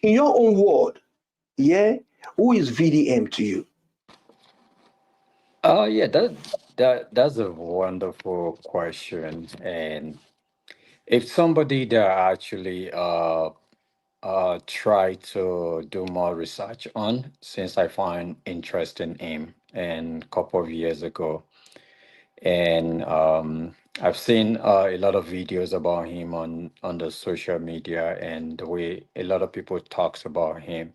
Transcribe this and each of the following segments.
In your own word, yeah, who is VDM to you? Yeah, that's a wonderful question. And if somebody that actually try to do more research on, since I find interest in him and a couple of years ago, and I've seen a lot of videos about him on the social media and the way a lot of people talks about him.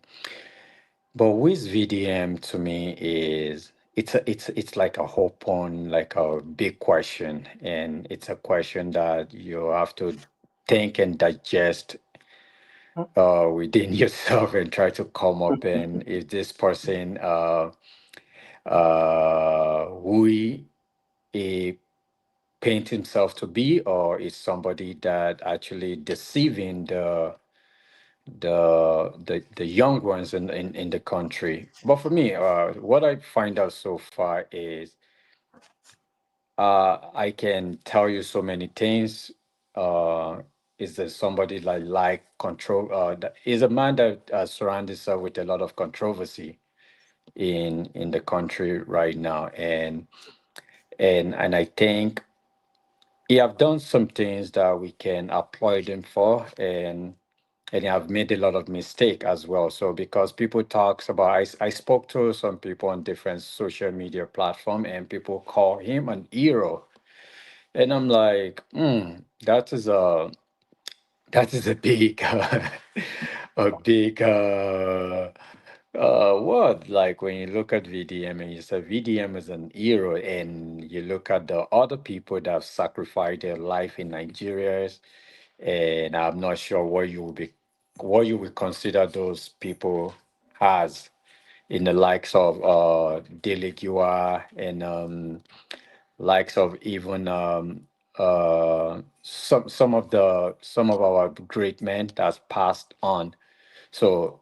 But with VDM to me is it's like a open, like a big question, and it's a question that you have to think and digest within yourself and try to come up, and if this person who he paint himself to be, or is somebody that actually deceiving the young ones in the country. But for me, what I find out so far is I can tell you so many things. Uh, is there somebody like control? That is a man that surrounds himself with a lot of controversy in the country right now, and I think he have done some things that we can applaud him for, and I've made a lot of mistake as well. So because people talks about, I spoke to some people on different social media platform, and people call him an hero, and I'm like, that is a big a big word. Like when you look at VDM and you say VDM is an hero, and you look at the other people that have sacrificed their life in Nigeria, and I'm not sure what you would consider those people as in the likes of Deligua and likes of even some of our great men that's passed on. So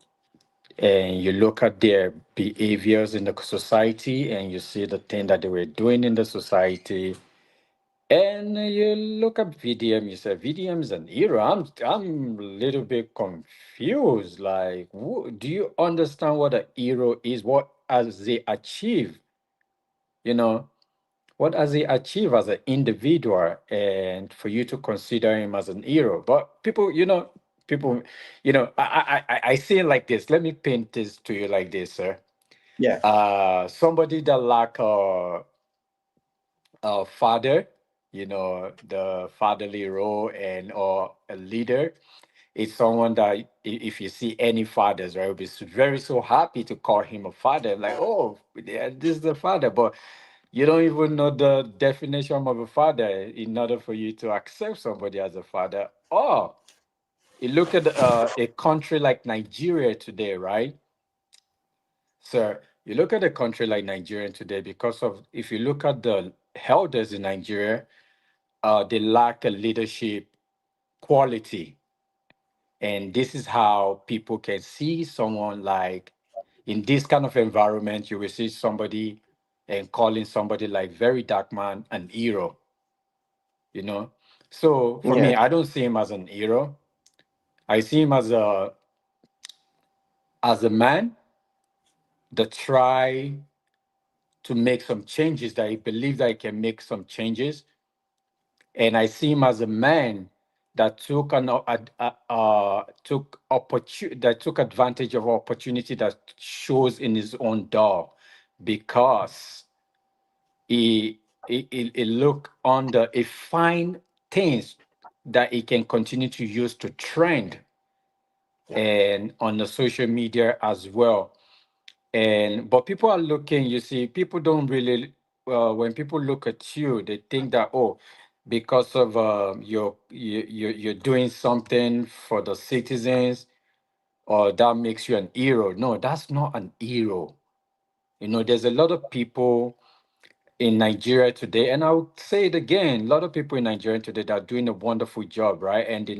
and you look at their behaviors in the society and you see the thing that they were doing in the society, and you look at VDM, you say VDM is an hero. I'm a little bit confused. Like, do you understand what a hero is? What has they achieved? You know, what has he achieved as an individual, and for you to consider him as an hero? But people, I see it like this. Let me paint this to you like this, sir. Yeah. Somebody that lack a father, the fatherly role, and or a leader, is someone that if you see any fathers, right, will be very so happy to call him a father. Like, oh, yeah, this is the father, but you don't even know the definition of a father in order for you to accept somebody as a father. Oh, you look at a country like Nigeria today, right? So you look at a country like Nigeria today, because of, if you look at the elders in Nigeria, they lack a leadership quality. And this is how people can see someone like, in this kind of environment, you will see somebody and calling somebody like VeryDarkMan an hero, you know. So for Yeah. me, I don't see him as an hero. I see him as a man that try to make some changes, that he believes that he can make some changes. And I see him as a man that took advantage of opportunity that shows in his own door, because he look under a find things that he can continue to use to trend and on the social media as well. And but people are looking, you see, people don't really when people look at you, they think that, oh, because of you're doing something for the citizens, or that makes you an hero. No, that's not an hero. There's a lot of people in Nigeria today, and I'll say it again, a lot of people in Nigeria today that are doing a wonderful job, right? And they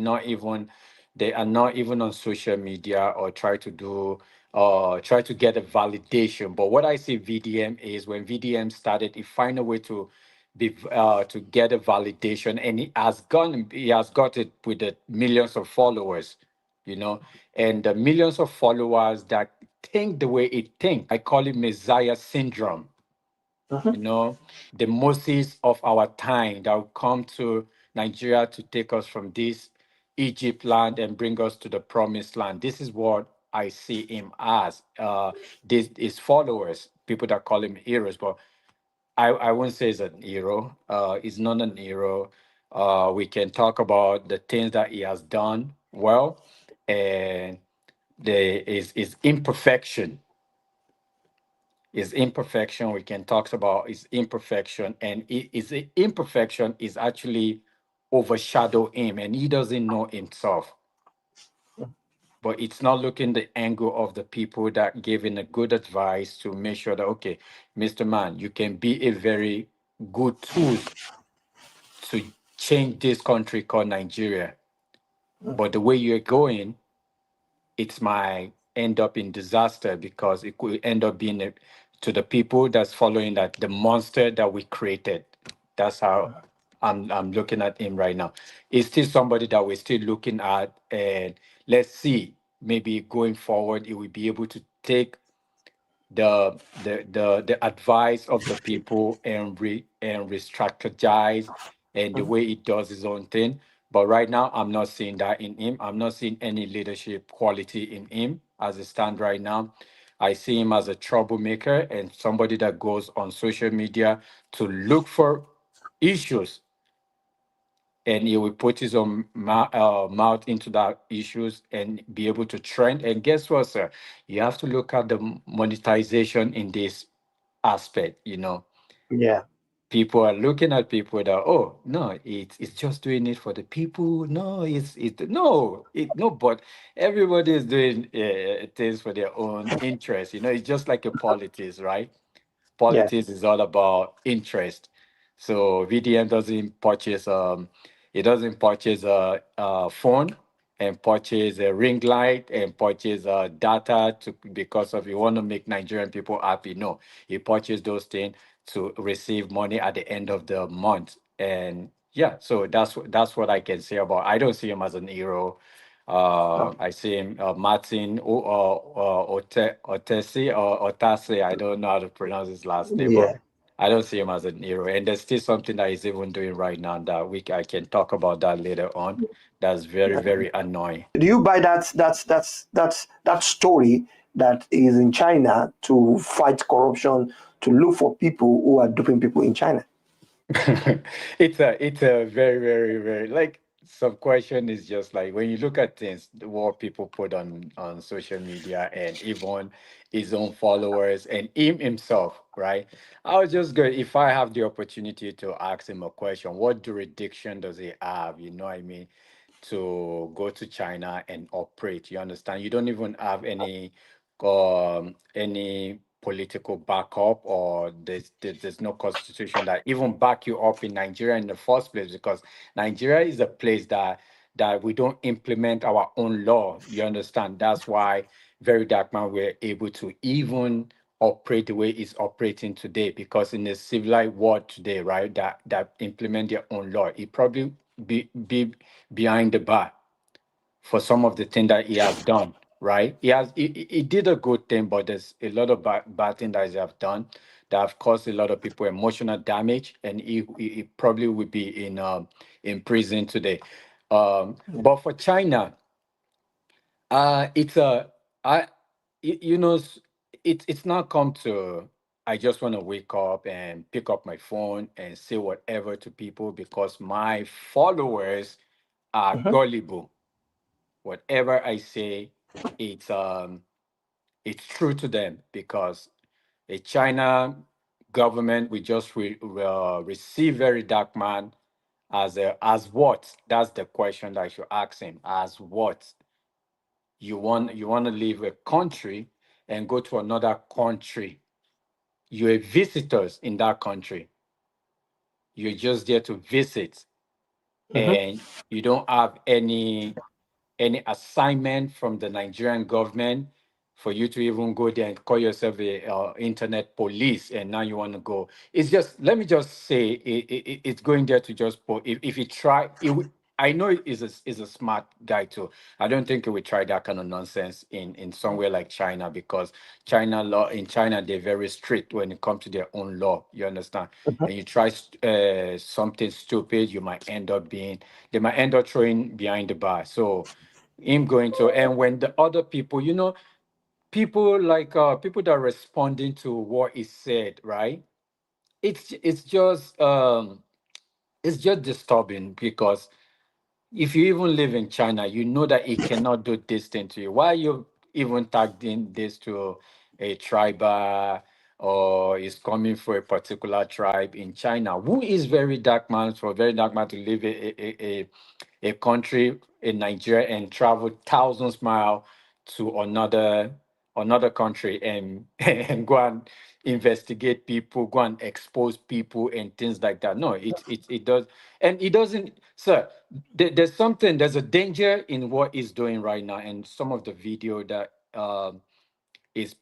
are not even on social media, or try to get a validation. But what I see VDM is, when VDM started, he find a way to get a validation, and he has got it with the millions of followers. you know, and the millions of followers that think the way it think. I call it Messiah syndrome. You know, the Moses of our time that will come to Nigeria to take us from this Egypt land and bring us to the promised land. This is what I see him as. This is followers, people that call him heroes, but I wouldn't say he's an hero. He's not an hero. We can talk about the things that he has done well, and his imperfection. His imperfection. We can talk about his imperfection, and his imperfection is actually overshadow him, and he doesn't know himself. But it's not looking the angle of the people that gave him a good advice to make sure that, okay, Mr. Man, you can be a very good tools to change this country called Nigeria. But the way you're going, it might end up in disaster, because it could end up being to the people that's following that the monster that we created. That's how I'm looking at him right now. He's still somebody that we're still looking at, and let's see, maybe going forward, he will be able to take the advice of the people and re-strategize, and the way he does his own thing. But right now, I'm not seeing that in him. I'm not seeing any leadership quality in him as it stands right now. I see him as a troublemaker and somebody that goes on social media to look for issues, and he will put his own mouth into that issues and be able to trend. And guess what, sir? You have to look at the monetization in this aspect. You know, Yeah. people are looking at people that, oh no, it's just doing it for the people. No, no, but everybody is doing things for their own interest. You know, it's just like a politics, right? Yeah. Politics is all about interest. So VDM doesn't purchase it doesn't purchase a phone and purchase a ring light and purchase data to, because of you want to make Nigerian people happy. No, he purchased those things to receive money at the end of the month. And yeah, so that's what I can say about. I don't see him as an hero. I see him, Martin Otesi or Otase. I don't know how to pronounce his last name, but Yeah. I don't see him as an hero. And there's still something that he's even doing right now that I can talk about that later on. That's very, very annoying. Do you buy that story that is in China to fight corruption, to look for people who are duping people in China? It's a very, very, very, like, some question is just like when you look at things, what people put on social media, and even his own followers and him himself, right? I was just going, if I have the opportunity to ask him a question, what jurisdiction does he have? You know what I mean? To go to China and operate. You understand? You don't even have any political backup, or there's no constitution that even back you up in Nigeria in the first place, because Nigeria is a place that we don't implement our own law. You understand? That's why VeryDarkMan were able to even operate the way it's operating today, because in the civilized world today, right, that implement their own law, it probably be behind the bar for some of the thing that he has done, right? He did a good thing, but there's a lot of bad thing that he have done that have caused a lot of people emotional damage, and he probably would be in prison today. But for China, it's a I you know, it's not come to, I just want to wake up and pick up my phone and say whatever to people because my followers are Mhm. gullible. Whatever I say, it's um it's true to them, because a China government we just receive very dark man as what? That's the question that I should ask him. As what? You want to leave a country and go to another country. You're visitors in that country. You're just there to visit, Mhm. and you don't have any assignment from the Nigerian government for you to even go there and call yourself a internet police, and now you want to go. It's just, let me just say, it's going there to just if you try it. I know is a smart guy too. I don't think he would try that kind of nonsense in somewhere like China, because China they're very strict when it comes to their own law. You understand? Mhm. And you try something stupid, they might end up throwing behind the bar. So him going to, and when the other people, people like people that are responding to what is said, right? It's just disturbing, because if you even live in China, you know that it cannot do this thing to you. Why are you even tagging this to a tribe, or is coming for a particular tribe in China? Who is very dark man for very dark man to live a country in Nigeria and travel thousands mile to another country and and go and investigate people, go and expose people and things like that? No, it does, and it doesn't, sir. There's a danger in what he's doing right now, and some of the video that is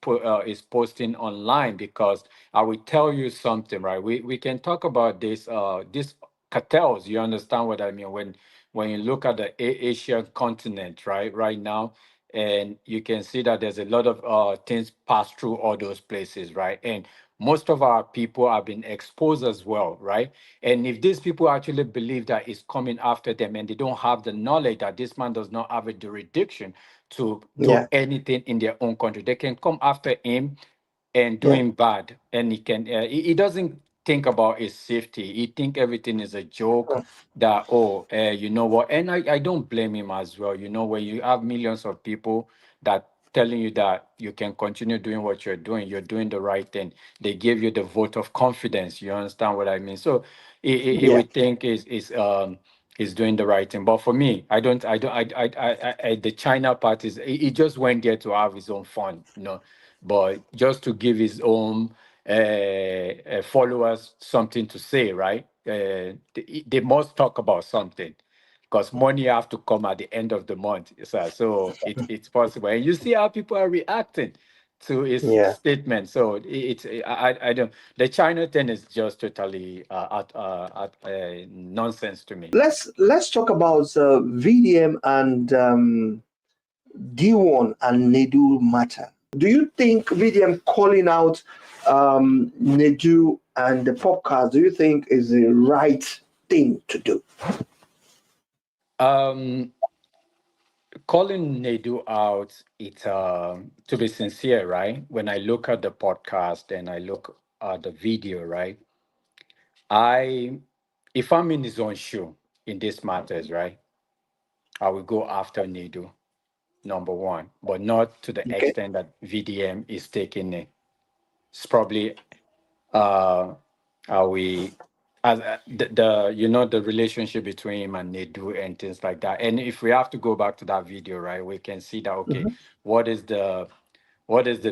posting online, because I will tell you something, right? We can talk about this cartels. You understand what I mean? When you look at the Asian continent, right now, and you can see that there's a lot of things pass through all those places, right? And most of our people have been exposed as well, right? And if these people actually believe that it's coming after them, and they don't have the knowledge that this man does not have a jurisdiction to do Yeah, anything in their own country, they can come after him and do yeah, him bad, and he doesn't think about his safety. He think everything is a joke, mm, that, oh, you know what, and I don't blame him as well. When you have millions of people that telling you that you can continue doing what you're doing the right thing, they give you the vote of confidence. You understand what I mean? So he yeah. would think is doing the right thing. But for me, the China part is, he just went there to have his own fun, but just to give his own followers something to say, right? They must talk about something, because money have to come at the end of the month. So it's possible, and you see how people are reacting to his Yeah. statement. So I don't. The China thing is just totally nonsense to me. Let's talk about VDM and D1 and Nedu matter. Do you think VDM calling out Nedu and the podcast, do you think is the right thing to do? Um, Calling Nadu out, it's to be sincere, right? When I look at the podcast and I look at the video, right? I If I'm in his own shoe in these matters, right? I will go after Nadu, number one, but not to the Okay. extent that VDM is taking it. It's probably uh are we as the relationship between him and Nedu and things like that. And if we have to go back to that video, right, we can see that, okay, Mhm. what is the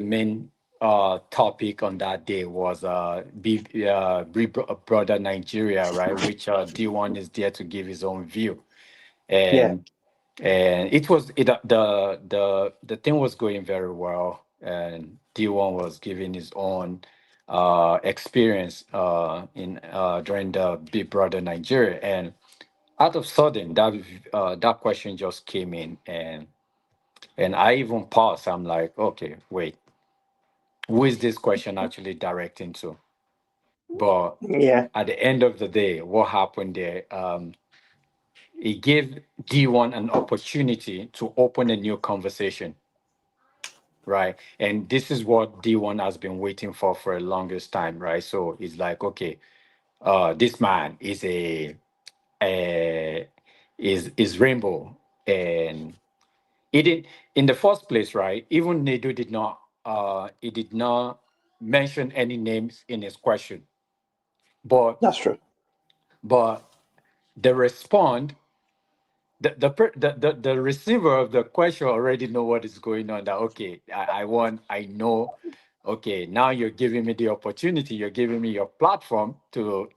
main topic on that day was brother Nigeria, right, which D1 is there to give his own view. Yeah. And the thing was going very well, and D1 was giving his own experience in during the Big Brother Nigeria. And out of sudden, that question just came in, and I even paused. I'm like, okay, wait, who is this question actually directing to? But Yeah. at the end of the day, what happened there? It gave D1 an opportunity to open a new conversation, right? And this is what D1 has been waiting for a longest time, right? So it's like, okay, this man a is rainbow, and he did in the first place, right? Even Nedu did not he did not mention any names in his question, but That's true. but the respond the receiver of the question already know what is going on, that, okay, I know, okay, now you're giving me the opportunity, you're giving me your platform to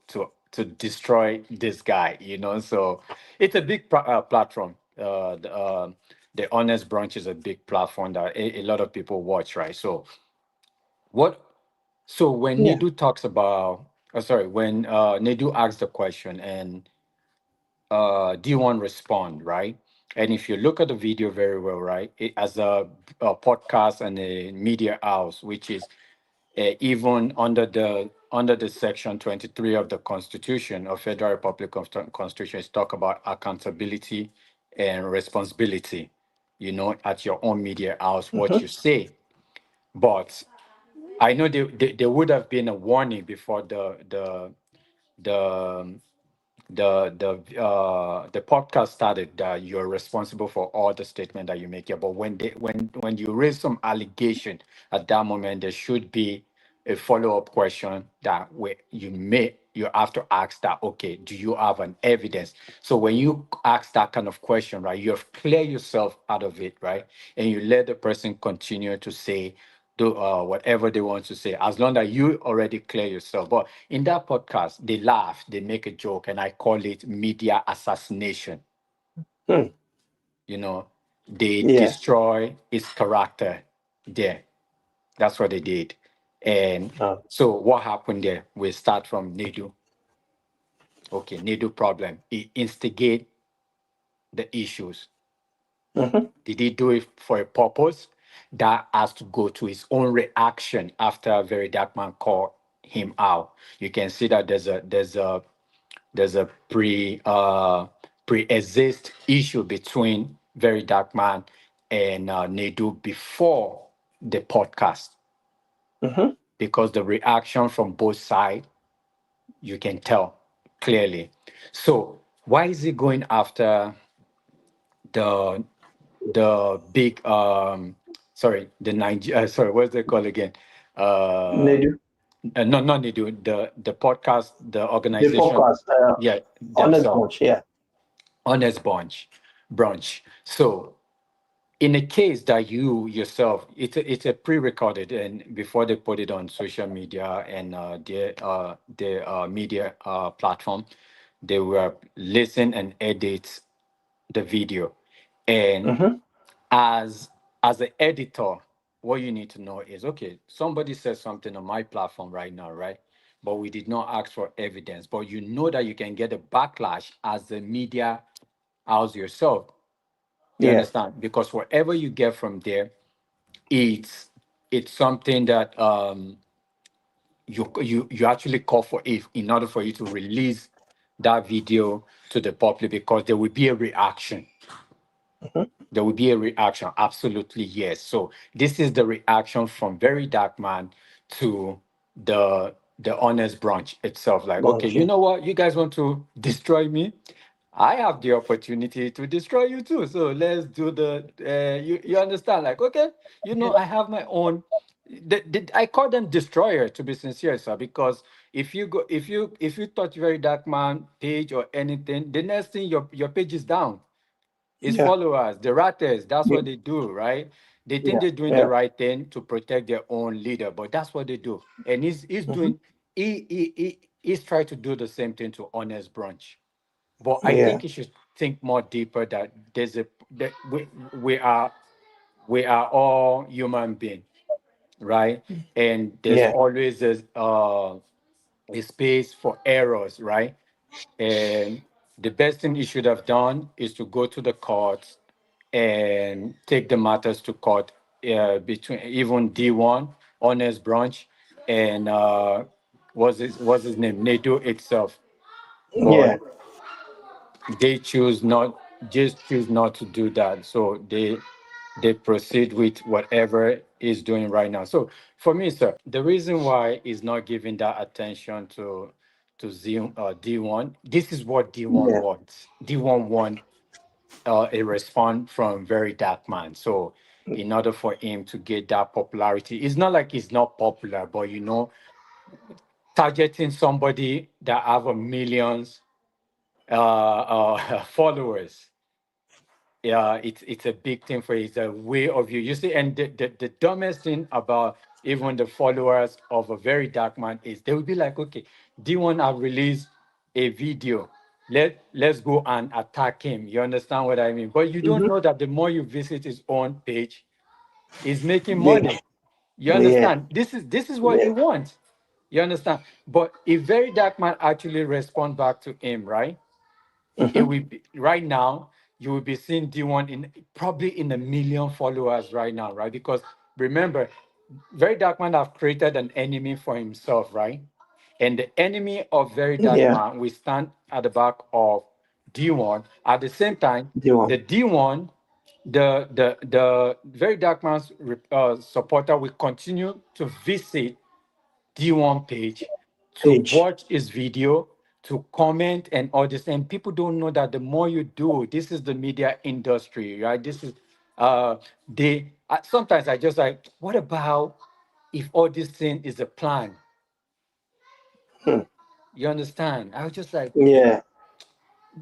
destroy this guy, so it's a big platform. The honest branch is a big platform that a lot of people watch, right? What so when Yeah. Nedu talks about, sorry, when Nedu asks the question, and D1 respond, right? And if you look at the video very well, right, as a podcast and a media house, which is even under the section 23 of the Constitution of Federal Republic of Constitution, is talk about accountability and responsibility. At your own media house, what you say. But I know there would have been a warning before the the podcast started that you're responsible for all the statement that you make here. But when you raise some allegation at that moment, there should be a follow-up question that you have to ask that, okay, do you have an evidence? So when you ask that kind of question, right, you have clear yourself out of it, right? And you let the person continue to say do whatever they want to say, as long as you already clear yourself. But in that podcast, they laugh, they make a joke, and I call it media assassination. Hmm. They Yeah. destroy his character there. That's what they did. And so what happened there? We start from Nedu. Okay, Nedu problem. He instigate the issues. Did he do it for a purpose? That has to go to his own reaction after VeryDarkMan called him out. You can see that there's a pre-exist issue between VeryDarkMan and Nedu before the podcast. Because the reaction from both sides, you can tell clearly. So why is he going after the big sorry, what's they called again? Nedu. No, not Nidu, the podcast, the The organization. focus. Yeah, Honest themselves. bunch. Yeah. Honest Brunch. So in a case that you yourself, it's a pre-recorded, and before they put it on social media and their media platform, they will listen and edit the video. And as an editor, what you need to know is, okay, somebody says something on my platform right now, right? But we did not ask for evidence. But you know that you can get a backlash as the media house yourself. You understand? Because whatever you get from there, it's something that you actually call for it in order for you to release that video to the public, because there will be a reaction. There will be a reaction. Absolutely, yes. So this is the reaction from VeryDarkMan to the honest branch itself. Like, okay, you know what? You guys want to destroy me? I have the opportunity to destroy you too. So let's do you understand? Like, okay, I have my own. I call them destroyer, to be sincere, sir, because if you touch VeryDarkMan page or anything, the next thing your page is down. His followers, the Rattels, that's what they do, right? They think they're doing the right thing to protect their own leader, but that's what they do. And he's trying to do the same thing to Honest Brunch. But I think you should think more deeper that that we are all human beings, right? And there's always a space for errors, right? And the best thing you should have done is to go to the courts and take the matters to court, between even D1, Honest Branch, and what's his name, Nedu itself. But they choose not to do that. So they proceed with whatever is doing right now. So for me, sir, the reason why is not giving that attention to D1. This is what D1 wants. D1 want a response from VeryDarkMan. So in order for him to get that popularity, it's not like he's not popular, but targeting somebody that have a millions followers. Yeah, it's a big thing for you. It's a way of you see. And the dumbest thing about even the followers of a VeryDarkMan is they will be like, okay, D1 have released a video, let's go and attack him. You understand what I mean? But you don't know that the more you visit his own page, he's making money. You understand? This is what he wants. You understand? But if VeryDarkMan actually respond back to him, right? It will be, right now, you will be seeing D1 in probably in a million followers right now, right? Because remember, Very Dark Man have created an enemy for himself, right? And the enemy of Very Dark Yeah. Man will stand at the back of D1. At the same time, D1. the D1, the Very Dark Man's supporter will continue to visit D1 page to Page. watch his video, to comment and all this. And people don't know that the more you do, this is the media industry, right? This is they sometimes I just like, what about if all this thing is a plan? Hmm. You understand? I was just like, Yeah.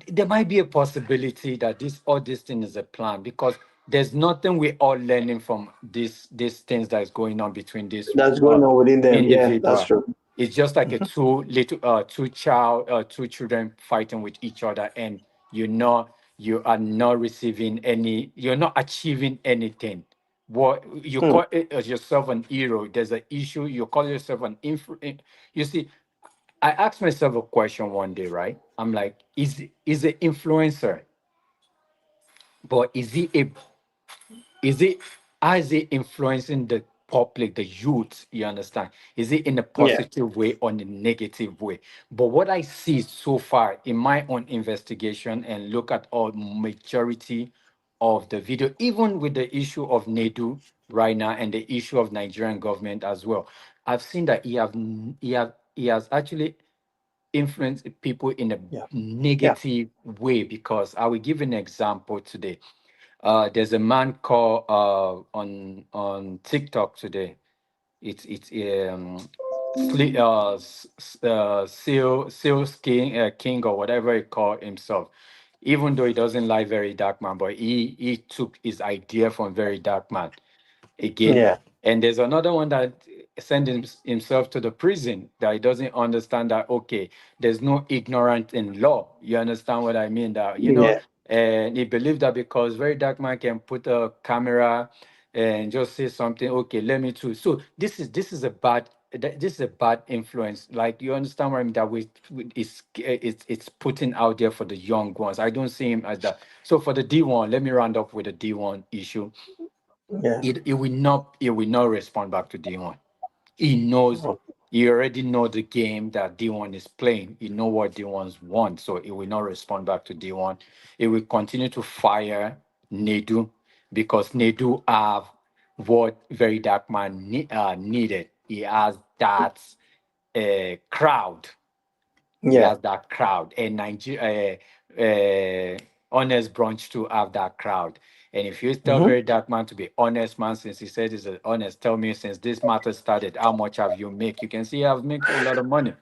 there might be a possibility that this thing is a plan, because there's nothing we're all learning from these things that is going on between these That's going on within them. Yeah, that's individual. true. It's just like a two children fighting with each other, and you are not receiving any, you're not achieving anything. What you Hmm. call it as yourself an hero, there's an issue, you call yourself an you see, I asked myself a question one day, right? I'm like, is an influencer, but is it how is it influencing the public, the youth? You understand? Is it in a Yeah. positive way or in a negative way? But what I see so far in my own investigation and look at all majority of the video, even with the issue of Nedu right now and the issue of Nigerian government as well, I've seen that he has actually influence people in a Yeah. Yeah. negative way, because I will give an example today. There's a man called on TikTok today. It's Seal King or whatever he called himself. Even though he doesn't like Very Dark Man, but he took his idea from Very Dark Man again. Yeah. And there's another one that sent himself to the prison, that he doesn't understand that, okay, there's no ignorant in law. You understand what I mean? That, Yeah. and he believed that because Very Dark Man can put a camera and just say something, okay, let me too. So this is a bad this is a bad influence. Like, you understand what I mean? That it's putting out there for the young ones. I don't see him as that. So for the D1, let me round up with the D1 issue. Yeah. It will not respond back to D1. He knows, Oh, he already know the game that D1 is playing. He know what D1's want, so it will not respond back to D1. It will continue to fire Nedu, because Nedu have what Very Dark Man needed. He has that crowd. He yeah. has that crowd, and Nigeria, honest brunch to have that crowd. And if you tell Mm-hmm. Very Dark Man to be honest, man, since he said he's honest, tell me, since this matter started, how much have you make? You can see I've made a lot of money.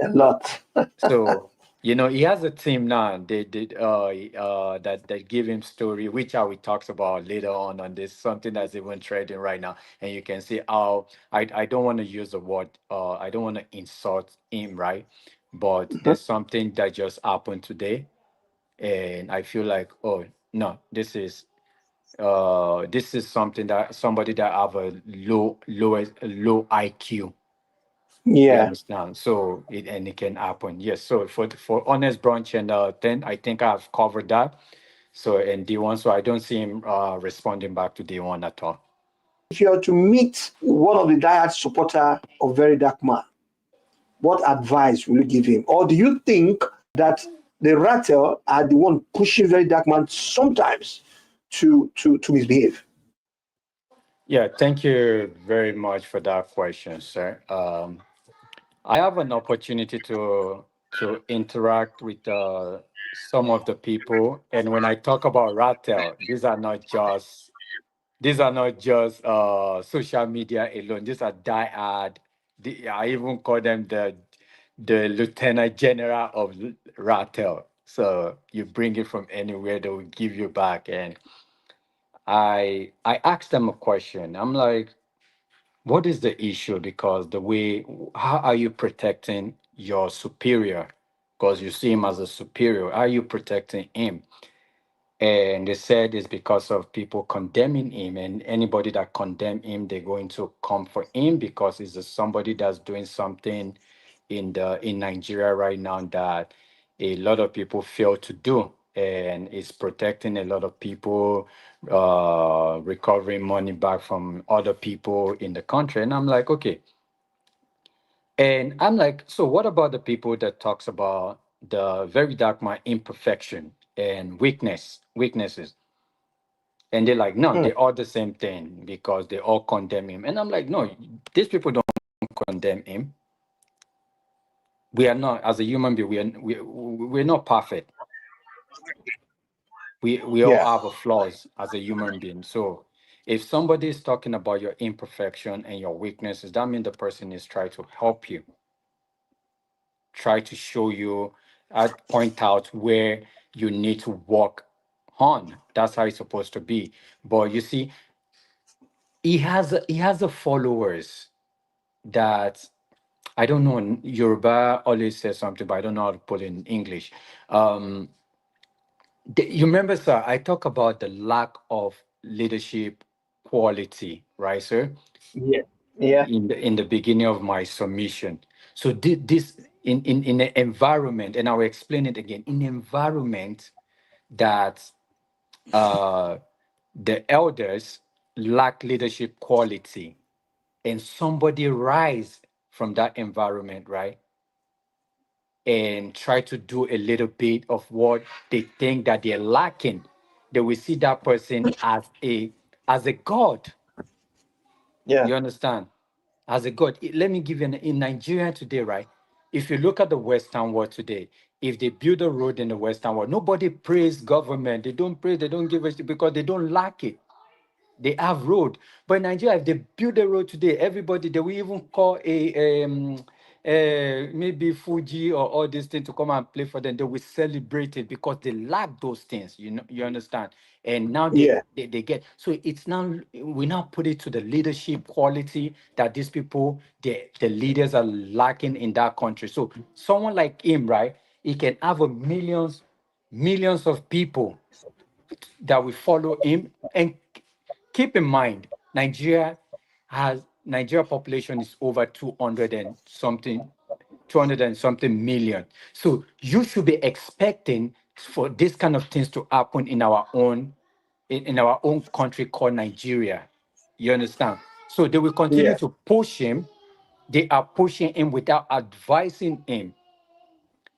A lot. So, he has a team now. They did that give him story, which I will talk about later on this, something that's even trading right now. And you can see how I don't want to use the word I don't want to insult him, right? But Mhm. there's something that just happened today, and I feel like, oh no, this is something that somebody that have a low IQ. You Yeah. understand? So it can happen. Yes. So for honest brunch and then I think I've covered that. So and D1, so I don't see him responding back to D1 at all. If you are to meet one of the diehard supporter of Very Dark Man, what advice will you give him? Or do you think that the Rattel are the one pushing Very Dark Man sometimes to misbehave? Yeah, thank you very much for that question, sir. I have an opportunity to interact with some of the people, and when I talk about Rattel, these are not just social media alone. These are diehard. I even call them the lieutenant general of Rattel. So you bring it from anywhere, they will give you back. And I asked them a question. I'm like, what is the issue? Because how are you protecting your superior? Because you see him as a superior. How are you protecting him? And they said it's because of people condemning him, and anybody that condemn him, they're going to come for him because he's somebody that's doing something in Nigeria right now that a lot of people fail to do, and it's protecting a lot of people, recovering money back from other people in the country. And I'm like, okay. And I'm like, so what about the people that talks about the very dark my imperfection and weaknesses? And they're like, no, Mm. they're all the same thing because they all condemn him. And I'm like, no, these people don't condemn him. We are not, as a human being, we're not perfect. We all Yeah. have a flaws as a human being. So if somebody is talking about your imperfection and your weaknesses, that means the person is trying to help you, try to show you, point out where you need to work on. That's how it's supposed to be. But you see, he has a followers that, I don't know. Yoruba always says something, but I don't know how to put it in English. Um, you remember, sir? I talk about the lack of leadership quality, right, sir? Yeah. Yeah. In the beginning of my submission. So this in an environment, and I will explain it again. In an environment that uh, the elders lack leadership quality, and somebody rise from that environment, right? And try to do a little bit of what they think that they're lacking, they will see that person as a god. Yeah. You understand? As a god. Let me give you in Nigeria today, right? If you look at the Western world today, if they build a road in the Western world, nobody praise government. They don't praise, they don't give us because they don't like it. They have road. But in Nigeria, if they build a road today, everybody, they will even call maybe Fuji or all these things to come and play for them. They will celebrate it because they lack those things. You understand? And now Yeah. they get, so it's now, we now put it to the leadership quality that these people, the leaders are lacking in that country. So someone like him, right? He can have millions of people that will follow him. And keep in mind, Nigeria population is over 200 and something million. So you should be expecting for this kind of things to happen in our own country called Nigeria. You understand? So they will continue Yeah. to push him. They are pushing him without advising him,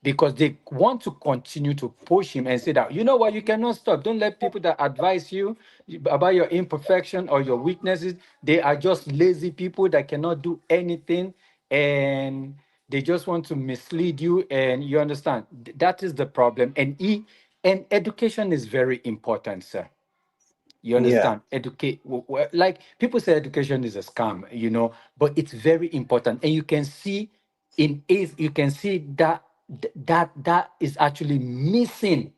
because they want to continue to push him and say that, you know what, you cannot stop. Don't let people that advise you about your imperfection or your weaknesses. They are just lazy people that cannot do anything, and they just want to mislead you. And you understand, that is the problem. And education is very important, sir. You Yeah. understand? Educate, like people say education is a scam, but it's very important. And you can see you can see that that is actually missing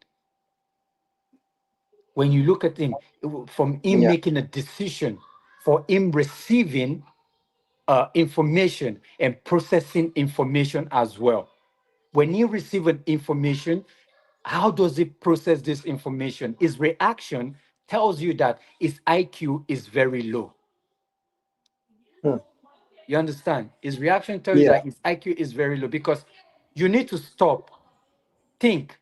when you look at him, from him Yeah. making a decision, for him receiving information and processing information as well. When he receives an information, how does he process this information? His reaction tells you that his IQ is very low. Mm. You understand? His reaction tells you Yeah. that his IQ is very low, because you need to stop, think.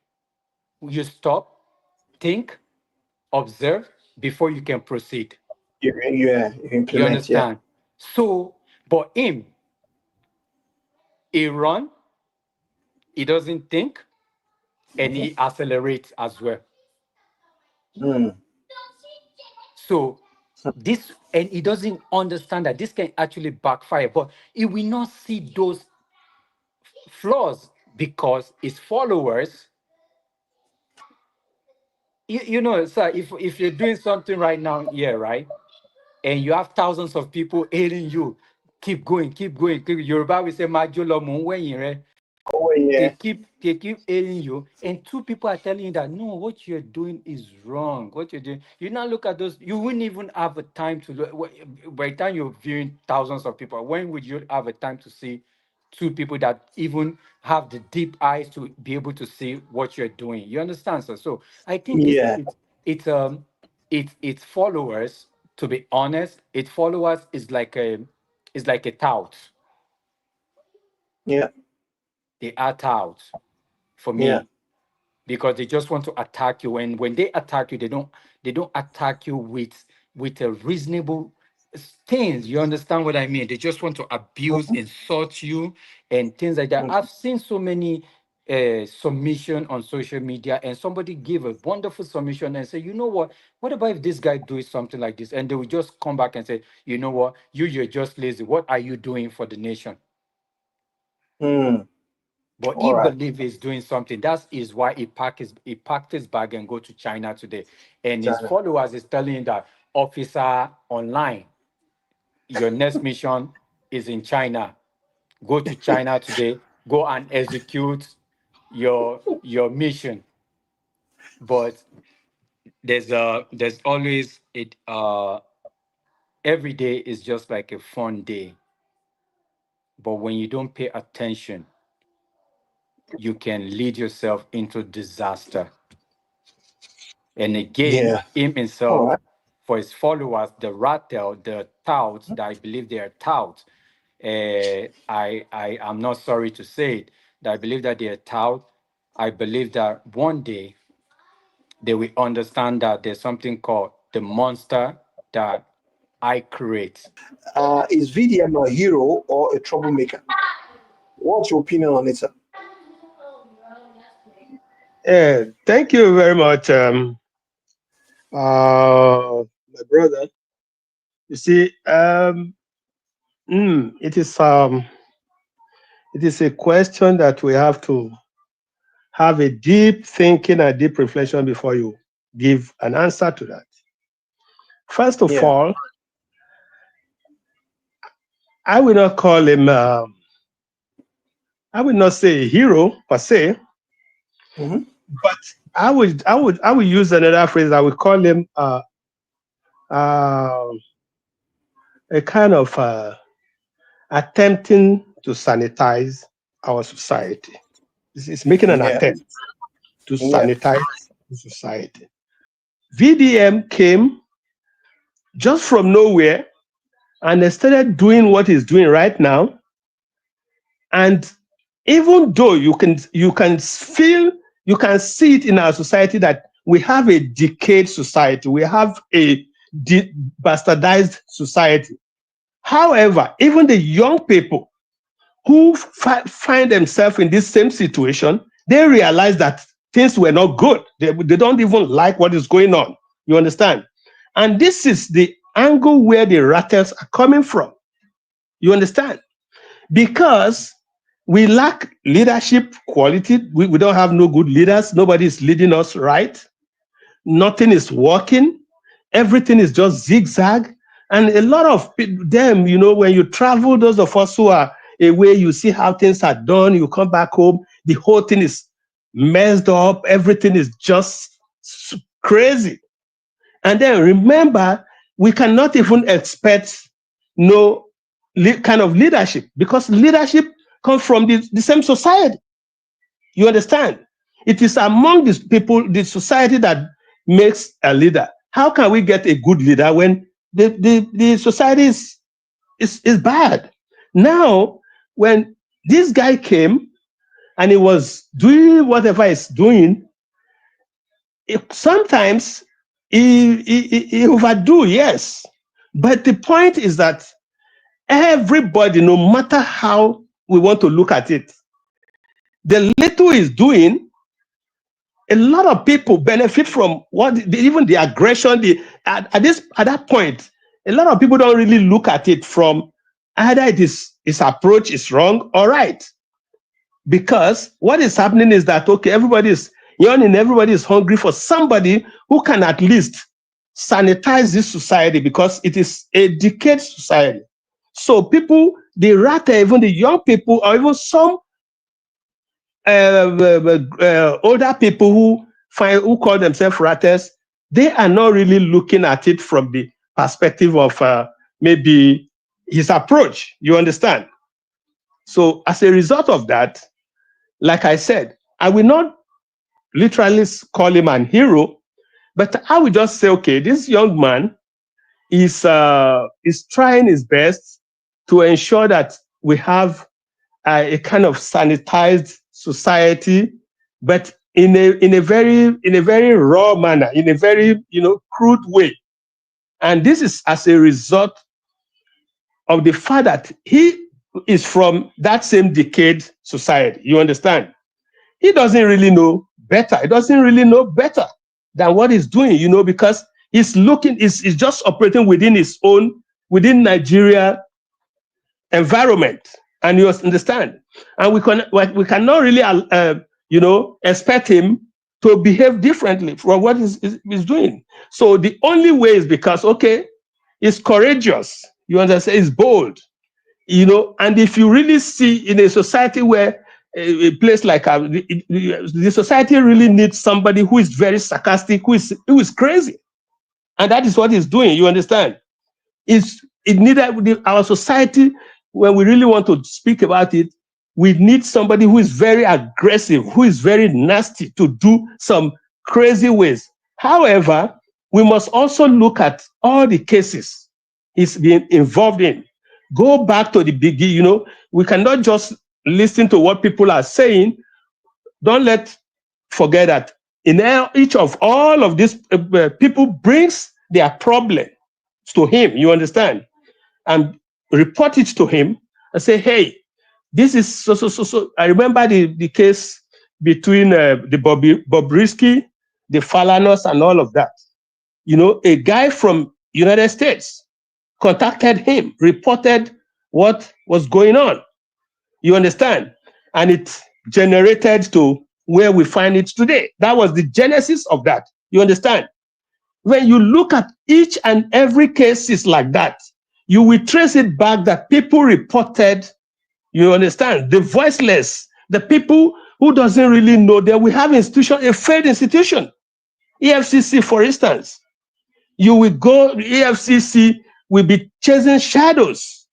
You stop, think, observe before you can proceed. Yeah. You You implement. Yeah. understand? So, but him, he run, he doesn't think, and Mhm. he accelerates as well. Mm. So this, and he doesn't understand that this can actually backfire, but he will not see those flaws because his followers, sir, if you're doing something right now, yeah, right, and you have thousands of people hailing you, keep going, keep going. Yoruba will say, "Majo lo mo n wẹ̀yìn rẹ." Oh they yeah. keep they keep ailing you, and two people are telling you that no, what you're doing is wrong. What you're doing, you now look at those, you wouldn't even have a time to look. By the time you're viewing thousands of people, when would you have a time to see two people that even have the deep eyes to be able to see what you're doing? You understand, sir? So I think Yeah. it's followers. To be honest, its followers is like a tout. Yeah. They are tout for Yeah. me. because they just want to attack you. And when they attack you, they don't attack you with a reasonable things. You understand what I mean? They just want to abuse, insult you, and things like that. I've seen so many submission on social media, and somebody give a wonderful submission and say, you know what about if this guy does something like this? And they will just come back and say, you know what, you're just lazy. What are you doing for the nation? Mm. But he All right. believe he's doing something. That is why he packed his bag and go to China today. And his China. followers is telling him that, officer online, your next mission is in China. Go to China today. Go and execute your mission. But there's always it every day is just like a fun day. But when you don't pay attention, you can lead yourself into disaster. And again, Yeah. him All himself, right. for his followers, the Rattel, the touts, that I believe they are touts. I am not sorry to say it, that I believe that they are tout. I believe that one day they will understand that there's something called the monster that I create. Is VDM a hero or a troublemaker? What's your opinion on it, sir? Thank you very much, my brother. You see, it is a question that we have to have a deep thinking and deep reflection before you give an answer to that. First of Yeah. all, I will not call him. I would not say a hero per se, Mm-hmm. but I would use another phrase. I would call him uh, a kind of attempting to sanitize our society. It's making an Yeah. attempt to Yeah. sanitize the society. VDM came just from nowhere and they started doing what he's doing right now. And even though you can feel, you can see it in our society that we have a decayed society, we have a bastardized society. However, even the young people who find themselves in this same situation, they realize that things were not good. They don't even like what is going on. You understand? And this is the angle where the Rattels are coming from. You understand? Because we lack leadership quality. We don't have no good leaders. Nobody is leading us right. Nothing is working. Everything is just zigzag. And a lot of them, when you travel, those of us who are away, you see how things are done. You come back home, the whole thing is messed up. Everything is just crazy. And then remember, we cannot even expect no kind of leadership because leadership comes from the same society. You understand? It is among these people, the society that makes a leader. How can we get a good leader when the society is bad? Now, when this guy came and he was doing whatever he's doing, sometimes he overdo, yes. But the point is that everybody, no matter how we want to look at it, the little he's doing, a lot of people benefit from even the aggression. At that point, a lot of people don't really look at it from either his approach is wrong or right. Because what is happening is that, okay, everybody is yawning, everybody is hungry for somebody who can at least sanitize this society because it is a decayed society. So people, the rather, even the young people, or even some older people who call themselves ratters, they are not really looking at it from the perspective of maybe his approach. You understand? So as a result of that, like I said, I will not literally call him an hero, but I will just say, okay, this young man is trying his best to ensure that we have a kind of sanitized society, but in a very raw manner, in a very crude way. And this is as a result of the fact that he is from that same decade society. You understand? He doesn't really know better. He doesn't really know better than what he's doing, because he's just operating within Nigeria environment. And you understand? And we cannot really, expect him to behave differently from what he's doing. So the only way is because, okay, he's courageous. You understand? He's bold. And if you really see in a society where a place like the society really needs somebody who is very sarcastic, who is crazy. And that is what he's doing. You understand? Our society, when we really want to speak about it, we need somebody who is very aggressive, who is very nasty to do some crazy ways. However, we must also look at all the cases he's been involved in. Go back to the beginning. We cannot just listen to what people are saying. Don't forget that in each of all of these people brings their problem to him. You understand? And report it to him and say, hey, this is so. I remember the case between the Bobrisky, the Falanos, and all of that. A guy from United States contacted him, reported what was going on. You understand? And it generated to where we find it today. That was the genesis of that. You understand? When you look at each and every case like that, you will trace it back that people reported, you understand, the voiceless, the people who doesn't really know that we have a failed institution. EFCC, for instance, you will go, the EFCC will be chasing shadows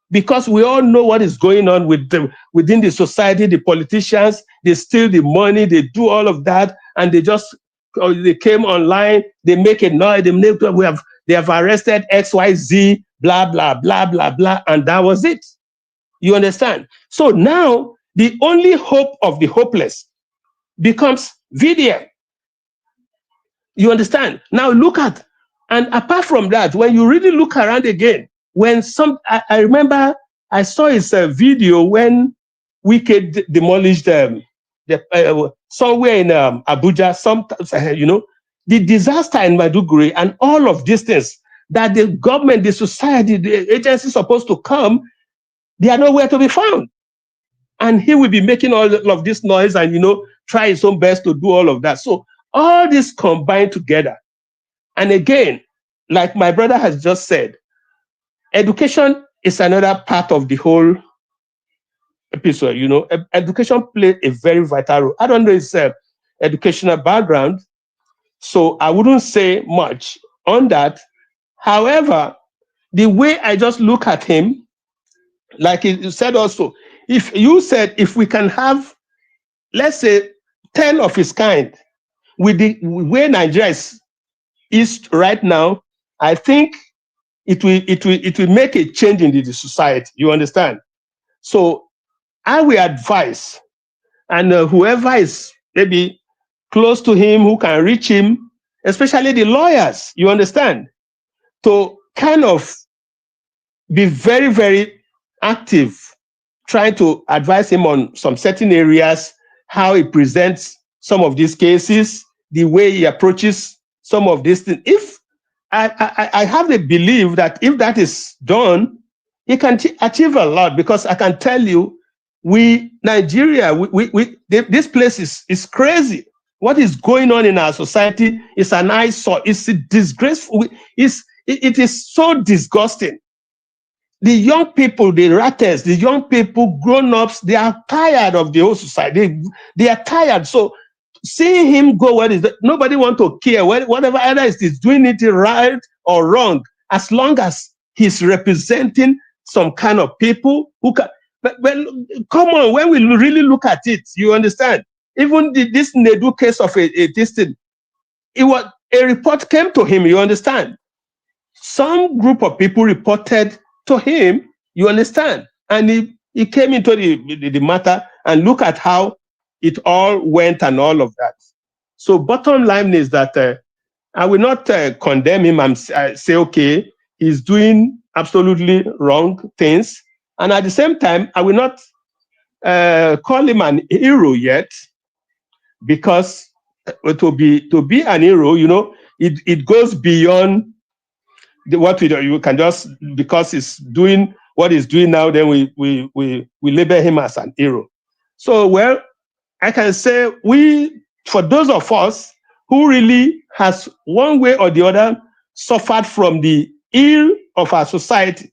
because we all know what is going on within the society. The politicians, they steal the money, they do all of that, and they came online, they make a noise, they have arrested XYZ, blah, blah, blah, blah, blah, and that was it. You understand? So now the only hope of the hopeless becomes VDM. You understand? Now look at, and apart from that, when you really look around again, I remember I saw his video when Wike demolished somewhere in Abuja, the disaster in Maiduguri and all of these things that the government, the society, the agencies supposed to come, they are nowhere to be found. And he will be making all of this noise and, try his own best to do all of that. So all this combined together. And again, like my brother has just said, education is another part of the whole episode. Education plays a very vital role. I don't know his educational background, so I wouldn't say much on that. However, the way I just look at him, like you said also, if we can have, let's say, 10 of his kind, with the way Nigeria is right now, I think it will make a change in the society. You understand? So I will advise, and whoever is maybe close to him, who can reach him, especially the lawyers, you understand, to kind of be very, very active, trying to advise him on some certain areas, how he presents some of these cases, the way he approaches some of these things. If I have the belief that if that is done, he can achieve a lot, because I can tell you, Nigeria, this place is crazy. What is going on in our society is an eyesore. It's disgraceful. It is so disgusting. The young people, the Rattels, the young people, grown-ups, they are tired of the whole society. They are tired. So seeing him go, nobody want to care. Whatever either is doing it right or wrong, as long as he's representing some kind of people who can. But come on, when we really look at it, you understand. Even this Nedu case of this thing, a report came to him. You understand. Some group of people reported to him. You understand, and he came into the matter, and look at how it all went and all of that. So bottom line is that I will not condemn him and say, okay, he's doing absolutely wrong things. And at the same time, I will not call him an hero yet, because to be an hero, it goes beyond what we do. You can just, because he's doing what he's doing now, then we label him as an hero. So, well, I can say for those of us who really has one way or the other suffered from the ill of our society.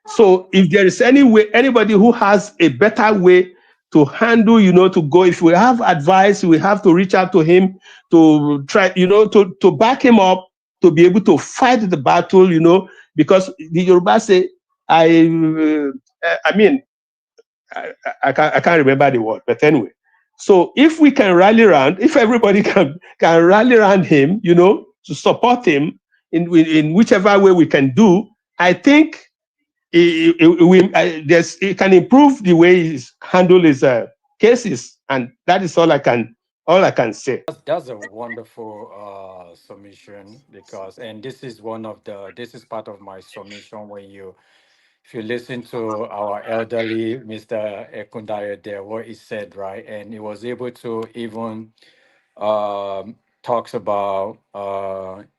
So if there is any way, anybody who has a better way to handle, to go, if we have advice, we have to reach out to him to try, to back him up, to be able to fight the battle, because the Yoruba say, I mean, I can't remember the word, but anyway. So if we can rally around, if everybody can rally around him, to support him in whichever way we can do, I think it can improve the way he handle his cases, and that is all I can say. That's a wonderful submission, because, and this is part of my submission. If you listen to our elderly Mr. Ekundaya there, what he said, right, and he was able to even talks about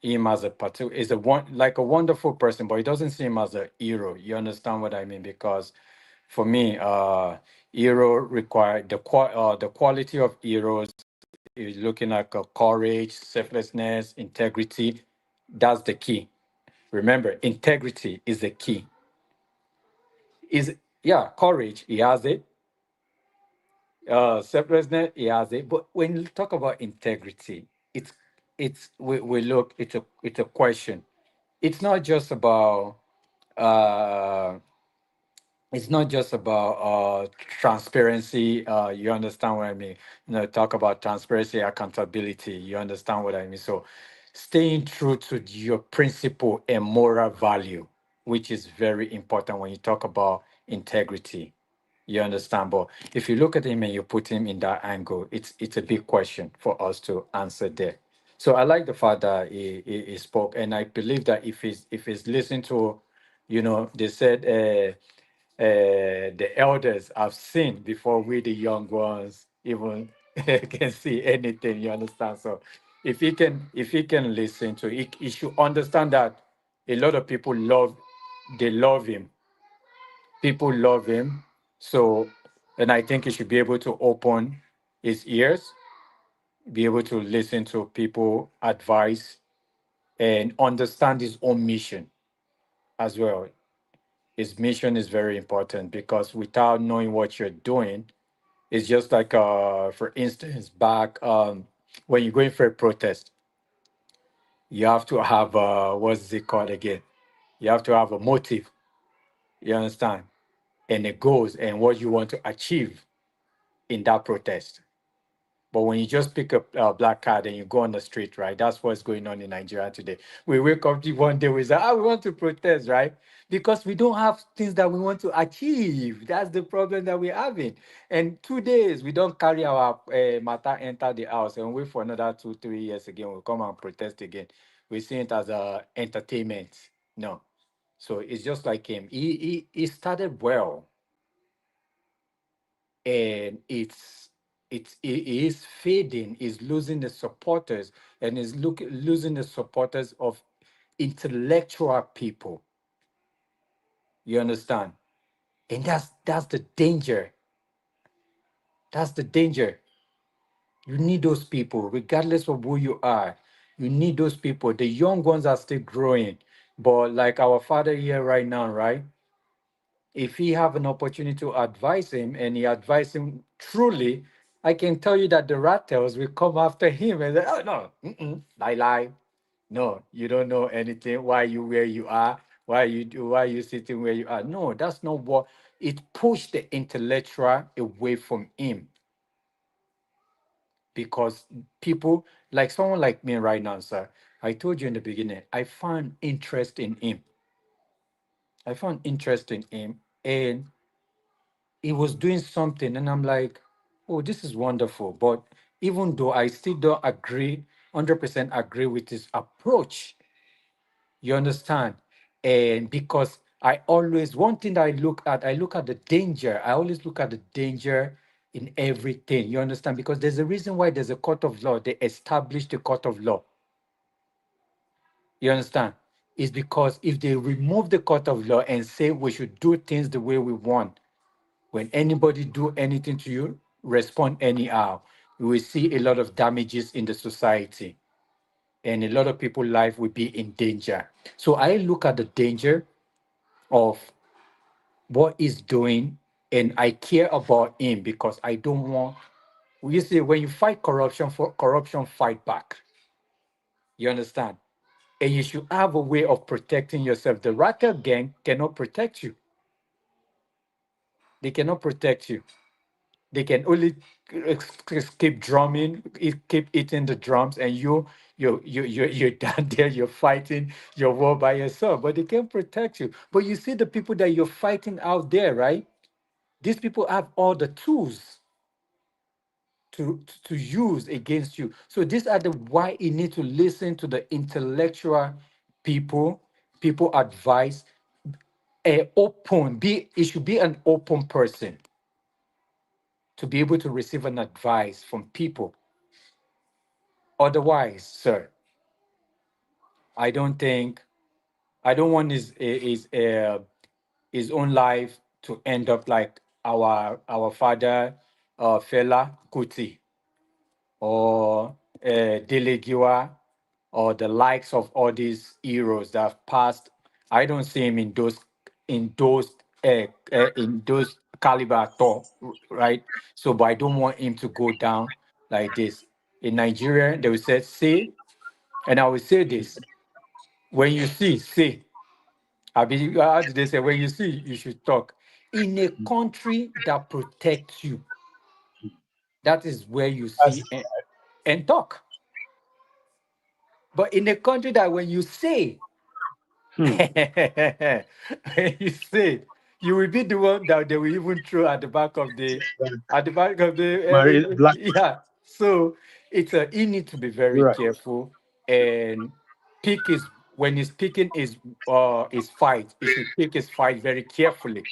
him as a particular, is like a wonderful person, but he doesn't see him as a hero. You understand what I mean? Because for me, hero require the quality of heroes is looking at courage, selflessness, integrity. That's the key. Remember, integrity is the key. Courage, he has it. Selflessness, he has it. But when you talk about integrity, we look, it's a question. It's not just about uh transparency. You understand what I mean? Talk about transparency, accountability. You understand what I mean? So staying true to your principle and moral value, which is very important when you talk about integrity. You understand? But if you look at him and you put him in that angle, it's a big question for us to answer there. So I like the fact that he spoke, and I believe that if he's listening to, they said the elders have seen before we the young ones even can see anything. You understand? So if he can listen to it, he should understand that a lot of people they love him. People love him. So, and I think he should be able to open his ears, be able to listen to people advice, and understand his own mission as well. His mission is very important, because without knowing what you're doing, it's just like, for instance, back when you're going for a protest, you have to have, what's it called again? You have to have a motive. You understand? And the goals and what you want to achieve in that protest. But when you just pick up a black card and you go on the street, right? That's what's going on in Nigeria today. We wake up one day, we say, we want to protest, right? Because we don't have things that we want to achieve. That's the problem that we're having. And 2 days, we don't carry our matter, enter the house, and wait for another 2, 3 years again. We'll come and protest again. We see it as a entertainment. No. So it's just like him. He started well, and it is fading, is losing the supporters, and is losing the supporters of intellectual people. You understand? And that's the danger. That's the danger. You need those people, regardless of who you are. You need those people. The young ones are still growing, but like our father here right now, right? If he have an opportunity to advise him, and he advise him truly, I can tell you that the Rattels will come after him and say, oh no, lie. No, you don't know anything. Why you where you are? Why you sitting where you are? No, that's not what it pushed the intellectual away from him, because people like someone like me right now, sir. I told you in the beginning, I found interest in him. I found interest in him, and he was doing something, and I'm like, oh, this is wonderful. But even though I still don't agree, 100% agree with his approach, you understand? And because I always, one thing that I look at the danger. I always look at the danger in everything. You understand? Because there's a reason why there's a court of law. They established the court of law. You understand? It's because if they remove the court of law and say we should do things the way we want, when anybody do anything to you, respond anyhow, you will see a lot of damages in the society, and a lot of people's life will be in danger. So I look at the danger of what he's doing, and I care about him because I don't want. You see, when you fight corruption, for corruption fight back. You understand? And you should have a way of protecting yourself. The Rattel gang cannot protect you. They cannot protect you. They can only keep drumming, keep eating the drums, and you're down there, you're fighting your war by yourself. But they can't protect you. But you see the people that you're fighting out there, right? These people have all the tools to use against you. So these are the why you need to listen to the intellectual people, people advice, it should be an open person to be able to receive an advice from people. Otherwise, sir, I don't think, I don't want his own life to end up like our father, Fela Kuti, or Delegiwa, or the likes of all these heroes that have passed. I don't see him in those caliber at all, right? So, but I don't want him to go down like this. In Nigeria, they will say, and I will say this: when you see, say. I mean, how did they say? When you see, you should talk. In a country that protects you, that is where you That's see and talk. But in a country that when you say, when you say, you will be the one that they will even throw at the back of the, black. yeah. So it's a, you need to be very Right. careful and pick his, when he's picking his fight, he should pick his fight very carefully.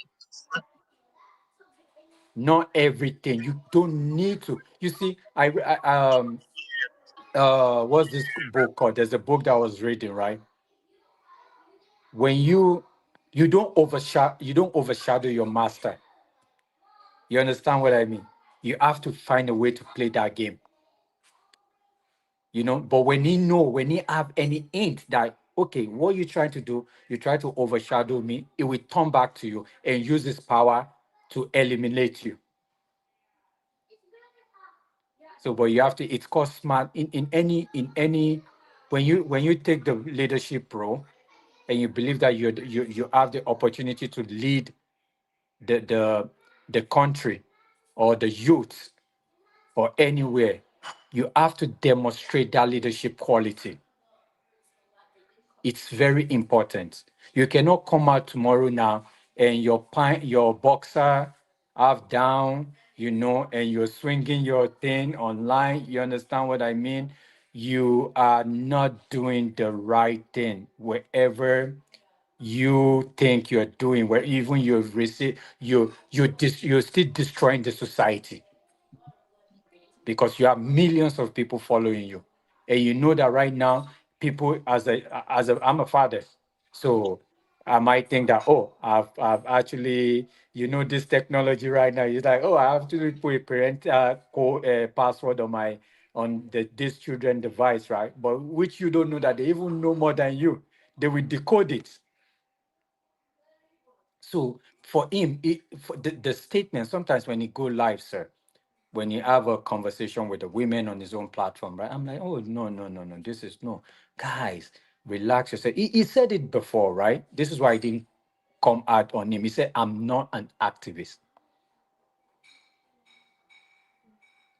Not everything. You don't need to. You see, what's this book called? There's a book that I was reading, right? When you don't overshadow your master. You understand what I mean? You have to find a way to play that game. You know, but when he have any hint that okay, what you're trying to do, you try to overshadow me, it will turn back to you and use this power to eliminate you. So, but you have to. It's called smart in any when you take the leadership role and you believe that you have the opportunity to lead the country or the youth or anywhere, you have to demonstrate that leadership quality. It's very important. You cannot come out tomorrow now and your boxer half down, and you're swinging your thing online. You understand what I mean? You are not doing the right thing wherever you think you're doing, where even you've received, you're still destroying the society because you have millions of people following you. And you know that right now, people I'm a father. So I might think that, oh, I've actually, this technology right now. It's like, oh, I have to put a parent password on this children device, right? But which you don't know that they even know more than you. They will decode it. So for him, for the statement, sometimes when he go live, sir, when you have a conversation with the women on his own platform, right? I'm like, oh, no, no, no, no. This is no. Guys, relax yourself. He said it before, right? This is why I didn't come out on him. He said, I'm not an activist.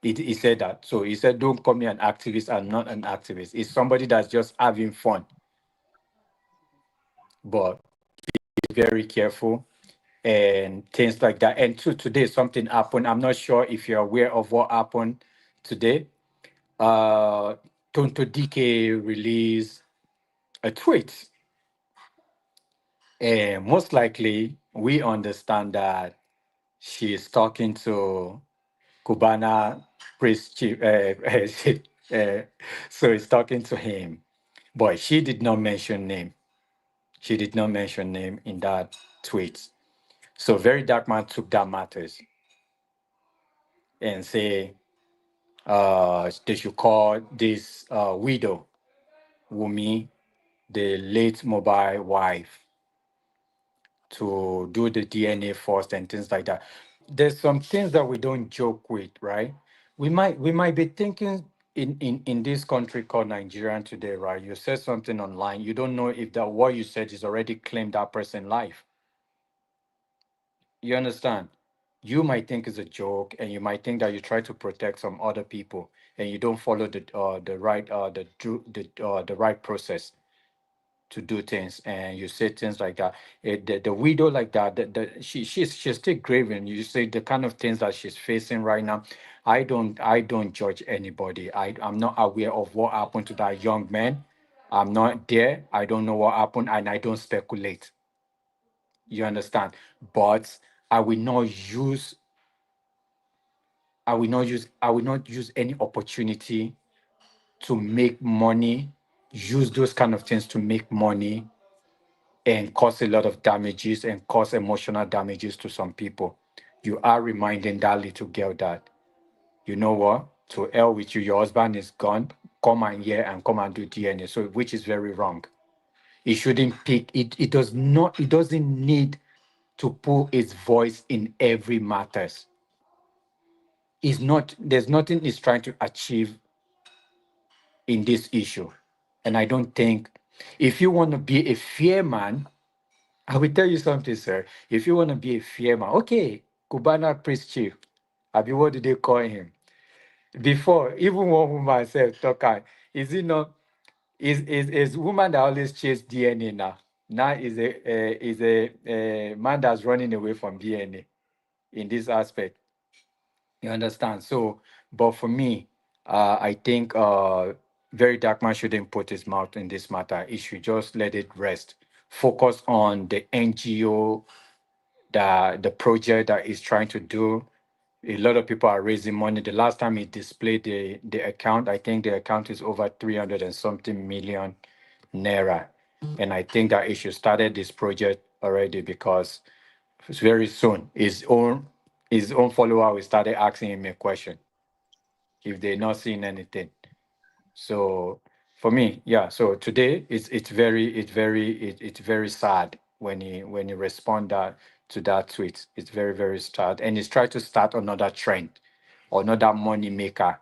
He said that. So he said, don't call me an activist. I'm not an activist. It's somebody that's just having fun. But be very careful. and things like that. And today something happened. I'm not sure if you're aware of what happened today. Tonto DK released a tweet, and most likely we understand that she is talking to Cubana priest chief. So he's talking to him, but she did not mention name. She did not mention name in that tweet. So VeryDarkMan took that matters and say they should call this widow, Wumi, the late mobile wife, to do the DNA first and things like that. There's some things that we don't joke with, right? We might be thinking in this country called Nigerian today, right? You said something online, you don't know if that what you said is already claimed that person's life. You understand? You might think it's a joke, and you might think that you try to protect some other people, and you don't follow the right process to do things, and you say things like that. The widow like that, she's still grieving. You say the kind of things that she's facing right now. I don't judge anybody. I'm not aware of what happened to that young man. I'm not there. I don't know what happened, and I don't speculate. You understand? But I will not use I will not use any opportunity to make money, use those kind of things to make money and cause a lot of damages and cause emotional damages to some people. You are reminding that little girl that, you know what, to hell with you, your husband is gone, come and here and come and do DNA. So which is very wrong. It shouldn't pick it doesn't need to put its voice in every matters. There's nothing it's trying to achieve in this issue. And I don't think, if you want to be a fair man, I will tell you something, sir. If you want to be a fair man, okay, Cubana priest chief, Abi, what did they call him? Before, even one woman said, Toka, is it not, is woman that always chase DNA now? Now is a man that's running away from DNA in this aspect. You understand? So, but for me, I think Very Dark Man shouldn't put his mouth in this matter. He should just let it rest. Focus on the NGO, the project that he's trying to do. A lot of people are raising money. The last time he displayed the account, I think the account is over 300 and something million naira. And I think that he should started this project already, because very soon his own follower will started asking him a question if they're not seeing anything. So for me, yeah. So today it's very sad when he respond to that tweet. It's very, very sad, and he's trying to start another trend, another money maker.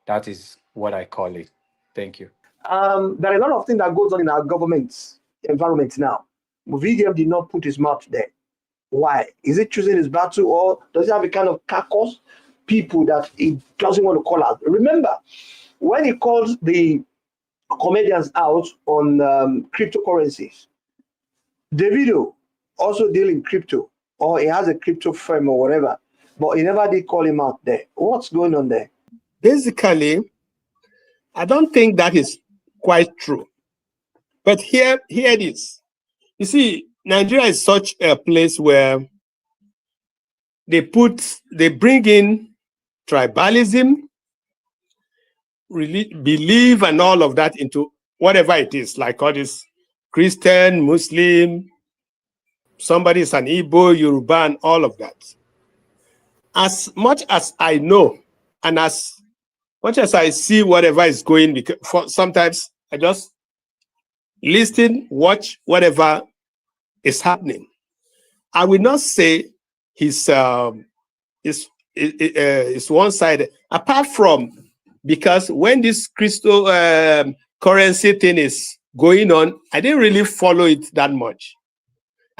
That is what I call it. Thank you. There are a lot of things that goes on in our government environment now. VDM did not put his mouth there. Why? Is it choosing his battle, or does he have a kind of caucus people that he doesn't want to call out? Remember, when he calls the comedians out on cryptocurrencies, Davido also deal in crypto, or he has a crypto firm or whatever, but he never did call him out there. What's going on there? Basically, I don't think that is quite true. But here it is. You see, Nigeria is such a place where they bring in tribalism, belief, and all of that into whatever it is, like all this Christian, Muslim, somebody is an Igbo, Yoruba, and all of that. As much as I know, and as much as I see whatever is going, because sometimes I just listen, watch whatever is happening. I will not say it's one-sided, apart from, because when this cryptocurrency thing is going on, I didn't really follow it that much.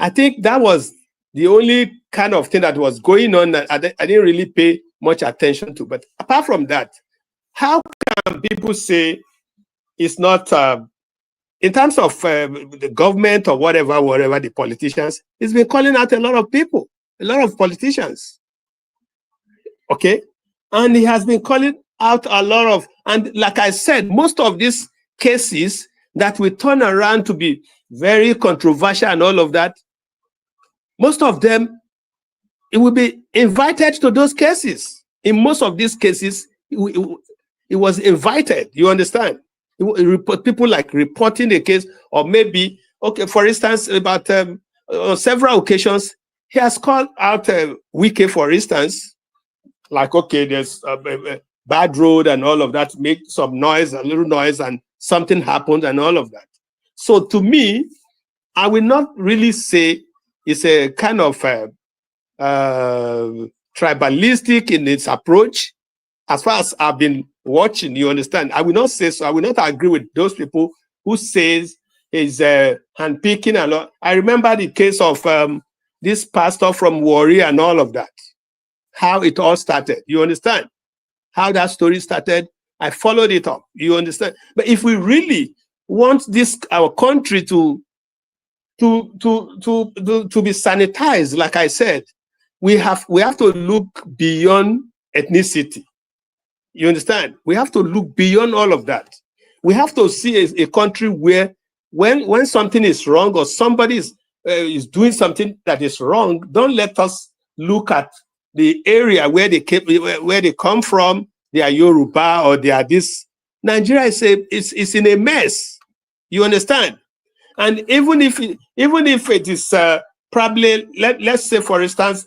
I think that was the only kind of thing that was going on that I didn't really pay much attention to. But apart from that, how can people say it's not, it's a, it's one-sided? Apart from that, I will not say it's one-sided, apart from, because when this cryptocurrency thing is going on, I didn't really follow it that much. I think that was the only kind of thing that was going on that I didn't really pay much attention to. But apart from that, how can people say it's not, it's a, it's one-sided? in terms of the government or whatever the politicians, he's been calling out a lot of people, a lot of politicians. Okay, and he has been calling out a lot of, and like I said, most of these cases that we turn around to be very controversial and all of that, most of them, it will be invited to those cases. In most of these cases, it was invited. You understand? People like reporting the case, or maybe, okay, for instance, about on several occasions, he has called out Wike, for instance, like, okay, there's a bad road and all of that, make some noise, a little noise, and something happened and all of that. So to me, I will not really say it's a kind of tribalistic in its approach. As far as I've been watching, you understand, I will not say so. I will not agree with those people who says is handpicking a lot. I remember the case of this pastor from Warri and all of that, how it all started. You understand how that story started? I followed it up. You understand? But if we really want this, our country to be sanitized, like I said, we have to look beyond ethnicity. You understand? We have to look beyond all of that. We have to see a country where when something is wrong, or somebody is doing something that is wrong, don't let us look at the area where they come from. They are Yoruba, or they are this. Nigeria is in a mess. You understand? And even if it is probably, let's say, for instance,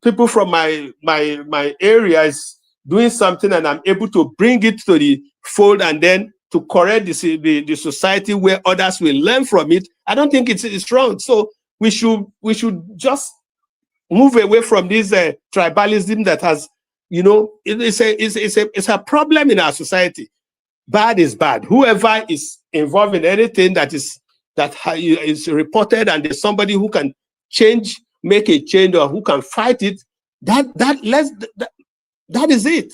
people from my area is doing something, and I'm able to bring it to the fold and then to correct the society where others will learn from it, I don't think it's wrong. So we should just move away from this tribalism that has, it's a problem in our society. Bad is bad. Whoever is involved in anything that is reported, and there's somebody who can make a change, or who can fight it, that is it.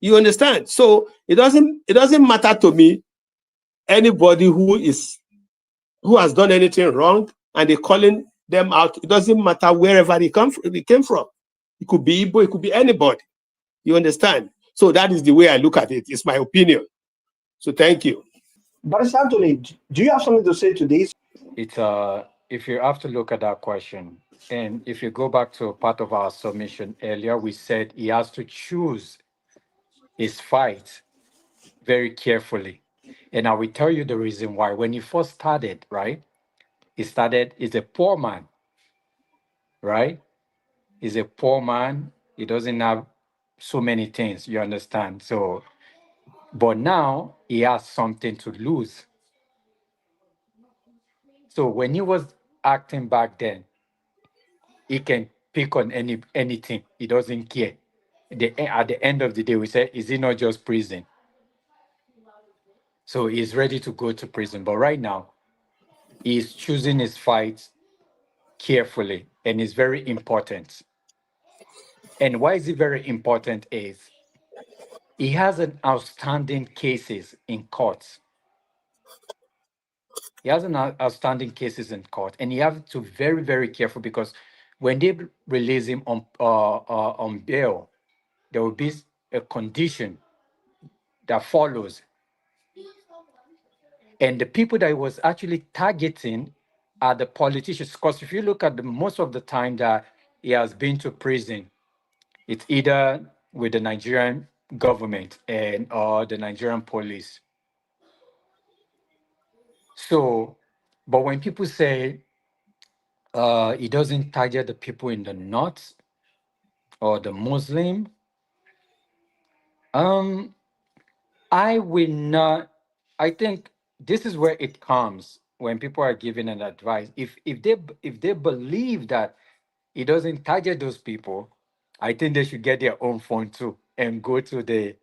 You understand? So it doesn't matter to me anybody who has done anything wrong and they're calling them out. It doesn't matter wherever they came from. It could be Igbo, it could be anybody. You understand? So that is the way I look at it. It's my opinion. So thank you. Barrister Anthony, do you have something to say to this? It's if you have to look at that question, and if you go back to a part of our submission earlier, we said he has to choose his fight very carefully. And I will tell you the reason why. When he first started, right? He's a poor man, right? He's a poor man. He doesn't have so many things, you understand? So, but now he has something to lose. So when he was acting back then, he can pick on anything. He doesn't care. At the end of the day, we say, is it not just prison? So he's ready to go to prison. But right now, he's choosing his fights carefully, and it's very important. And why is it very important is he has an outstanding cases in courts. He has an outstanding cases in court, and you have to be very, very careful, because when they release him on bail, there will be a condition that follows. And the people that he was actually targeting are the politicians. Because if you look at most of the time that he has been to prison, it's either with the Nigerian government or the Nigerian police. So, but when people say he doesn't target the people in the north or the Muslim, I will not. I think this is where it comes when people are giving an advice. If they believe that it doesn't target those people, I think they should get their own phone too and go to the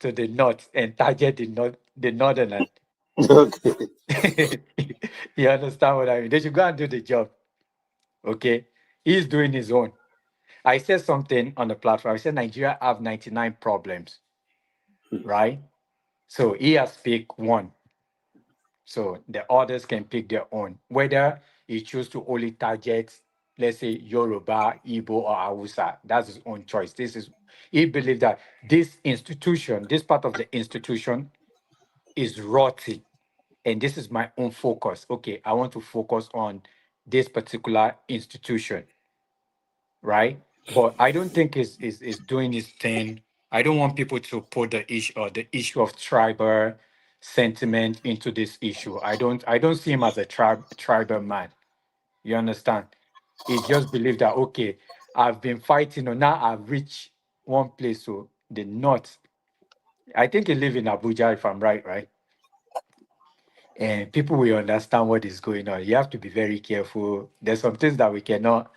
north and target the northern. Okay. You understand what I mean? They should go and do the job. Okay, he's doing his own. I said something on the platform. I said Nigeria have 99 problems, right? So he has picked one. So the others can pick their own. Whether he choose to only target, let's say, Yoruba, Igbo, or Hausa, that's his own choice. He believes that this institution, this part of the institution is rotten. And this is my own focus. Okay, I want to focus on this particular institution, right? But I don't think is doing his thing. I don't want people to put the issue of tribal sentiment into this issue. I don't see him as a tribal man. You understand? He just believed that okay, I've been fighting, or now I've reached one place. So the north. I think he live in Abuja, if I'm right, right? And people will understand what is going on. You have to be very careful. There's some things that we cannot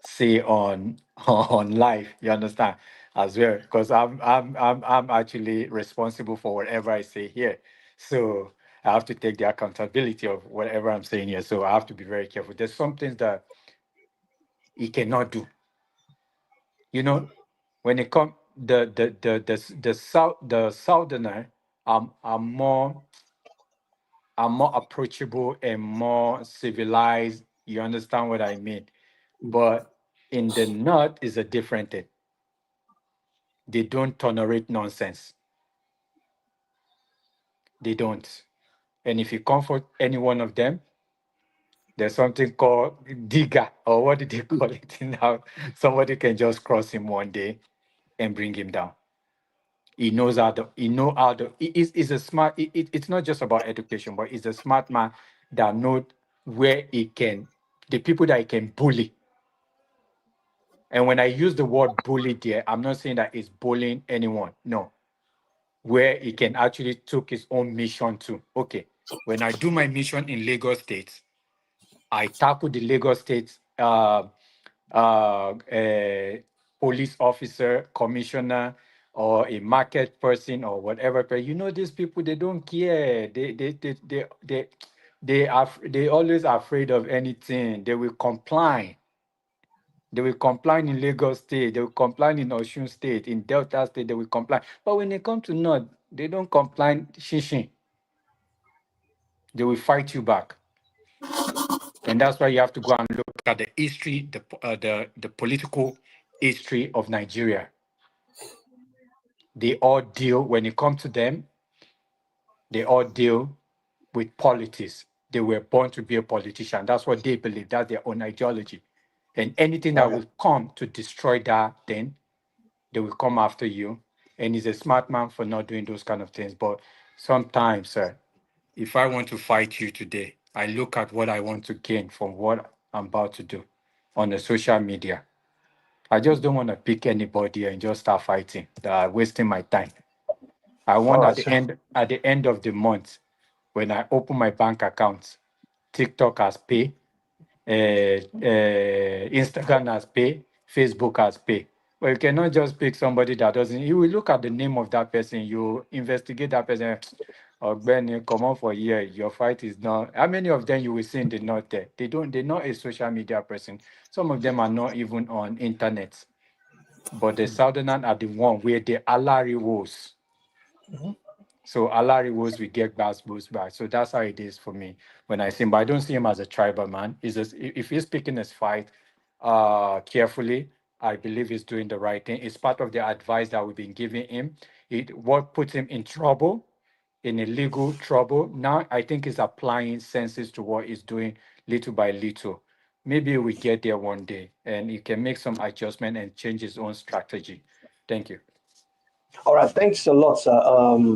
say on on live. You understand as well, because I'm actually responsible for whatever I say here. So I have to take the accountability of whatever I'm saying here. So I have to be very careful. There's some things that he cannot do. You know, when it comes the southerner are more approachable and more civilized. You understand what I mean? But in the north is a different thing. They don't tolerate nonsense. They don't. And if you comfort any one of them, there's something called digger, or what did they call it now? Somebody can just cross him one day and bring him down. He knows how to, he know how to, he's a smart, it's not just about education, but he's a smart man that knows where he can, the people that he can bully. And when I use the word bully there, I'm not saying that it's bullying anyone. No. Where he can actually took his own mission to. Okay. When I do my mission in Lagos State, I tackle the Lagos State police officer, commissioner, or a market person or whatever. But you know, these people, they don't care. They always afraid of anything. They will comply. They will comply in Lagos State, they will comply in Osun State, in Delta State, they will comply. But when they come to North, they don't comply shishin. They will fight you back. And that's why you have to go and look at the history, the political history of Nigeria. They all deal, when it comes to them, they all deal with politics. They were born to be a politician. That's what they believe. That's their own ideology. And anything that will come to destroy that, then they will come after you. And he's a smart man for not doing those kind of things. But sometimes, sir, if I want to fight you today, I look at what I want to gain from what I'm about to do on the social media. I just don't want to pick anybody and just start fighting. Wasting my time. I All want right, sir. at the end of the month, when I open my bank account, TikTok has pay, Instagram has pay, Facebook has pay. But you cannot just pick somebody that doesn't. You will look at the name of that person. You investigate that person. Or Ben, come on for a year. Your fight is not. How many of them you will see in the north there? They don't. They're not a social media person. Some of them are not even on internet. But the southerners are the one where the Alari was. So Alari was we get boost back. So that's how it is for me when I see him. But I don't see him as a tribal man. He's just, if he's picking his fight carefully, I believe he's doing the right thing. It's part of the advice that we've been giving him. What puts him in trouble, in illegal trouble. Now I think he's applying senses to what he's doing little by little. Maybe we get there one day and he can make some adjustment and change his own strategy. Thank you. All right, thanks a lot, sir,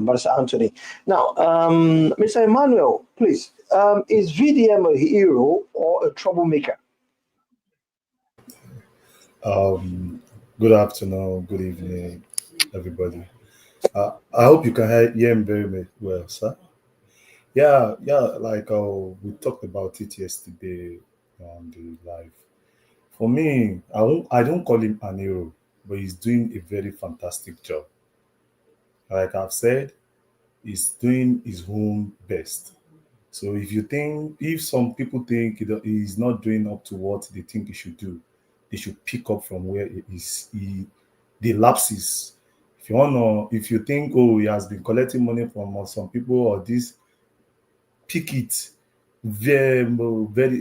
Barrister Anthony. Now, Mr. Emmanuel, please, is VDM a hero or a troublemaker? Good afternoon, good evening, everybody. I hope you can hear me very well, sir. Yeah, like we talked about it yesterday on the live. For me, I don't call him an hero, but he's doing a very fantastic job. Like I've said, he's doing his own best. So if some people think he's not doing up to what they think he should do, they should pick up from where the lapses. If you think, oh, he has been collecting money from some people or this, pick it very,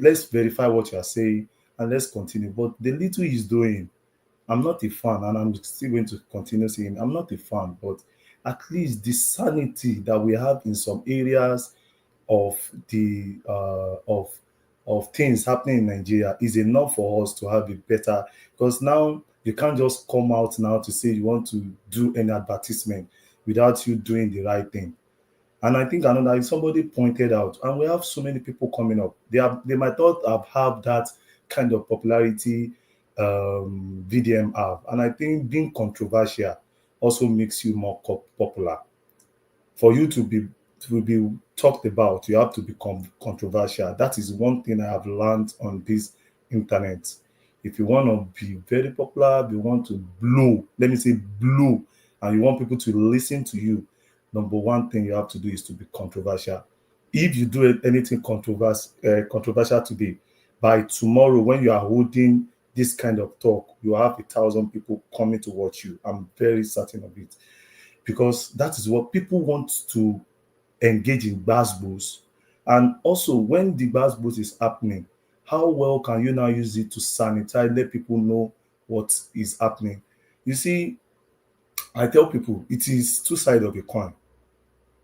let's verify what you are saying and let's continue. But the little he's doing, I'm not a fan, and I'm still going to continue saying I'm not a fan, but at least the sanity that we have in some areas of the of things happening in Nigeria is enough for us to have a better, because now you can't just come out now to say you want to do any advertisement without you doing the right thing. And I think another, somebody pointed out, and we have so many people coming up. They might not have that kind of popularity VDM have, and I think being controversial also makes you more popular. For you to be talked about, you have to become controversial. That is one thing I have learned on this internet. If you want to be very popular, you want to blow, let me say blow, and you want people to listen to you, number one thing you have to do is to be controversial. If you do anything controversial today, by tomorrow when you are holding this kind of talk, you have 1,000 people coming to watch you. I'm very certain of it, because that is what people want to engage in gbasgbos. And also, when the gbasgbos is happening, how well can you now use it to sanitize, let people know what is happening? You see, I tell people it is two sides of a coin.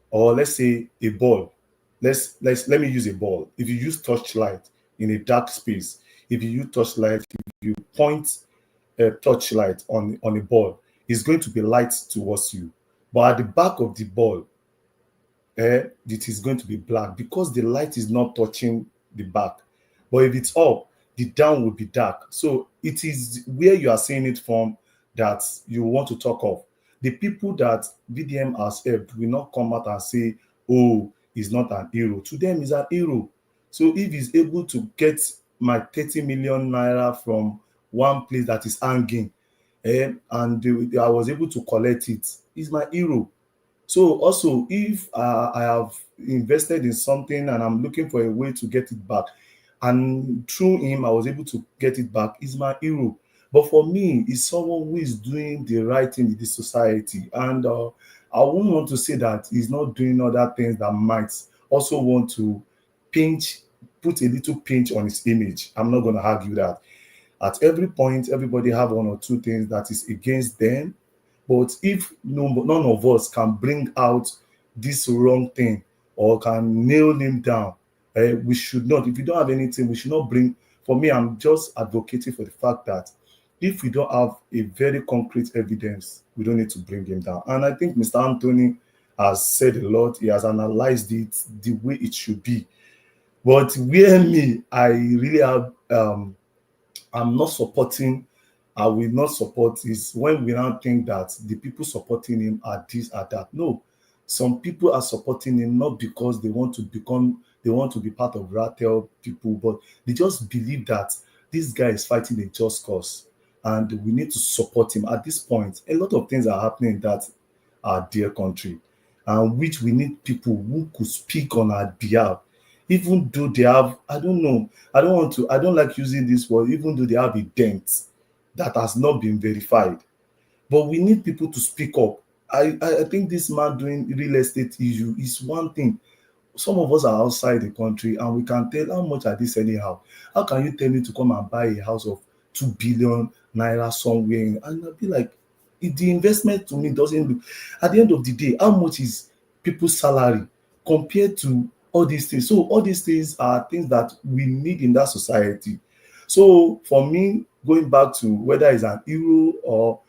Or let's say a ball. Let me use a ball. If you use torchlight in a dark space, if you use torchlight, if you point a torchlight on a ball, it's going to be light towards you. But at the back of the ball, it is going to be black because the light is not touching the back. But if it's up, the down will be dark. So it is where you are seeing it from that you want to talk of. The people that VDM has helped will not come out and say, oh, he's not an hero. To them, he's an hero. So if he's able to get my 30 million naira from one place that is hanging, and I was able to collect it, he's my hero. So also, if I have invested in something and I'm looking for a way to get it back, and through him I was able to get it back, he's my hero. But for me, he's someone who is doing the right thing in this society. And I wouldn't want to say that he's not doing other things that might also want to put a little pinch on his image. I'm not going to argue that. At every point, everybody have one or two things that is against them. But if none of us can bring out this wrong thing or can nail him down, we should not. If you don't have anything, we should not bring. For me, I'm just advocating for the fact that if we don't have a very concrete evidence, we don't need to bring him down. And I think Mr. Anthony has said a lot. He has analyzed it the way it should be. But where I really have, I'm not supporting, I will not support is when we now think that the people supporting him are this or that. No, some people are supporting him not because they want to be part of Rattel people, but they just believe that this guy is fighting a just cause and we need to support him. At this point, a lot of things are happening in that our dear country, and which we need people who could speak on our behalf, even though they have, I don't like using this word, even though they have a dent that has not been verified. But we need people to speak up. I think this man doing real estate issue is one thing. Some of us are outside the country and we can tell how much are they selling how. How can you tell me to come and buy a house of 2 billion naira somewhere? And I'll be like, the investment to me doesn't look. At the end of the day, how much is people's salary compared to all these things? So all these things are things that we need in that society. So for me, going back to whether it's an hero or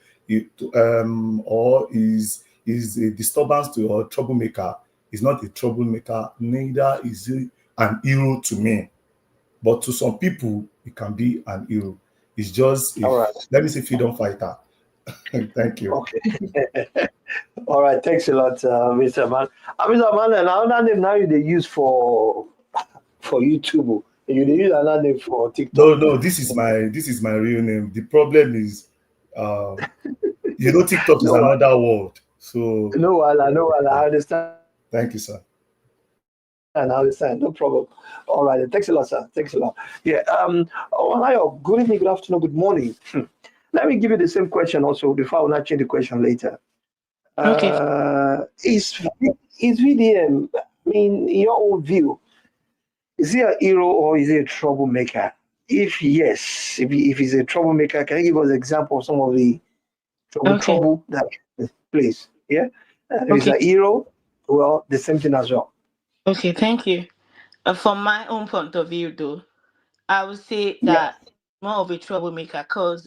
is a disturbance to or troublemaker, is not a troublemaker, neither is he an hero to me. But to some people, it can be an hero. It's just, let me say, freedom fighter. Thank you. Okay. All right. Thanks a lot, Mr. Man. Mr. Man, another name now they use for YouTube. You use another name for TikTok. No, this is my real name. The problem is, TikTok is another world. So no, I understand. Thank you, sir. I understand. No problem. All right. Thanks a lot, sir. Thanks a lot. Yeah. Good evening, good afternoon, good morning. Let me give you the same question also before I will not change the question later. Okay. Is VDM, in your own view, is he a hero or is he a troublemaker? If yes, if he's a troublemaker, can you give us an example of some of the Okay. trouble that plays? Yeah. If he's Okay. a hero, well, the same thing as well. Okay. Thank you. From my own point of view, though, I would say Yeah. that more of a troublemaker, because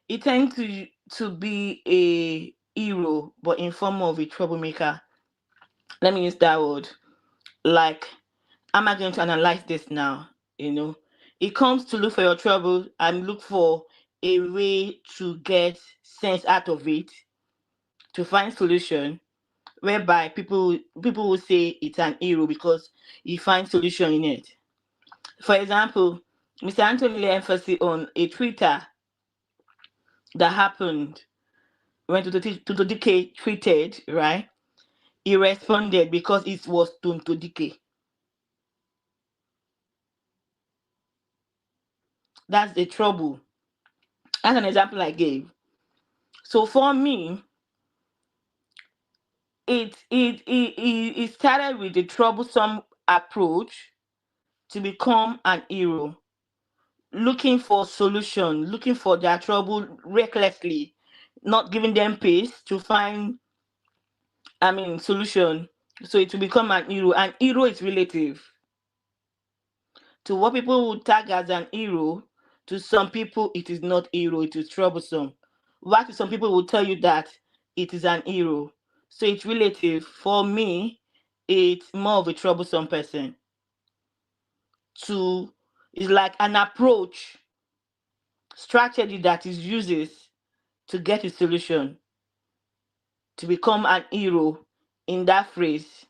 it tends to be a hero, but in form of a troublemaker. Let me use that word. Like, am I going to analyze this now? It comes to look for your trouble and look for a way to get sense out of it, to find solution, whereby people will say it's an hero because you find solution in it. For example, Mr. Anthony lay emphasis on a Twitter that happened when Todike tweeted, right? He responded because it was Todike. That's the trouble. That's an example I gave. So for me, it started with a troublesome approach to become an hero, looking for solution, looking for their trouble recklessly, not giving them peace to find, solution. So it will become an hero. And hero is relative. To what people would tag as an hero, to some people it is not hero, it is troublesome. Why to some people will tell you that it is an hero. So it's relative. For me, it's more of a troublesome person. It's like an approach, strategy that is uses to get a solution, to become an hero in that phrase.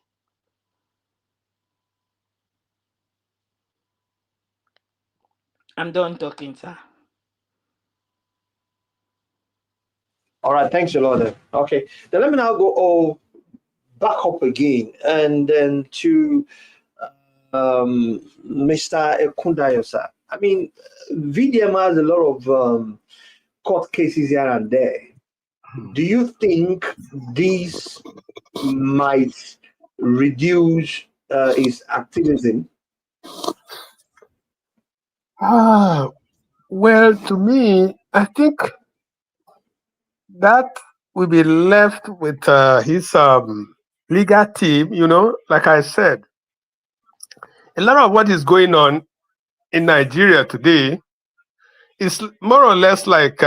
I'm done talking, sir. All right. Thanks a lot. Then. Okay. Then let me now go back up again and then to Mr. Ekundayo, sir. I mean, VDM has a lot of court cases here and there. Do you think these might reduce his activism? Well, to me, I think that will be left with his legal team. Like I said, a lot of what is going on in Nigeria today is more or less like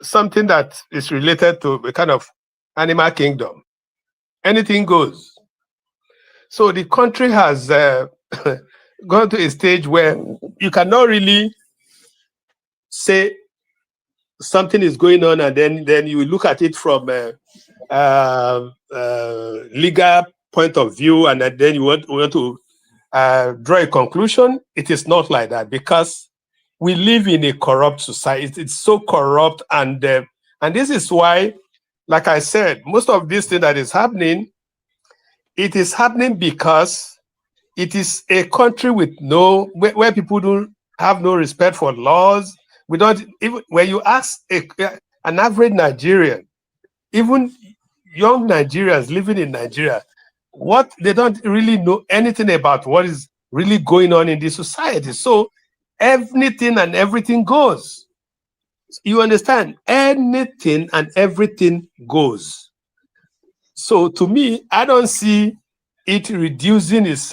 something that is related to a kind of animal kingdom. Anything goes. So the country has gone to a stage where you cannot really say something is going on and then you look at it from a legal point of view and then you want to draw a conclusion. It is not like that because we live in a corrupt society. It's so corrupt, and this is why, like I said, most of this thing that is happening, it is happening because it is a country with where people don't have no respect for laws. We don't even, when you ask an average Nigerian, even young Nigerians living in Nigeria, what they don't really know anything about what is really going on in the society. So anything and everything goes. You understand? Anything and everything goes. So to me, I don't see it reducing its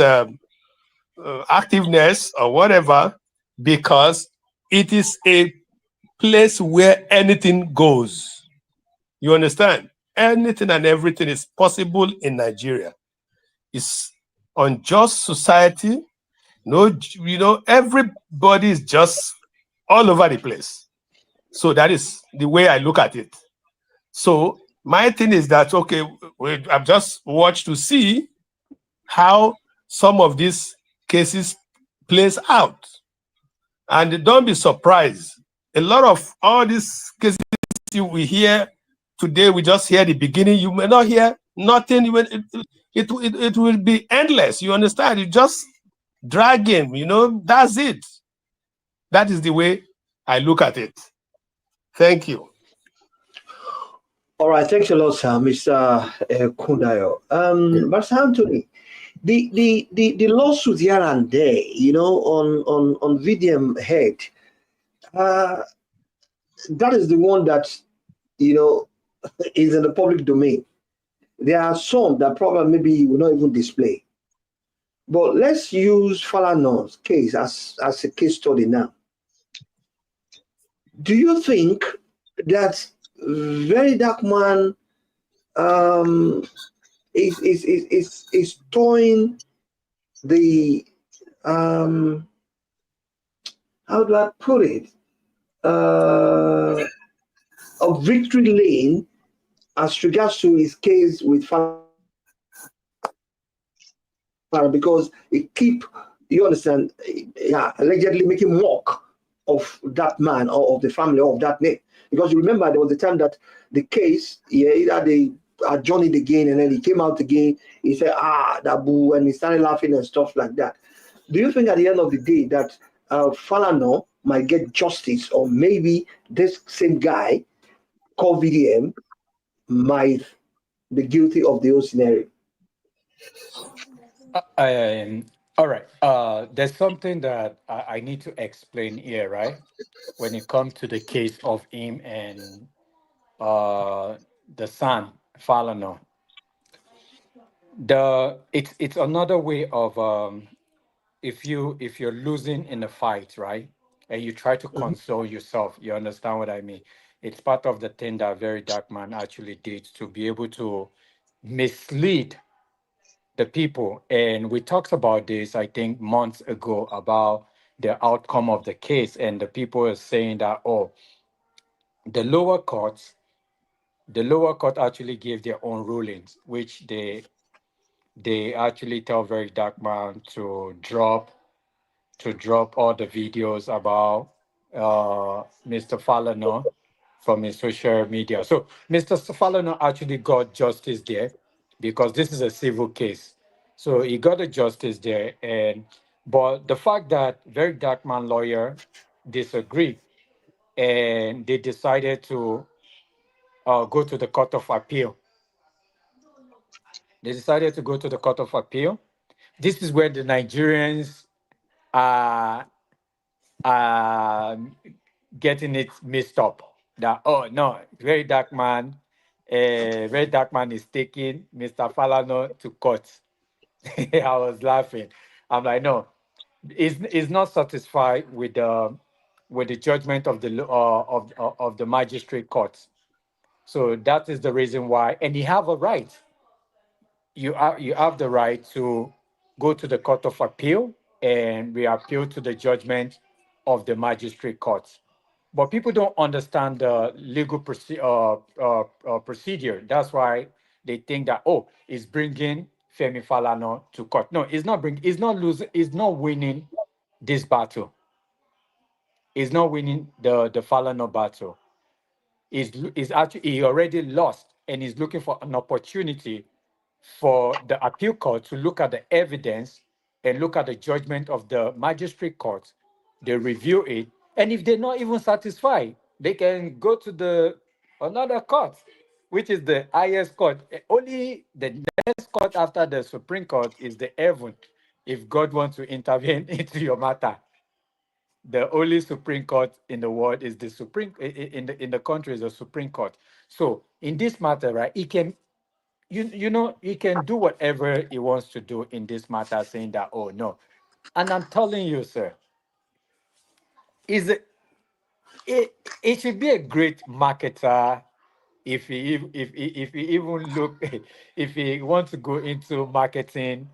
activeness or whatever, because it is a place where anything goes. You understand? Anything and everything is possible in Nigeria. It's unjust society. Everybody is just all over the place. So that is the way I look at it. So my thing is that, okay, I've just watched to see how some of these cases plays out. And don't be surprised. A lot of all these cases we hear today, we just hear the beginning. You may not hear nothing. It will be endless. You understand? You just drag him, that's it. That is the way I look at it. Thank you. All right, thanks a lot, sir, Mr. Kundayo. Mr. Anthony, The lawsuit here and there, on VDM head, that is the one that is in the public domain. There are some that probably maybe you will not even display. But let's use Falana's case as a case study now. Do you think that VeryDarkMan is towing the how do I put it, a victory lane as regards to his case with Falana, because it keep, you understand, allegedly making mock of that man or of the family of that name. Because you remember there was a time that the case, either they adjourned it again and then he came out again, he said, that boo, and he started laughing and stuff like that. Do you think at the end of the day that Falana might get justice, or maybe this same guy called VDM might be guilty of the whole scenario? All right. There's something that I need to explain here, right? When it comes to the case of him and the son, Falana. It's another way of if you're losing in a fight, right? And you try to console yourself, you understand what I mean? It's part of the thing that VeryDarkMan actually did to be able to mislead the people. And we talked about this, I think, months ago about the outcome of the case. And the people are saying that, oh, the lower courts, the lower court actually gave their own rulings, which they actually tell VeryDarkMan to drop all the videos about Mr. Falana from his social media. So Mr. Falana actually got justice there because this is a civil case. So he got a justice there. But the fact that VeryDarkMan lawyer disagreed and they decided to go to the Court of Appeal. They decided to go to the Court of Appeal. This is where the Nigerians are getting it mixed up. That, oh no, VeryDarkMan is taking Mr. Falana to court. I was laughing. I'm like, no, he's not satisfied with the judgment of the magistrate court. So that is the reason why, and you have a right. You have the right to go to the Court of Appeal and we appeal to the judgment of the magistrate court. But people don't understand the legal procedure. That's why they think that, oh, it's bringing Femi Falana to court. No, it's not bringing. It's not losing. It's not winning this battle. It's not winning the Falana battle. Is actually he already lost and he's looking for an opportunity for the appeal court to look at the evidence and look at the judgment of the magistrate court. They review it, and if they're not even satisfied, they can go to the another court, which is the highest court. Only the next court after the Supreme Court is the heaven. If God wants to intervene into your matter, the only Supreme Court in the world is the Supreme in the country is the Supreme Court. So in this matter, right, he can he can do whatever he wants to do in this matter, saying that, oh no. And I'm telling you, sir, is it should be a great marketer if he even look if he wants to go into marketing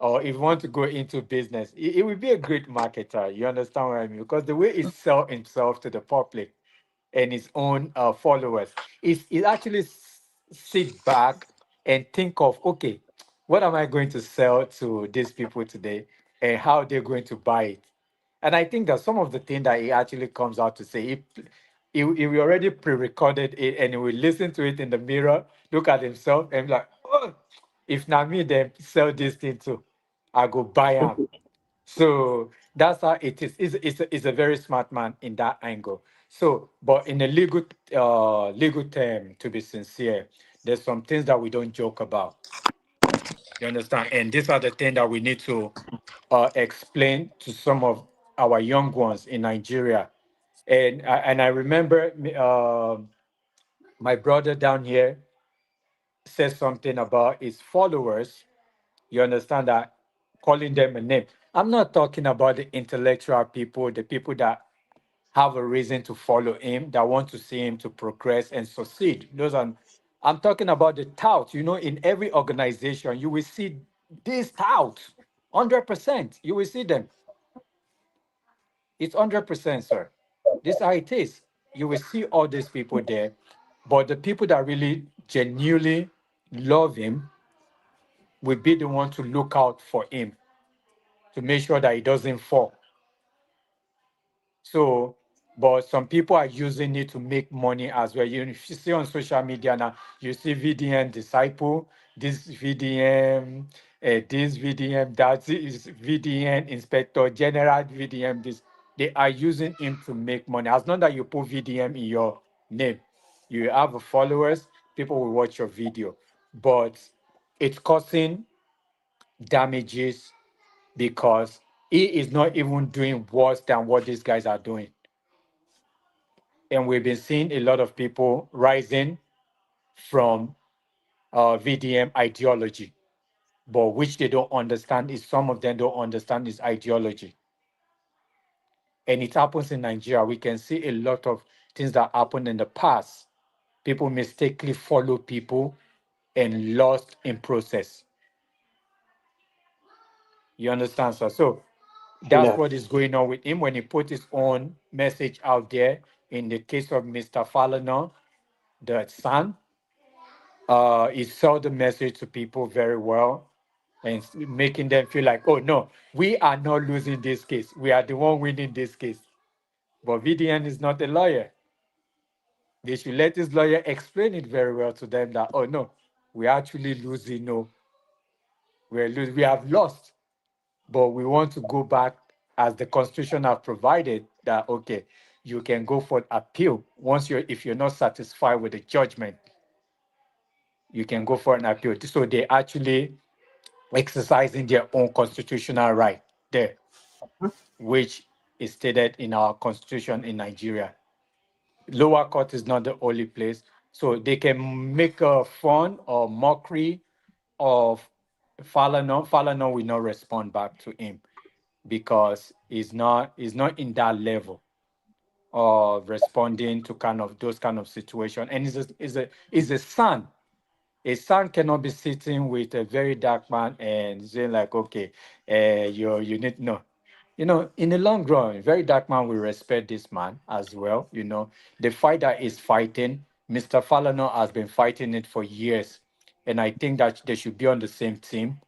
or if he wants to go into business, it would be a great marketer. You understand what I mean? Because the way he sell himself to the public and his own followers is actually sit back and think of, okay, what am I going to sell to these people today and how they're going to buy it. And I think that some of the things that he actually comes out to say, he already pre-recorded it and he will listen to it in the mirror, look at himself and be like, oh, if not me, then sell this thing too. I go buy him. So that's how it is. It's a very smart man in that angle. So, but in a legal term, to be sincere, there's some things that we don't joke about. You understand? And these are the things that we need to explain to some of our young ones in Nigeria. And I remember my brother down here said something about his followers. You understand that calling them a name. I'm not talking about the intellectual people, the people that have a reason to follow him, that want to see him to progress and succeed. Those are, I'm talking about the touts. You know, in every organization, you will see these touts, 100%. You will see them. It's 100%, sir. This is how it is. You will see all these people there, but the people that really genuinely love him will be the one to look out for him to make sure that he doesn't fall. So, but some people are using it to make money as well. If you see on social media now, you see VDM disciple, this VDM, this VDM, that is VDM inspector general, VDM this. They are using him to make money. As long as you put VDM in your name, you have followers, people will watch your video. But it's causing damages because he is not even doing worse than what these guys are doing. And we've been seeing a lot of people rising from VDM ideology, but which they don't understand is some of them don't understand his ideology. And it happens in Nigeria. We can see a lot of things that happened in the past. People mistakenly follow people and lost in process. You understand, sir? So that's Yeah. what is going on with him when he put his own message out there. In the case of Mr. Fallon, the son, he sold the message to people very well and making them feel like, oh no, we are not losing this case. We are the one winning this case. But VDN is not a lawyer. They should let his lawyer explain it very well to them that, oh no, we're actually losing. No, we have lost, but we want to go back as the Constitution have provided that, okay, you can go for appeal. If you're not satisfied with the judgment, you can go for an appeal. So they actually exercising their own constitutional right there, which is stated in our constitution in Nigeria. Lower court is not the only place. So they can make a fun or mockery of Falana. Falana will not respond back to him because he's not in that level of responding to kind of those kind of situation. And is a son. A son cannot be sitting with a very dark man and saying like, okay, you need no. In the long run, very dark man will respect this man as well. The fight that is fighting, Mr. Falano has been fighting it for years. And I think that they should be on the same team.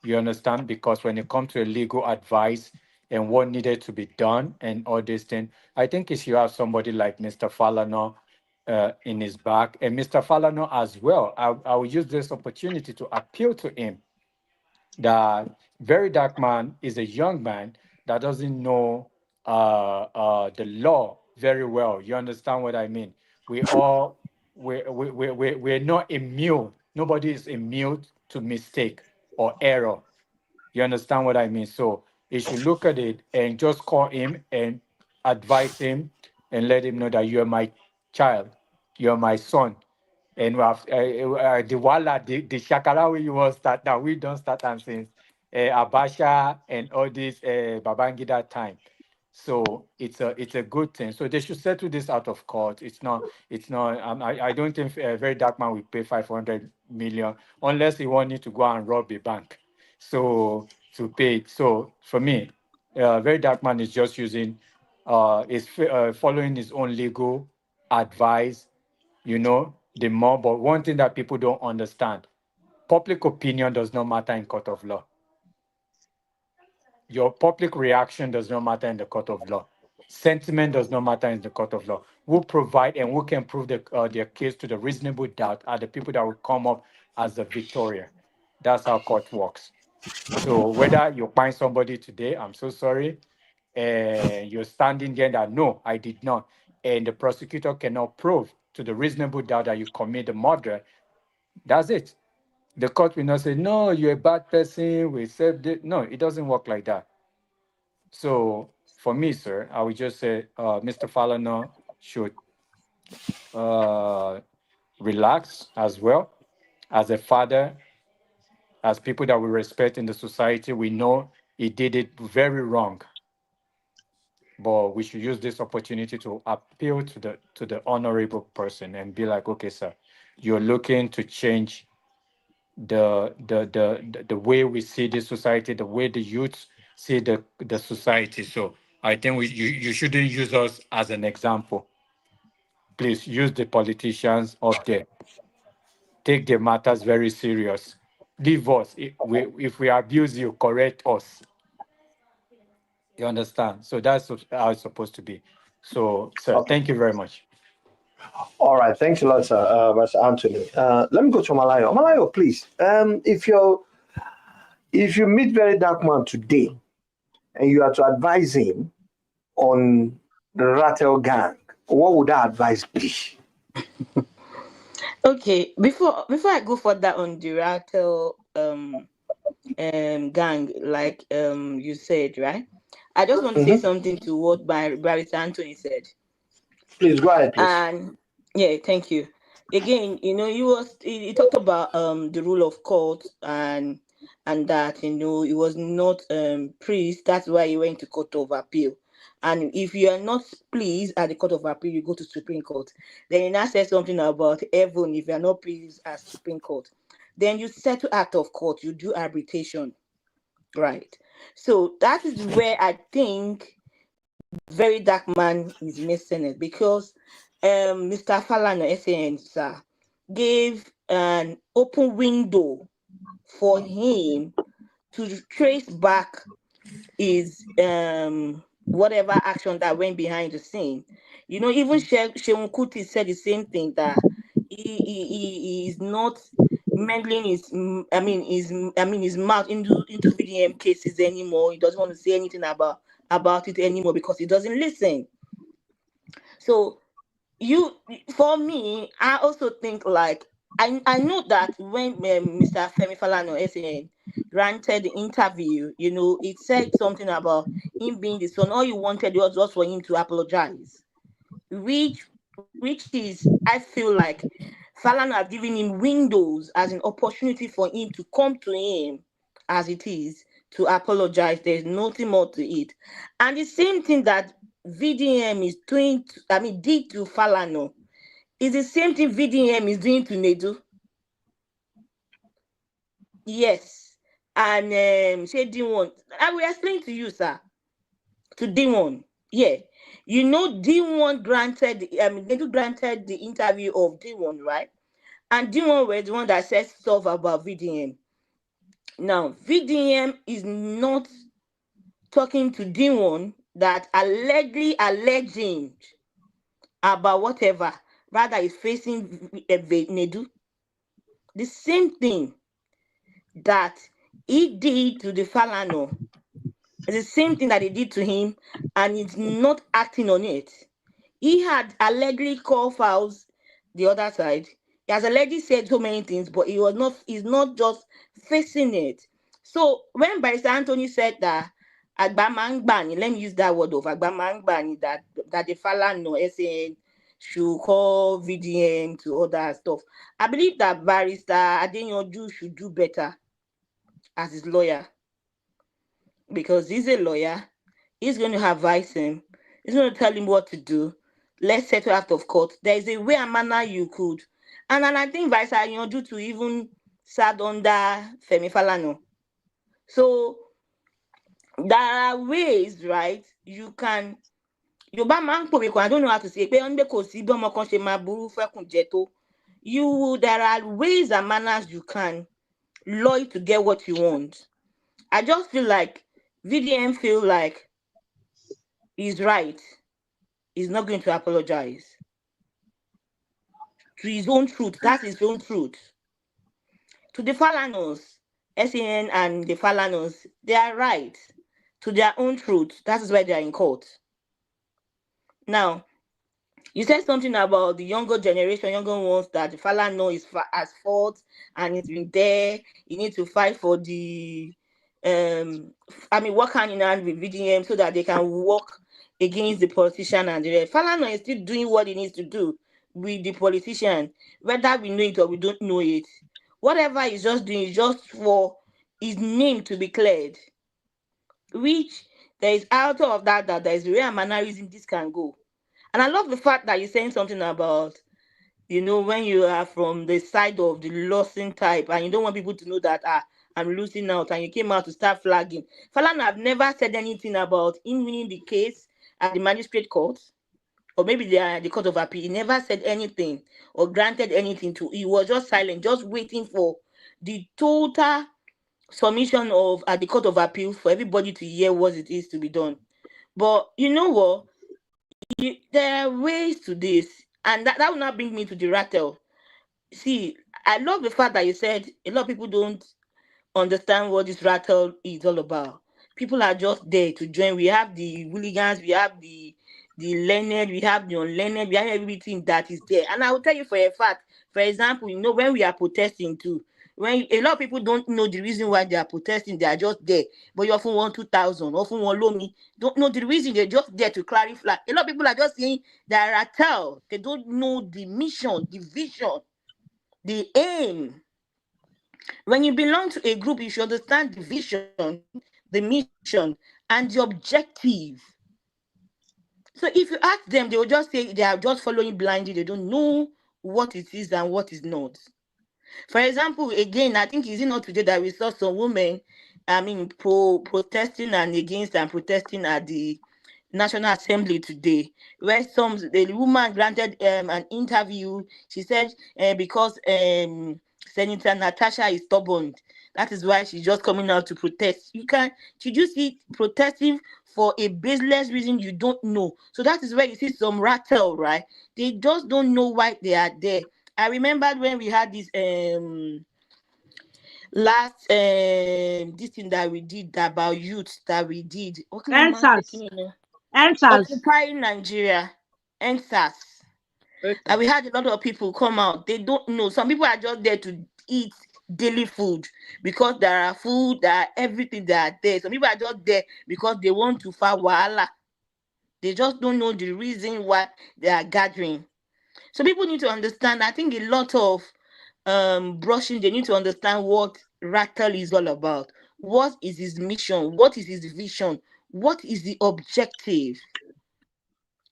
You understand? Because when it comes to a legal advice and what needed to be done and all these things, I think if you have somebody like Mr. Falano in his back, and Mr. Falano as well, I will use this opportunity to appeal to him that very dark man is a young man that doesn't know the law very well. You understand what I mean? We all we're not immune. Nobody is immune to mistake or error. You understand what I mean? So you should look at it and just call him and advise him and let him know that you are my child, you are my son. And we have the wala, the shakara we was start now. We don't start them since Abasha and all this Babangida time. So it's a good thing. So they should settle this out of court. It's not. I don't think very dark man will pay 500 million unless he wanted to go and rob a bank. So to pay it. So for me, very dark man is just using following his own legal advice, the more. But one thing that people don't understand, public opinion does not matter in court of law. Your public reaction does not matter in the court of law. Sentiment does not matter in the court of law. Who provide and who can prove their case to the reasonable doubt are the people that will come up as the victorious. That's how court works. So whether you find somebody today, I'm so sorry, and you're standing there that no, I did not, and the prosecutor cannot prove to the reasonable doubt that you commit the murder, that's it. The court will not say, no, you're a bad person, we saved it. No, it doesn't work like that. So for me, sir, I would just say Mr. Falana should relax as well. As a father, as people that we respect in the society, we know he did it very wrong. But we should use this opportunity to appeal to the honorable person and be like, okay, sir, you're looking to change the way we see this society, the way the youth see the society. So I think you shouldn't use us as an example. Please use the politicians up there. Take the matters very serious. Leave us. If we abuse you, correct us. You understand? So that's how it's supposed to be. So, sir, Okay. thank you very much. All right. Thanks a lot, sir, Mr. Anthony. Let me go to Malayo. Malayo, please. If you meet VeryDarkMan today and you are to advise him on the Rattel gang, what would that advice be? Okay, before I go further on the Rattel gang, like you said, right? I just want to say something to what Barrister Anthony said. Please go ahead, please. And yeah, thank you. Again, he talked about the rule of court and that he was not pleased. That's why he went to Court of Appeal. And if you are not pleased at the Court of Appeal, you go to Supreme Court. Then he now said something about even if you are not pleased at Supreme Court, then you settle out of court, you do arbitration. Right. So that is where I think VeryDarkMan is missing it, because Mr. Falana SAN sir gave an open window for him to trace back his whatever action that went behind the scene. Even Sheun Kuti said the same thing, that he is not meddling his mouth into VDM cases anymore. He doesn't want to say anything about it anymore because he doesn't listen. So for me, I also think like I know that when Mr. Femi Falana SAN granted the interview, it said something about him being the son. All you wanted was just for him to apologize, which is, I feel like Falana have given him windows as an opportunity for him to come to him as it is to apologize. There's nothing more to it. And the same thing that VDM is doing, did to Falana, is the same thing VDM is doing to Nedu. Yes. And say D1. I will explain to you, sir. To D1. Yeah. D1 granted, Nedu granted the interview of D1, right? And D1 was the one that said stuff about VDM. Now, VDM is not talking to D1 that alleging about whatever, rather is facing Nedu. The same thing that he did to the Falana is the same thing that he did to him, and he's not acting on it. He had allegedly called fouls the other side. He has already said so many things, but he's not just facing it. So when Barrister Anthony said that Agbamangbani, let me use that word of Agbamangbani, that the Falana SAN should call VDM to other stuff, I believe that Barrister Adeyanju should do better as his lawyer, because he's a lawyer. He's going to advise him. He's going to tell him what to do. Let's settle out of court. There is a way and manner you could. And I think Vice Adeyanju to even sat under Femi Falana. So there are ways, right? You can. Yoba man I don't know how to say it. There are ways and manners you can lawyer to get what you want. I just feel like VDM feel like he's right. He's not going to apologize to his own truth. That's his own truth. To the Falanos, SAN and the Falanos, they are right to their own truth. That is why they are in court. Now, You said something about the younger generation, younger ones, that the Falana is as fault and it's been there. You need to fight for the, work hand in hand with VDM so that they can work against the politician and the rest. Falana is still doing what he needs to do with the politician, whether we know it or we don't know it. Whatever he's just doing is just for his name to be cleared, which there is out of that there is real mannerism this can go. And I love the fact that you're saying something about, when you are from the side of the losing type and you don't want people to know that I'm losing out, and you came out to start flagging. Falana have never said anything about him winning the case at the magistrate court, or maybe the court of appeal. He never said anything or granted anything to. He was just silent, just waiting for the total submission of at the court of appeal for everybody to hear what it is to be done. But you know what? There are ways to this, and that will not bring me to the Rattel. See, I love the fact that you said a lot of people don't understand what this Rattel is all about. People are just there to join. We have the hooligans, we have the learned, we have the unlearned, we have everything that is there. And I will tell you for a fact, for example, when we are protesting too, when a lot of people don't know the reason why they are protesting, they are just there. But you often want 2,000, often want low me. Don't know the reason, they're just there to clarify. A lot of people are just saying that Rattel. They don't know the mission, the vision, the aim. When you belong to a group, you should understand the vision, the mission, and the objective. So if you ask them, they will just say they are just following blindly. They don't know what it is and what is not. For example, again, I think is it not today that we saw some women, protesting and against and protesting at the National Assembly today, where the woman granted an interview. She said because Senator Natasha is stubborn, that is why she's just coming out to protest. Should you see protesting for a baseless reason you don't know? So that is where you see some Rattel, right? They just don't know why they are there. I remembered when we had this last this thing that we did about youth that we did. Answers. Occupying Nigeria, NSAS. Okay. And we had a lot of people come out. They don't know. Some people are just there to eat daily food because there are food, there are everything that are there. Some people are just there because they want to fight wahala. They just don't know the reason why they are gathering. So people need to understand. I think a lot of brushing, they need to understand what Rattel is all about. What is his mission? What is his vision? What is the objective?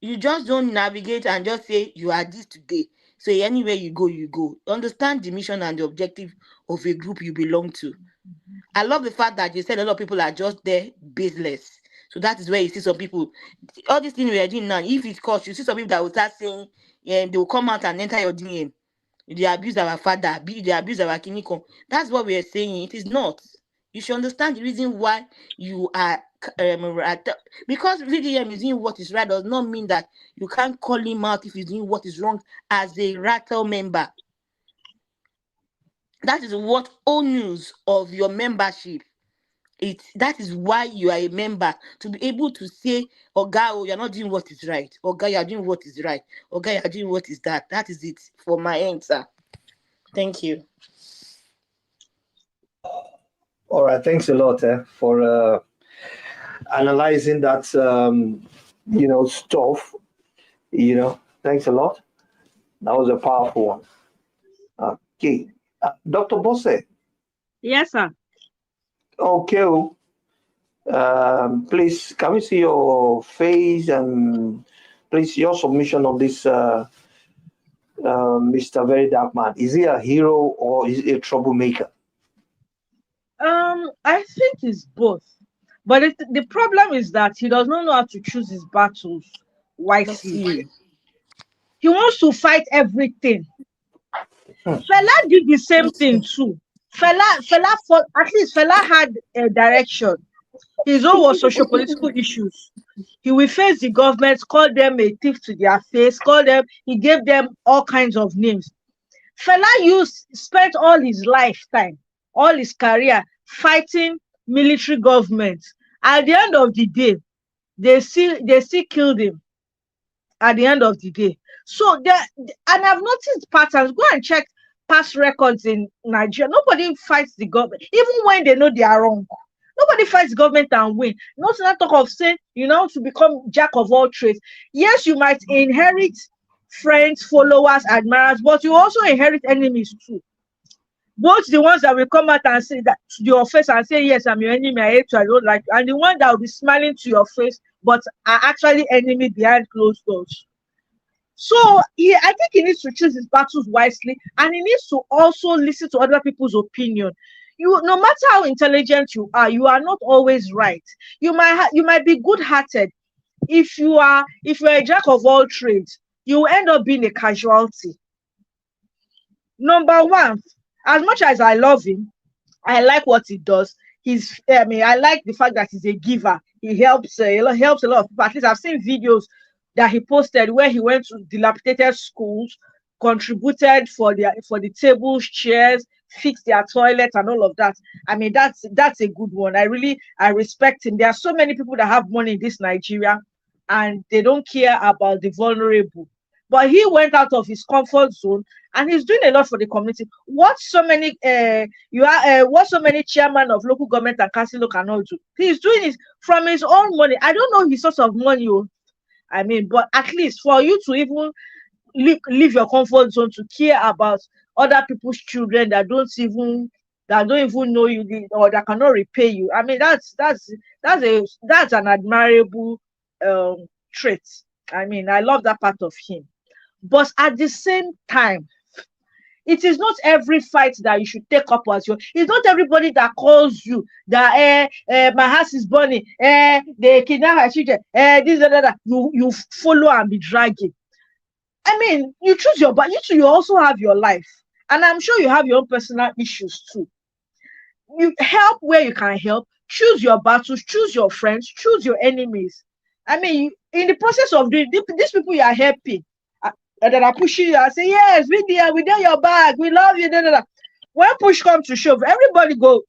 You just don't navigate and just say you are this today. So anywhere you go, you go. Understand the mission and the objective of a group you belong to. I love the fact that you said a lot of people are just there baseless. So that is where you see some people, all these things we are doing now, if it's cost, you see some people that will start saying, they will come out and enter your DM. They abuse our father, they abuse our kiniko. That's what we are saying. It is not. You should understand the reason why you are because VDM is doing what is right does not mean that you can't call him out if he's doing what is wrong as a Rattel member. That is what owns of your membership. That is why you are a member, to be able to say, Oga, you're not doing what is right. Oga, you're doing what is right. Oga, you're doing what is that. That is it for my answer. Thank you. All right, thanks a lot for analyzing that, stuff. Thanks a lot. That was a powerful one. Okay, Dr. Bosse. Yes, sir. Okay. Please, can we see your face and please your submission of this Mr. VeryDarkMan? Is he a hero or is he a troublemaker? I think it's both. But the problem is that he does not know how to choose his battles wisely. He wants to fight everything. Fela did the same thing too. Fela had a direction. His own was socio-political issues. He will face the government, call them a thief to their face, he gave them all kinds of names. Fela spent all his lifetime, all his career fighting military governments. At the end of the day, they still killed him. At the end of the day. So and I've noticed patterns. Go and check past records in Nigeria. Nobody fights the government, even when they know they are wrong. Nobody fights government and win. Not to talk of saying, to become jack of all trades. Yes, you might inherit friends, followers, admirers, but you also inherit enemies too. Both the ones that will come out and say that to your face and say, yes, I'm your enemy, I hate you, I don't like you, and the one that will be smiling to your face, but are actually enemy behind closed doors. So I think he needs to choose his battles wisely, and he needs to also listen to other people's opinion. No matter how intelligent you are not always right. You might be good-hearted. If you're a jack of all trades, you will end up being a casualty. Number one, as much as I love him, I like what he does. I like the fact that he's a giver. He helps a lot of people. At least I've seen videos that he posted where he went to dilapidated schools, contributed for the tables, chairs, fixed their toilets and all of that. I mean, that's a good one. I respect him. There are so many people that have money in this Nigeria and they don't care about the vulnerable. But he went out of his comfort zone and he's doing a lot for the community. What so many chairman of local government and council cannot do. He's doing it from his own money. I don't know his source of money. I mean, but at least for you to even leave your comfort zone to care about other people's children that don't even know you or that cannot repay you. I mean, that's an admirable trait. I mean, I love that part of him. But at the same time, it is not every fight that you should take up as your. It's not everybody that calls you that my house is burning, they kidnap my children, this that. You follow and be dragging. I mean, you choose your, but you also have your life, and I'm sure you have your own personal issues too. You help where you can help. Choose your battles. Choose your friends. Choose your enemies. I mean, in the process of these people you are helping, that are pushing you and say, yes, we did your back, we love you. When push comes to shove, everybody go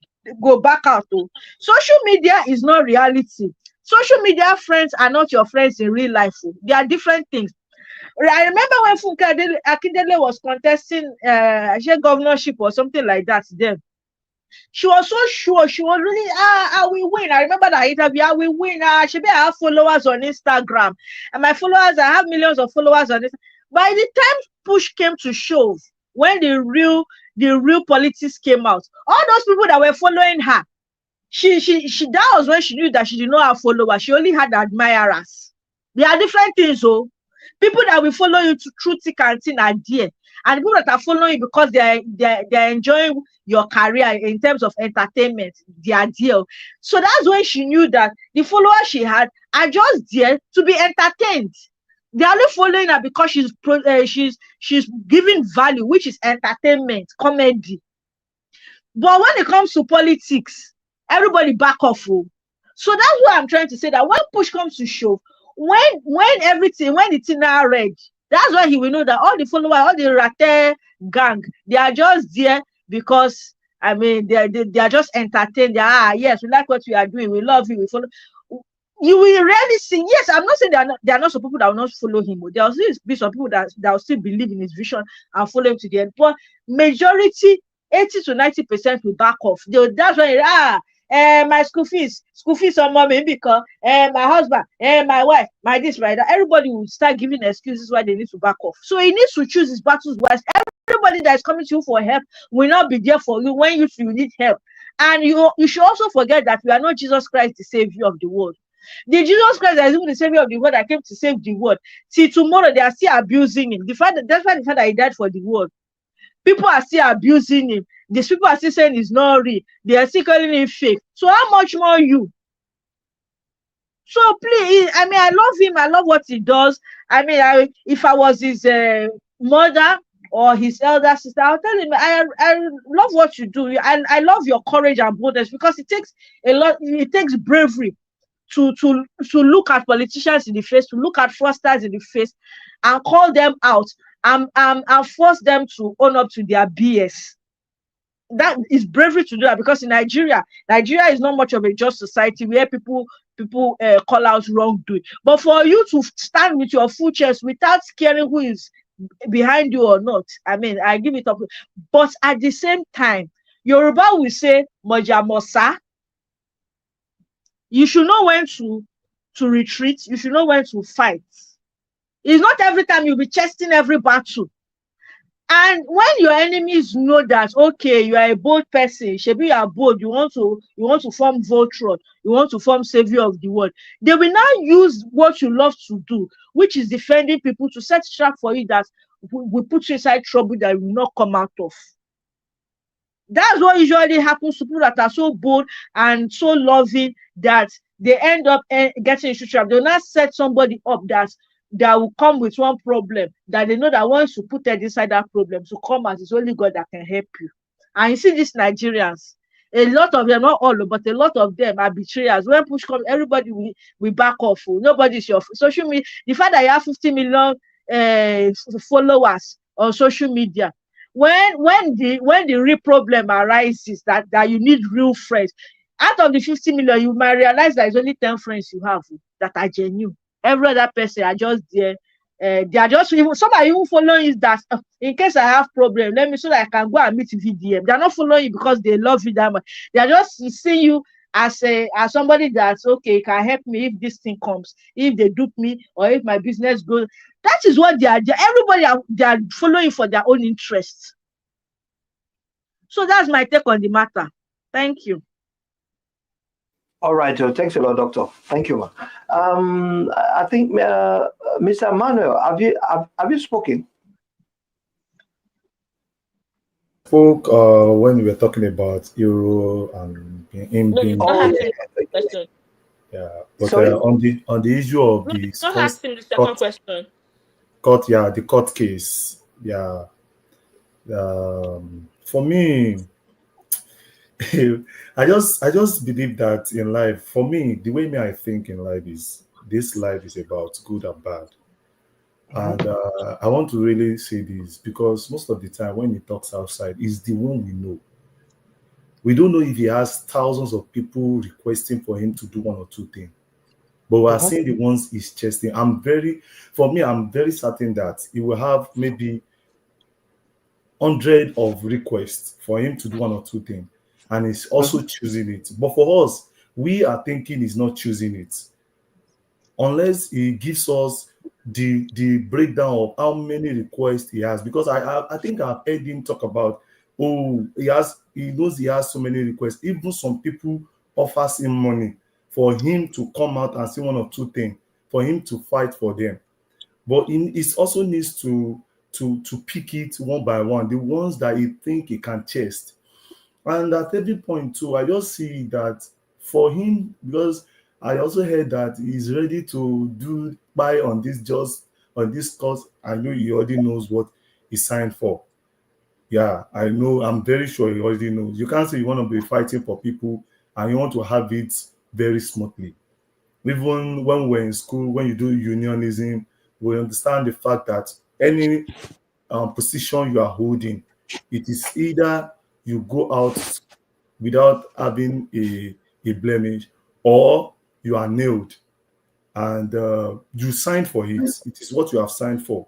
back out. Social media is not reality. Social media friends are not your friends in real life. They are different things. I remember when Funke Akindele was contesting governorship or something like that then. She was so sure. She was really, I will win. I remember that interview, I will win. I have followers on Instagram. And my followers, I have millions of followers on Instagram. By the time push came to shove, when the real politics came out, all those people that were following her, she that was when she knew that she did not have followers. She only had admirers. There are different things, people that will follow you through thick and thin are there, and people that are following you because they're enjoying your career in terms of entertainment, they are there. So that's when she knew that the followers she had are just there to be entertained. They're only following her because she's giving value, which is entertainment, comedy. But when it comes to politics, everybody back off. So that's what I'm trying to say, that when push comes to shove, when the thing are red, that's why he will know that all the followers, all the Rattel gang, they are just there because, I mean, they are just entertained. Yes, we like what we are doing, we love you, we follow. You will rarely see. Yes, I'm not saying there are not some people that will not follow him. There will still be some people that will still believe in his vision and follow him to the end. But majority, 80 to 90% will back off. That's why my school fees on mommy because my husband, my wife, my this, my that. Everybody will start giving excuses why they need to back off. So he needs to choose his battles wise. Everybody that is coming to you for help will not be there for you when you need help. And you should also forget that we are not Jesus Christ, the Savior of the world. The Jesus Christ that is even the Savior of the world that came to save the world. See, tomorrow they are still abusing him. That's why the fact that he died for the world. People are still abusing him. These people are still saying he's not real. They are still calling him fake. So how much more you? So please, I mean, I love him. I love what he does. I mean, if I was his mother or his elder sister, I'll tell him, I love what you do. I love your courage and boldness, because it takes a lot. It takes bravery to look at politicians in the face, to look at fraudsters in the face, and call them out and force them to own up to their BS. that is bravery to do that, because in Nigeria is not much of a just society where people call out wrongdoing. But for you to stand with your full chest without caring who is behind you or not, I mean, I give it up. But at the same time, Yoruba will say moja mosa. You should know when to retreat. You should know when to fight. It's not every time you'll be chesting every battle. And when your enemies know that, okay, you are a bold person, shebi you are bold, you want to form Voltron, you want to form savior of the world, they will now use what you love to do, which is defending people, to set trap for you that will put you inside trouble that you will not come out of. That's what usually happens to people that are so bold and so loving that they end up getting into trouble. They'll not set somebody up that will come with one problem that they know that once you put it inside that problem to come out, it's only God that can help you. And you see these Nigerians, a lot of them, not all, but a lot of them are betrayers. When push comes, everybody will back off. Nobody's your social media. The fact that you have 50 million followers on social media, when the real problem arises that you need real friends, out of the 50 million, you might realize that it's only 10 friends you have that are genuine. Every other person are just there. They are just even, some are even following is that in case I have problem, let me so that I can go and meet VDM. They are not following you because they love you that much. They are just seeing you as somebody that's okay, can help me if this thing comes, if they dupe me, or if my business goes. That is what they are. They are following for their own interests. So that's my take on the matter. Thank you. All right, thanks a lot, Doctor. Thank you, ma. I think, Mr. Manuel, have you spoken? Spoke when we were talking about Euro and him being. Yeah, but on the issue of the court case, yeah. For me, I just believe that in life, for me, the way I think in life is this life is about good and bad. And I want to really say this because most of the time when he talks outside, is the one we know. We don't know if he has thousands of people requesting for him to do one or two things. But we are seeing the ones he's chasing. I'm very certain that he will have maybe 100 of requests for him to do one or two things. And he's also choosing it. But for us, we are thinking he's not choosing it. Unless he gives us the breakdown of how many requests he has. Because I think I've heard him talk about, he knows he has so many requests. Even some people offers him money for him to come out and say one or two things, for him to fight for them. But it also needs to pick it one by one, the ones that he think he can chase. And at every point too, I just see that for him, because I also heard that he's ready to buy on this course. I know he already knows what he signed for. Yeah, I know. I'm very sure he already knows. You can't say you want to be fighting for people and you want to have it very smoothly. Even when we're in school, when you do unionism, we understand the fact that any position you are holding, it is either you go out without having a blemish, or you are nailed and you signed for it. It is what you have signed for.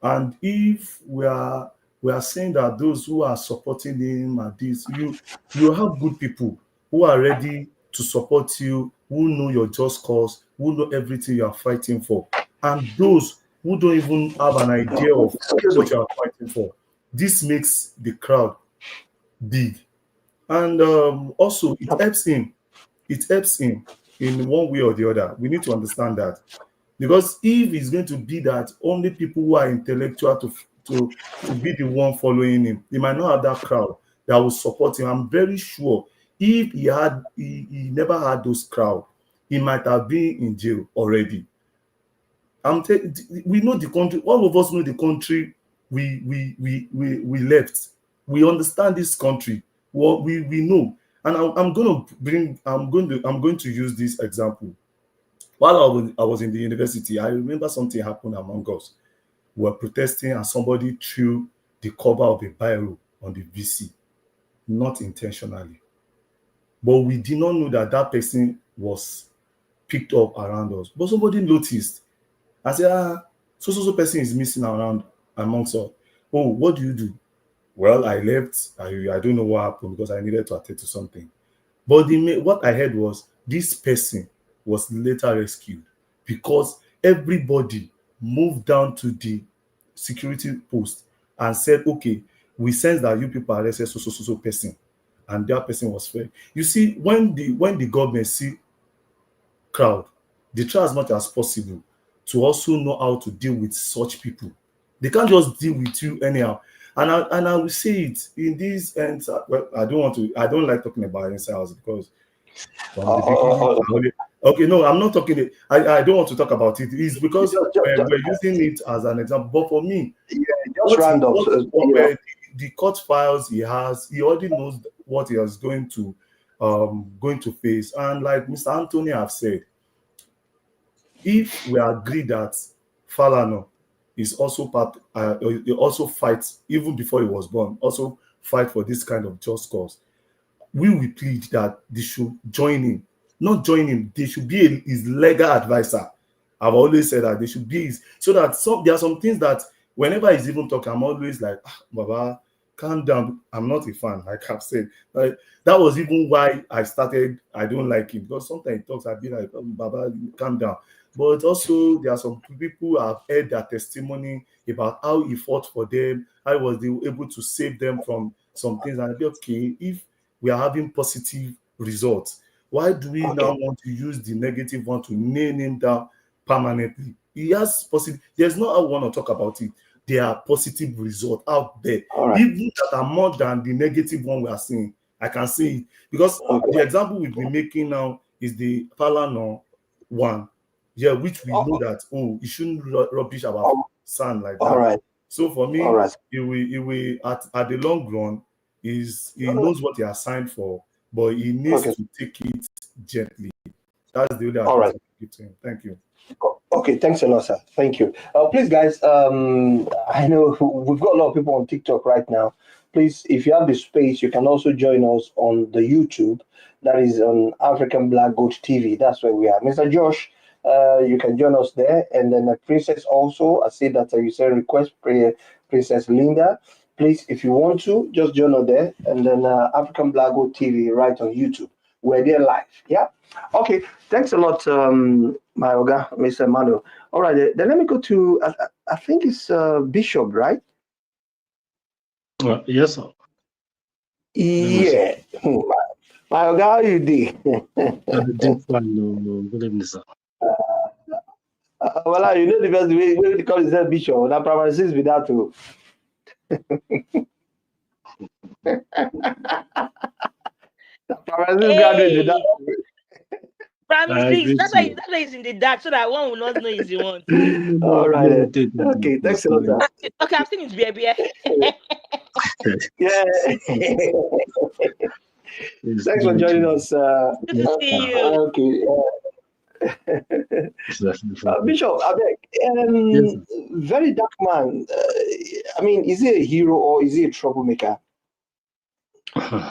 And if we are saying that those who are supporting him are this, you have good people who are ready to support you, who know your just cause, who know everything you are fighting for, and those who don't even have an idea of what you are fighting for. This makes the crowd big, and also it helps him. It helps him in one way or the other. We need to understand that, because if it's going to be that only people who are intellectual to be the one following him, he might not have that crowd that will support him. I'm very sure if he never had those crowd, he might have been in jail already. We know the country. All of us know the country we left. We understand this country. What we know. And I'm going to use this example. While I was in the university, I remember something happened among us. We were protesting and somebody threw the cover of a biro on the VC. not intentionally. But we did not know that that person was picked up around us. But somebody noticed. I said, so person is missing around amongst us. Oh, what do you do? Well, I left. I don't know what happened because I needed to attend to something. But what I heard was this person was later rescued because everybody moved down to the security post and said, okay, we sense that you people arrested so person, and that person was fair. You see, when the government see crowd, they try as much as possible to also know how to deal with such people. They can't just deal with you anyhow. And I will say it in these ends. Well, I don't like talking about insiders because from the beginning. Okay, no, I'm not talking. I don't want to talk about it. It's because we're using it as an example. But for me, the court files he has, he already knows what he is going to face. And like Mr. Anthony have said, if we agree that Falana is also part, he also fights even before he was born, also fight for this kind of just cause, we will plead that they should join him. Not join him, they should be his legal advisor. I've always said that they should be his, so that there are some things that whenever he's even talking, I'm always like, Baba, calm down. I'm not a fan, like I've said. Like, that was even why I don't like him, because sometimes he talks, I'd be like, Baba, calm down. But also, there are some people who have heard their testimony about how he fought for them, how was they able to save them from some things, and I'd be okay, if we are having positive results, why do we now want to use the negative one to nail him down permanently? He has positive. There's not how we want to talk about it. There are positive results out there, even that are more than the negative one we are seeing. I can see it because the example we've been making now is the Falana one, which we know that you shouldn't rubbish our son like that. So for me, he will at the long run, he knows what he has signed for, but he needs to take it gently. That's the only advice I can give to him. Thank you. Okay, thanks a lot, sir. Thank you. Please, guys, I know we've got a lot of people on TikTok right now. Please, if you have the space, you can also join us on the YouTube. That is on African Black Goat TV. That's where we are. Mr. Josh, you can join us there. And then the Princess also, I see that you said request Princess Linda. Please, if you want to, just join us there. And then African Black Goat TV right on YouTube. We're there live. Yeah. Okay. Thanks a lot, my Oga, Mr. Mano. All right. Then let me go to, I think it's Bishop, right? Yes, sir. Yeah. My Oga, how you doing? Good evening, sir. Well, you know the best way to call yourself Bishop. That prominence is without to. Graduate without. Promise, that's why it's in the dark, so that one will not know he's the one. All right. Okay, thanks a lot, sir. Okay, I'm seeing it's baby. Yeah. Thanks for joining us. Good to see you. Okay. Bishop, VeryDarkMan. I mean, is he a hero or is he a troublemaker?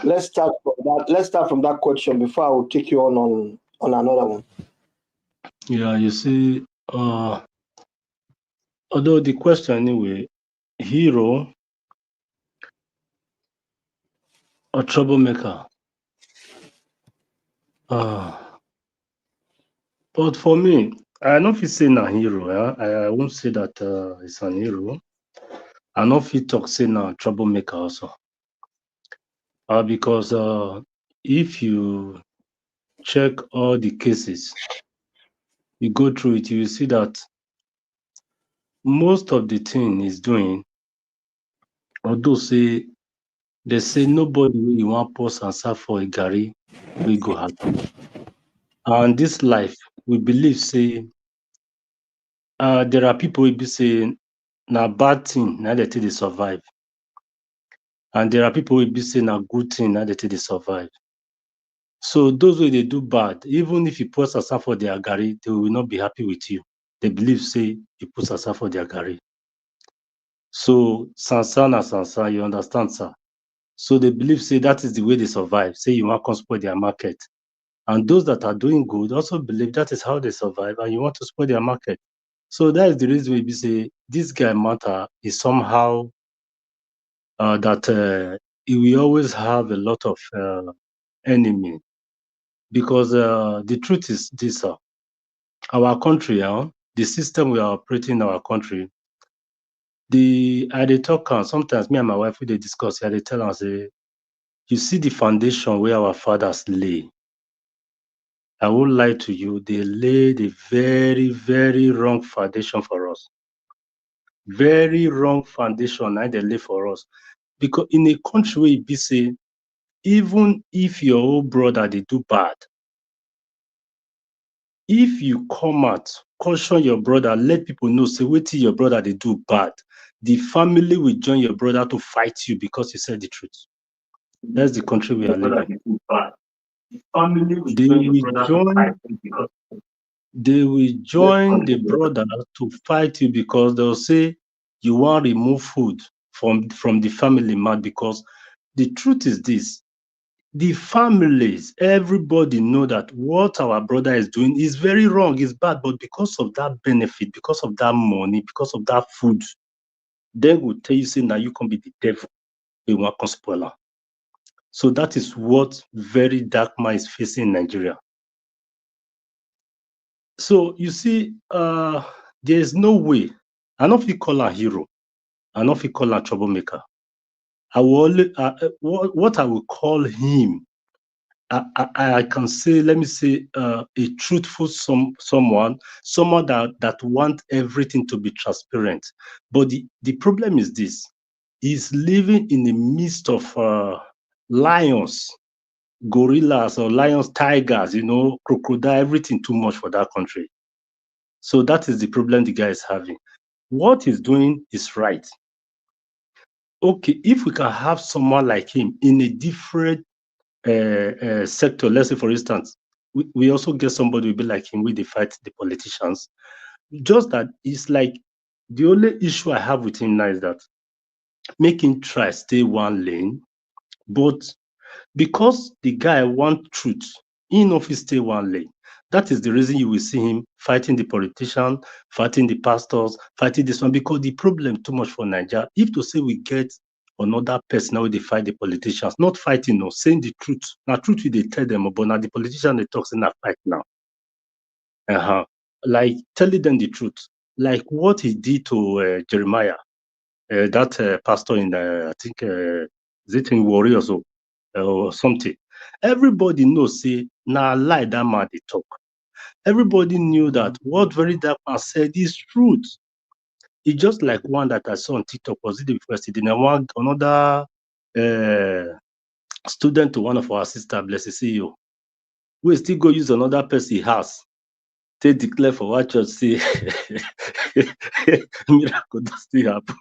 Let's start from that. Let's start from that question before I will take you on another one. Yeah, you see, although the question anyway, hero or troublemaker. But for me, I don't feel say na hero. I won't say that it's an hero. I don't feel talk say na troublemaker also. Because if you check all the cases, you go through it, you will see that most of the thing he's doing, although they say nobody will you want post and serve for a Gary, we go happy. And this life, we believe say there are people who be saying na bad thing, now they they survive. And there are people who be saying a good thing, now they survive. So those who they do bad, even if you post aside for their Gary, they will not be happy with you. They believe say you put aside for their Gary. So Sansa na Sansa, you understand, sir? So they believe, say, that is the way they survive. Say you want to spoil their market. And those that are doing good also believe that is how they survive, and you want to spoil their market. So that is the reason we say this guy matter is somehow that he will always have a lot of enemy. Because the truth is this, our country, the system we are operating in our country, I dey talk, sometimes me and my wife, we dey discuss, I dey tell am, say, you see the foundation where our fathers lay. I won't lie to you, they laid a very, very wrong foundation for us. Very wrong foundation and they lay for us. Because in a country where it be say, even if your old brother they do bad, if you come out, caution your brother, let people know, say, wait till your brother they do bad, the family will join your brother to fight you because you said the truth. That's the country we are living. They will join the brother to fight you because they'll say you want to remove food from the family man. Because the truth is this, the families, everybody know that what our brother is doing is very wrong, is bad, but because of that benefit, because of that money, because of that food, they will tell you, say, now you can be the devil, they want to spoil. So that is what VeryDarkMan is facing in Nigeria. So you see, there is no way. I don't feel call a hero. I don't feel call a troublemaker. I will only, what I will call him, I can say, let me say, a truthful someone that want everything to be transparent. But the problem is this: he's living in the midst of lions, gorillas, or lions, tigers, crocodile, everything too much for that country. So that is the problem the guy is having. What he's doing is right. Okay, if we can have someone like him in a different sector, let's say, for instance, we also get somebody will be like him, they fight the politicians. Just that it's like the only issue I have with him now is that make him try stay one lane, but because the guy want truth, he no fit stay one lane. That is the reason you will see him fighting the politician, fighting the pastors, fighting this one, because the problem too much for Nigeria. If to say we get another person now they fight the politicians, not fighting, no, saying the truth. Now truth they tell them, but now the politician they talk in a fight now. Like telling them the truth, like what he did to Jeremiah, that pastor in I think is it in Warriors or something. Everybody knows, say, now lie that man they talk. Everybody knew that what VeryDarkMan said is truth. It's just like one that I saw on TikTok, was it the first? Another student to one of our sister, bless the CEO, we still go use another person house. They declare for what church, say, miracle does still happen.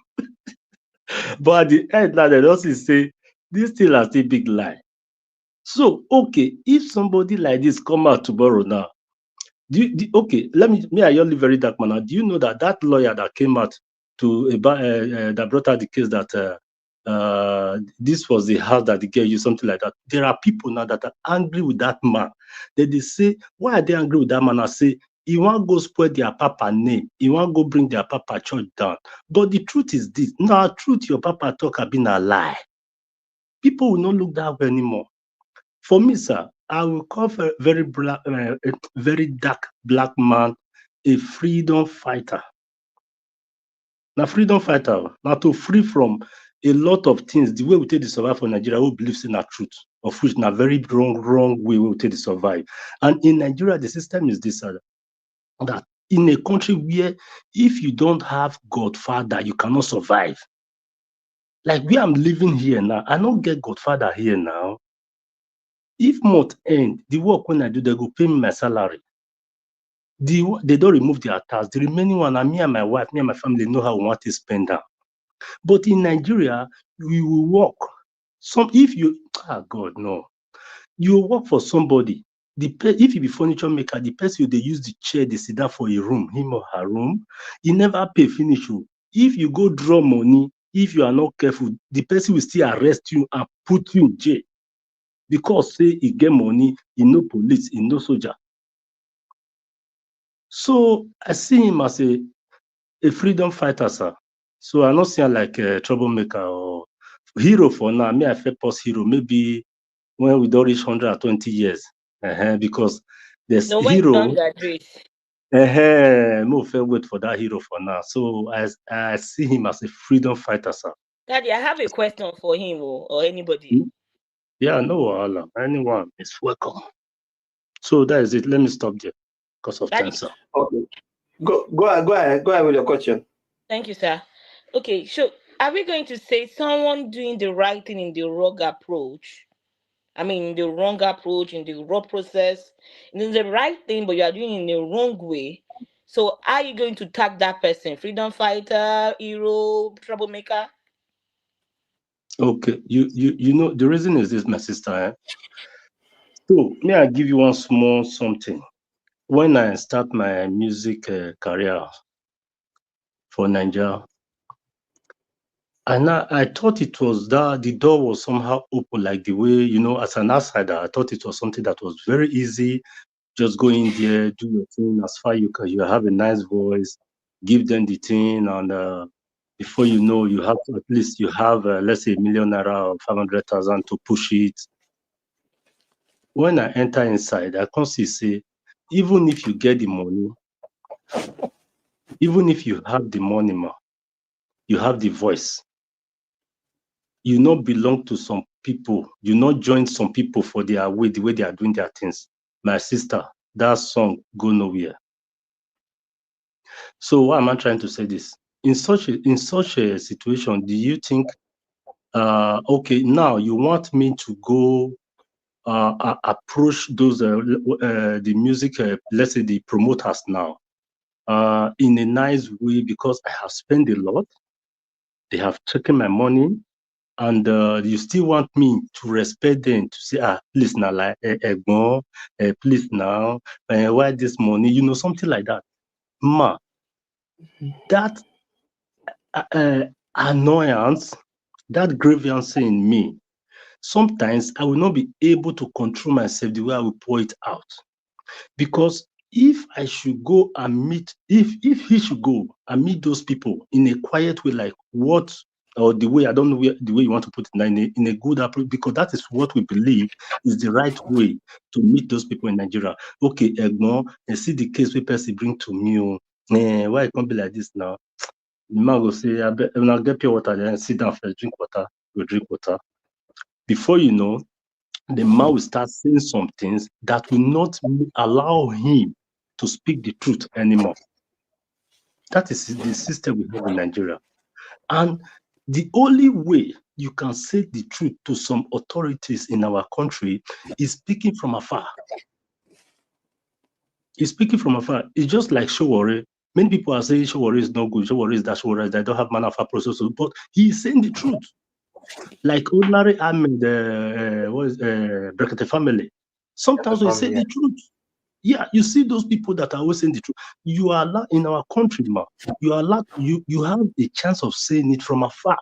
But at the end, now they also say, this still has a big lie. So, okay, if somebody like this come out tomorrow now, okay, I only VeryDarkMan now. Do you know that lawyer that came out to that brought out the case that this was the house that the girl used, something like that? There are people now that are angry with that man. They say, why are they angry with that man? I say, he want go spoil their papa name. He want go bring their papa church down. But the truth is this: now, truth your papa talk have been a lie. People will not look that way anymore. For me, sir, I will call very dark black man a freedom fighter. Now, freedom fighter, now to free from a lot of things, the way we take the survive for Nigeria, who believes in the truth, of which na very wrong way we take the survive. And in Nigeria, the system is this, that in a country where if you don't have Godfather, you cannot survive. Like where I'm living here now, I don't get Godfather here now. If month end, the work when I do, they go pay me my salary. They don't remove their tax. The remaining one, me and my wife, me and my family know how we want to spend that. But in Nigeria, we will work. If you, God, no. You work for somebody. If you be furniture maker, the person they use the chair, they sit down for a room, him or her room, he never pay finish you. If you go draw money, if you are not careful, the person will still arrest you and put you in jail. Because say he get money, he no police, he no soldier. So I see him as a freedom fighter, sir. So I don't see him like a troublemaker or hero for now. Me, I feel post hero maybe when we don't reach 120 years. Because there's No, when you hero. don't graduate. No fair wait for that hero for now. So I see him as a freedom fighter, sir. Daddy, I have a question for him or anybody. Yeah, no wahala. Anyone is welcome. So that is it. Let me stop there because of time, sir. Okay. Go ahead with your question. Thank you, sir. Okay, so are we going to say someone doing the right thing in the wrong approach? I mean, the wrong approach in the wrong process. It's the right thing, but you are doing it in the wrong way. So are you going to tag that person? Freedom fighter, hero, troublemaker? Okay, you know the reason is this, my sister. So may I give you one small something. When I start my music career for Nigeria, and I thought it was that the door was somehow open, like the way, as an outsider, I thought it was something that was very easy. Just go in there, do your thing as far you can. You have a nice voice, give them the thing, and before you know, you have at least let's say, $1 million or 500,000 to push it. When I enter inside, I can say, even if you get the money, even if you have the money, you have the voice. You not belong to some people. You not join some people for their way, the way they are doing their things. My sister, that song go nowhere. So why am I trying to say this? In such a situation, do you think, okay, now you want me to go approach those the music, let's say the promoters now, in a nice way, because I have spent a lot, they have taken my money, and you still want me to respect them, to say, please now, like, please now, why this money, something like that. Ma, that annoyance, that grievance in me, sometimes I will not be able to control myself the way I will pour it out. Because if I should go and meet, if he should go and meet those people in a quiet way, like what, or the way, I don't know the way you want to put it, in a good approach, because that is what we believe is the right way to meet those people in Nigeria. Okay, Egmont, and see the case where person bring to me, why it can't be like this now? The man will say, when I get pure water, then sit down first, drink water, go drink water. Before you know, the man will start saying some things that will not allow him to speak the truth anymore. That is the system we have in Nigeria. And the only way you can say the truth to some authorities in our country is speaking from afar. It's speaking from afar. It's just like Showore. Many people are saying Showore is not good, Showore is that, Showore is that, don't have manner of process, but he is saying the truth. Like ordinary Ahmed, Brekete family. Sometimes we say the truth. Yeah, you see those people that are always saying the truth. You are allowed in our country, man. You are allowed, you have a chance of saying it from afar.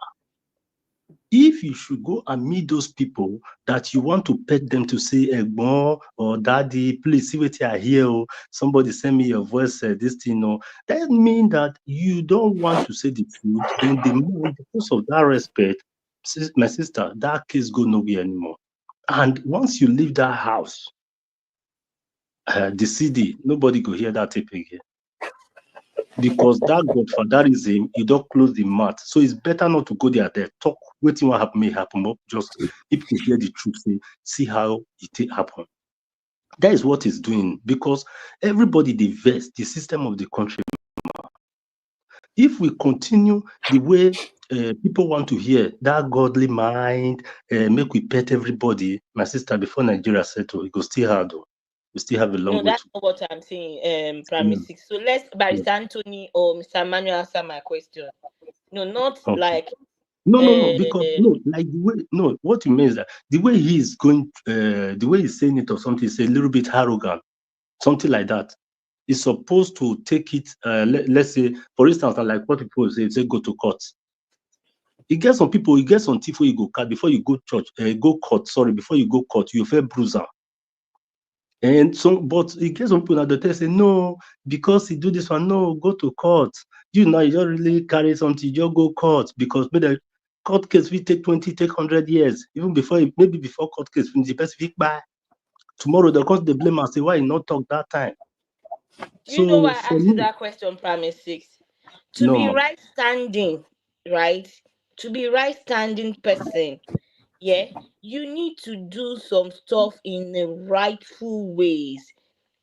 If you should go and meet those people that you want to pet them to say, Egbon or Daddy, please see what I hear. Somebody send me your voice, this thing. That means that you don't want to say the truth. Then the man, because of that respect, my sister, that case go nowhere anymore. And once you leave that house, the CD, nobody go hear that tape again. Because that godfatherism, you don't close the mouth. So it's better not to go there, talk, waiting what happen may happen, but just if you hear the truth, see how it happen. That is what it's doing, because everybody diverse the system of the country. If we continue the way people want to hear that godly mind, make we pet everybody, my sister, before Nigeria settle, it go still hard. We still have a long way that's to not what I'm saying, premises. So let's Barrister Anthony or Mr. Manuel answer my question. No, not okay. like No, because like the way, what you mean is that the way he's going, the way he's saying it or something is a little bit arrogant, something like that. He's supposed to take it, let's say, for instance, like what people say go to court. You get some people, you get some thief where you go cut before you go church, go court. Sorry, before you go court, you fair bruiser. And some, but you get some people that they say no, because he do this one, no, go to court. You know, you don't really carry something, you just go court because maybe the court case will take 20, take 100 years, even before maybe before court case, when the person buy. Tomorrow the court they blame and say why you not talk that time. You know So why I for asked you me, that question, Promise 6? To no be man. right standing, right? To be right standing person, yeah, you need to do some stuff in the rightful ways.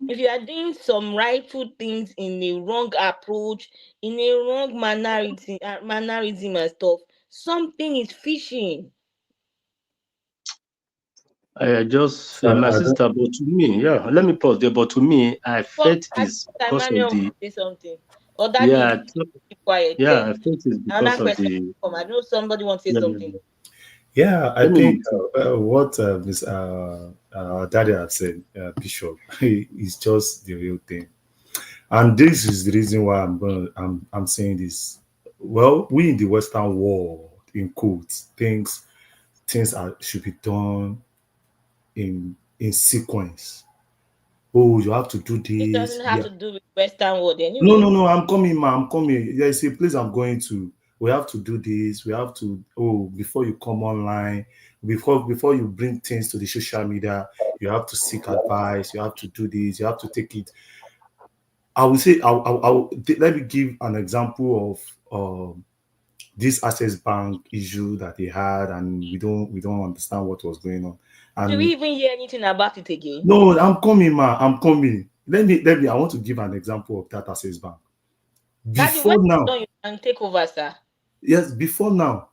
If you are doing some rightful things in a wrong approach, in a wrong mannerism and stuff, something is fishing. I just my I don't. sister, but to me, yeah, let me pause there. But to me, I But felt I is think because of Emmanuel the wants to say something. Or Daddy, yeah, keep quiet. yeah, I Then felt it's because another of question the will come. I know somebody wants to say yeah, something. Yeah, I let me think move. what Miss Daddy had said, Bishop, is just the real thing, and this is the reason why I'm saying this. Well, we in the Western world, in quotes, things should be done in sequence. Oh, you have to do It this. doesn't have Yeah. to do with Western world No, anyway. no, no. I'm coming, ma. I'm coming. There's a place I'm going to. We have to do this. We have to. Oh, before you come online, before you bring things to the social media, you have to seek advice. You have to do this. You have to take it. I will say. Let me give an example of this Access Bank issue that they had, and we don't understand what was going on. Do we And even hear anything about it again? no, I'm coming, ma. I'm coming. Let me. I want to give an example of that Access Bank. Daddy, when Before it's now, done, you can take over, sir. yes, before now,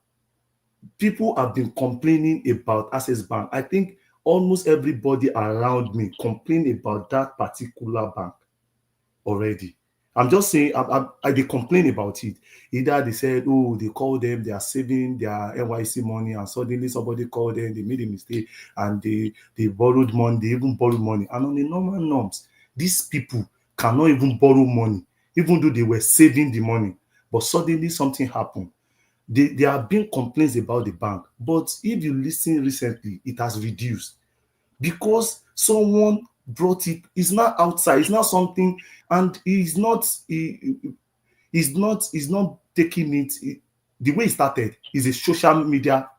people have been complaining about Access Bank. I think almost everybody around me complain about that particular bank already. I'm just saying, they complain about it. Either they said, oh, they called them, they are saving their NYC money, and suddenly somebody called them, they made a mistake, and they borrowed money, they even borrowed money. And on the normal norms, these people cannot even borrow money, even though they were saving the money. But suddenly something happened. There have been complaints about the bank, but if you listen recently, it has reduced because someone brought it. It's not outside. It's not something, and he's not taking it. The way it started is a social media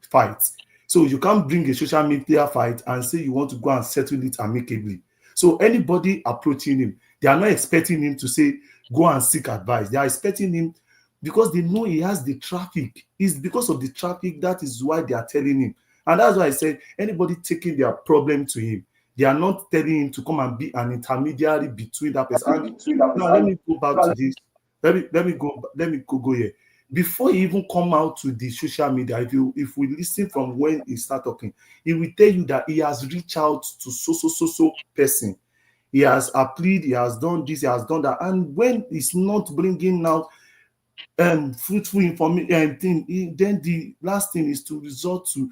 fight. So you can't bring a social media fight and say you want to go and settle it amicably. So anybody approaching him, they are not expecting him to say, go and seek advice. They are expecting him because they know he has the traffic. It's because of the traffic, that is why they are telling him. And that's why I said, anybody taking their problem to him, they are not telling him to come and be an intermediary between that person. And now let me go back to this. Let me go here. Before he even come out to the social media, if we listen from when he start talking, he will tell you that he has reached out to so person. He has applied, he has done this, he has done that. And when he's not bringing out fruitful information then the last thing is to resort to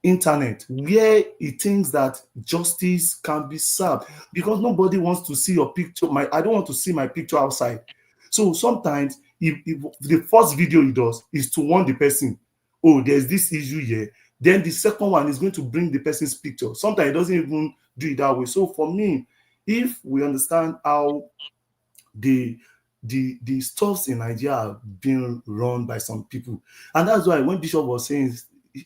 internet, where he thinks that justice can be served, because nobody wants to see your picture. I don't want to see my picture outside. So sometimes if the first video he does is to warn the person, oh, there's this issue here, then the second one is going to bring the person's picture. Sometimes he doesn't even do it that way. So for me, if we understand how the stuffs in Nigeria are being run by some people, and that's why when Bishop was saying,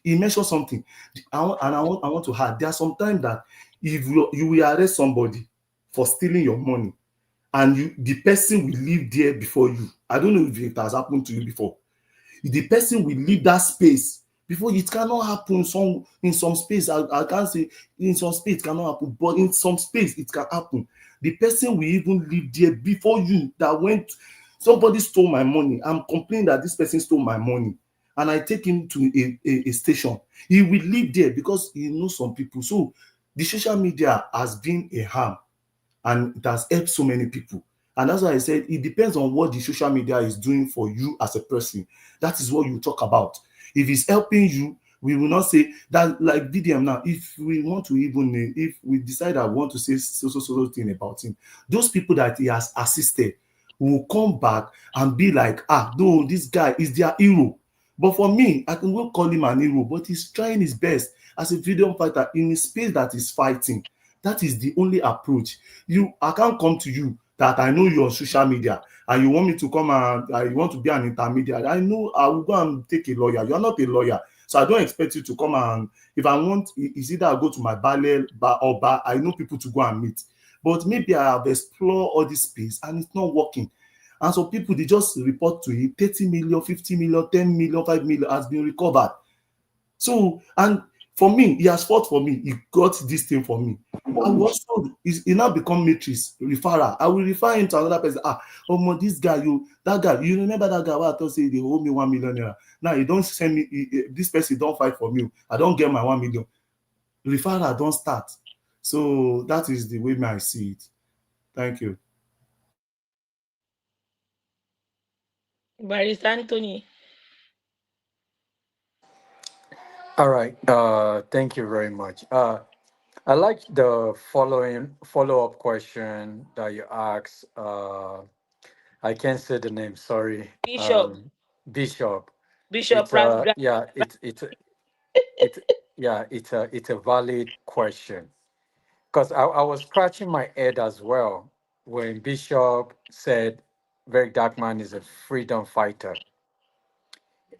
he mentioned something. I want to add. There are some times that if you will arrest somebody for stealing your money, and the person will live there before you. I don't know if it has happened to you before. The person will leave that space before. It cannot happen in some space. I can't say in some space it cannot happen, but in some space it can happen. The person will even live there before you. That when somebody stole my money, I'm complaining that this person stole my money, and I take him to a station, he will live there because he knows some people. So the social media has been a harm, and it has helped so many people. And that's why I said it depends on what the social media is doing for you as a person. That is what you talk about. If it's helping you, we will not say that. Like VDM now, if we want to even, if we decide that we want to say so thing about him, those people that he has assisted will come back and be like, no, this guy is their hero. But for me, I can go call him an hero, but he's trying his best as a freedom fighter in a space that is fighting. That is the only approach. I can't come to you that I know you on social media and you want me to come and you want to be an intermediary. I know I will go and take a lawyer. You are not a lawyer. So I don't expect you to come and, if I want, it's either I go to my bar or bar, I know people to go and meet. But maybe I have explored all this space and it's not working. And so people, they just report to him 30 million, 50 million, 10 million, 5 million has been recovered. So, and for me, he has fought for me. He got this thing for me. I will also, he now become matrix, referrer. I will refer him to another person. Oh, this guy, that guy, you remember that guy where I thought say they owe me 1 million naira. Now you don't send me, this person don't fight for me. I don't get my 1 million. Referrer don't start. So that is the way I see it. Thank you. Barrister Anthony. All right. Thank you very much. I like the follow-up question that you asked. I can't say the name. Sorry. Bishop. Bishop. Bishop It's Ransdra. yeah. It's yeah. It's a valid question because I was scratching my head as well when Bishop said VeryDarkMan is a freedom fighter,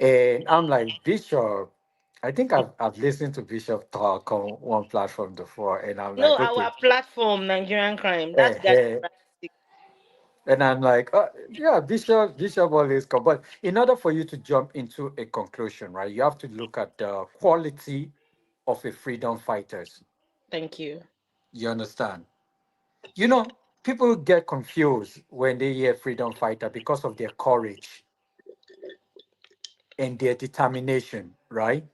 and I'm like Bishop. I think I've listened to Bishop talk on one platform before, and I'm No, like, okay, our platform, Nigerian Crime. That's their eh, and I'm like, yeah, Bishop always come. But in order for you to jump into a conclusion, right, you have to look at the quality of a freedom fighters. Thank you. You understand? You know, people get confused when they hear freedom fighter because of their courage and their determination, right?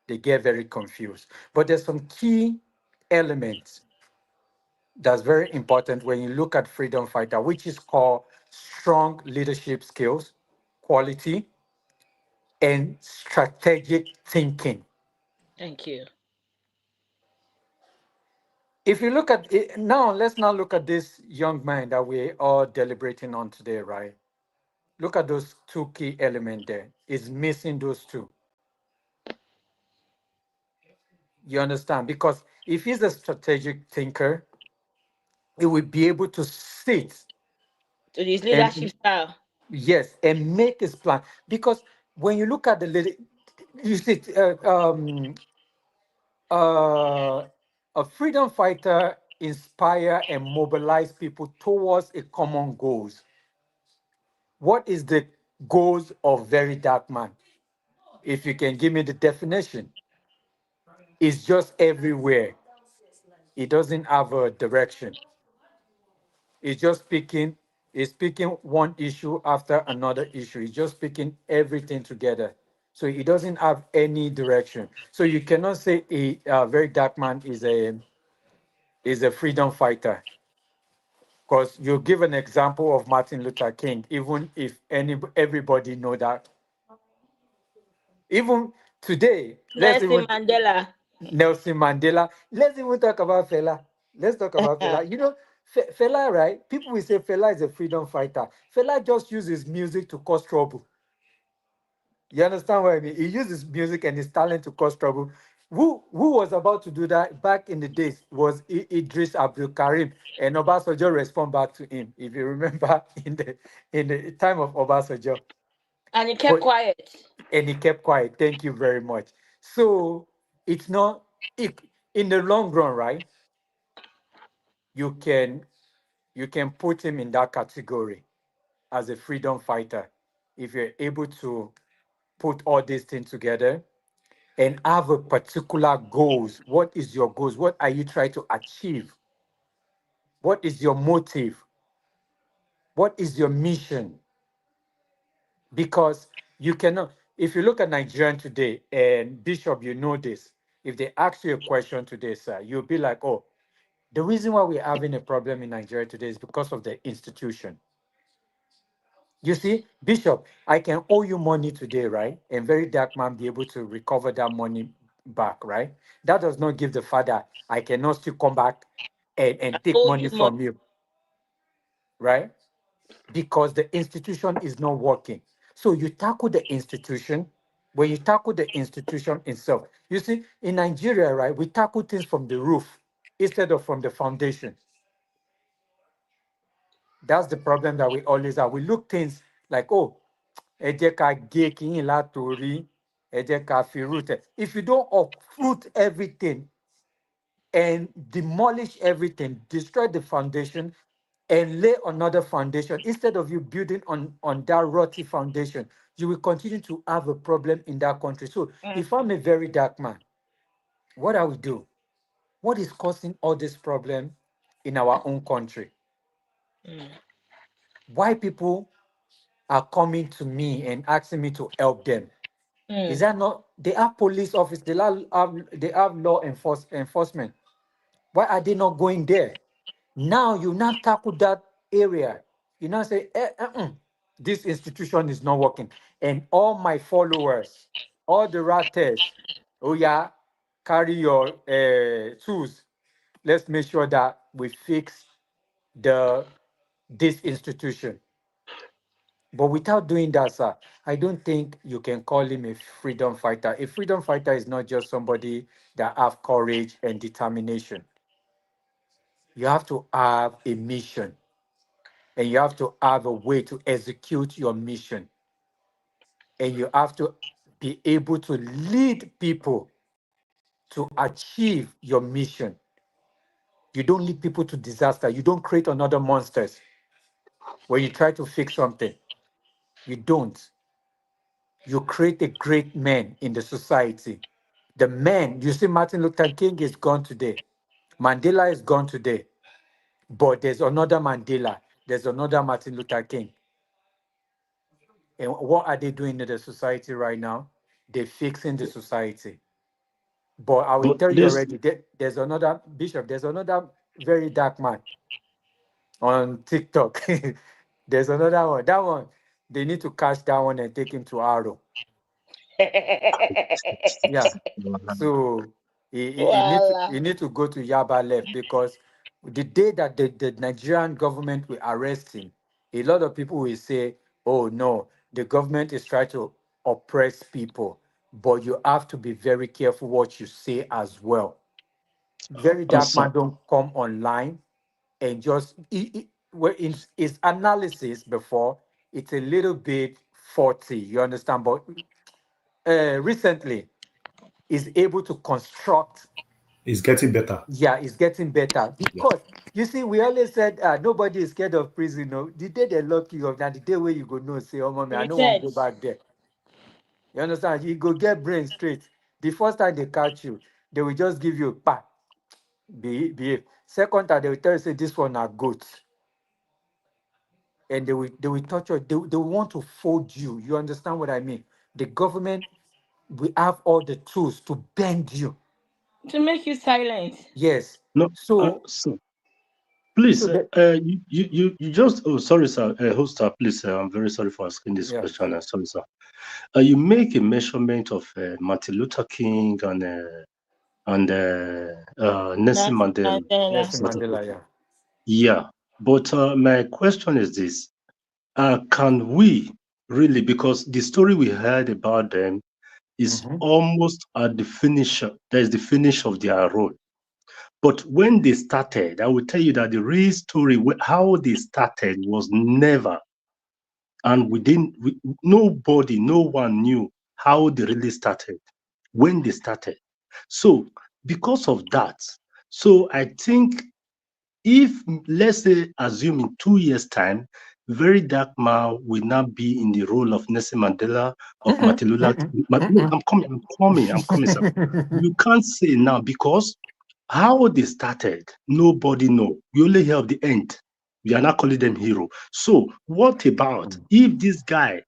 They get very confused. But there's some key elements that's very important when you look at freedom fighter, which is called strong leadership skills, quality, and strategic thinking. Thank you. If you look at it now, let's now look at this young man that we're all deliberating on today, right? Look at those two key elements there. It's missing those two. You understand? Because if he's a strategic thinker, he will be able to sit To his leadership and style. yes, and make his plan. Because when you look at the you see, uh, a freedom fighter inspire and mobilize people towards a common goals. What is the goals of very dark man? If you can give me the definition, it's just everywhere. It doesn't have a direction. It's just picking. It's picking one issue after another issue. It's just picking everything together. So it doesn't have any direction. So you cannot say a very dark man is a freedom fighter. Because you give an example of Martin Luther King, even if everybody know that. Even today, let's Nelson even Mandela. Nelson Mandela. Let's even talk about Fela. Let's talk about Fela. You know, Fela, right? People will say Fela is a freedom fighter. Fela just uses music to cause trouble. You understand what I mean? He uses music and his talent to cause trouble. Who was about to do that back in the days was Idris Abdul Karim, and Obasanjo respond back to him. If you remember in the time of Obasanjo, And he kept but quiet. and he kept quiet. Thank you very much. So it's not it, in the long run, right? You can you can put him in that category as a freedom fighter if you're able to put all these things together and have a particular goals. What is your goals? What are you trying to achieve? What is your motive? What is your mission? Because you cannot, if you look at Nigerian today, and Bishop, you know this, if they ask you a question today, sir, you'll be like, oh, the reason why we're having a problem in Nigeria today is because of the institution. You see, Bishop, I can owe you money today, right? And very dark man be able to recover that money back, right? That does not give the father, I cannot still come back and take Oh, money you must. from you, right? Because the institution is not working. So you tackle the institution When you tackle the institution itself, you see, in Nigeria, right, we tackle things from the roof instead of from the foundation. That's the problem that we always have. We look things like, oh, ẹ jẹ́ ká gé kínní látòrí, ẹ jẹ́ ká fi root ẹ̀. If you don't uproot everything and demolish everything, destroy the foundation, and lay another foundation, instead of you building on that rocky foundation, you will continue to have a problem in that country. So if I'm a very dark man, what I will do? What is causing all this problem in our own country? Why people are coming to me and asking me to help them? Is that not? They have police office. They have law enforcement. Why are they not going there? Now you now tackle that area. You now say, this institution is not working. And all my followers, all the Rattels, oh yeah, carry your tools. Let's make sure that we fix this institution. But without doing that, sir, I don't think you can call him a freedom fighter. A freedom fighter is not just somebody that have courage and determination. You have to have a mission, and you have to have a way to execute your mission. And you have to be able to lead people to achieve your mission. You don't lead people to disaster. You don't create another monsters when you try to fix something. You don't. You create a great man in the society. The man, you see, Martin Luther King is gone today. Mandela is gone today. But there's another Mandela. There's another Martin Luther King. And what are they doing in the society right now? They're fixing the society. But I will tell you already, there's another bishop, there's another very dark man on TikTok. There's another one. That one, they need to catch that one and take him to Aro. Yeah. So he need to go to Yaba left, because the day that the Nigerian government will arrest him, a lot of people will say, oh no, the government is trying to oppress people. But you have to be very careful what you say as well. Very dark man don't come online and just well, in his analysis before, it's a little bit faulty, you understand? But recently is able to construct. It's getting better. Yeah, it's getting better, because you see, we always said nobody is scared of prison. No, the day they lock you up, now the day where you go no say, oh mommy, I don't want to go back there. You understand? You go get brain straight. The first time they catch you, they will just give you a pat. Behave. Second time they will tell you, say this one are goats. And they will torture. They will want to fold you. You understand what I mean? The government, we have all the tools to bend you, to make you silent. yes. No, So please, so you just, oh, sorry, sir, host, sir, please, I'm very sorry for asking this question. Sorry, sir. You make a measurement of Martin Luther King and Nelson Mandela. Nelson Mandela, yeah. Yeah, but my question is this: can we really, because the story we heard about them is almost at the finish. There's the finish of their road. But when they started, I will tell you that the real story, how they started, was never, and nobody, no one knew how they really started, when they started. So because of that, so I think if, let's say, assume in 2 years' time, VeryDarkMan will not be in the role of Nelson Mandela, of Martin Luther King. No, I'm coming, sir. You can't say now, because how they started, nobody know. We only hear of the end. We are not calling them hero. So what about if this guy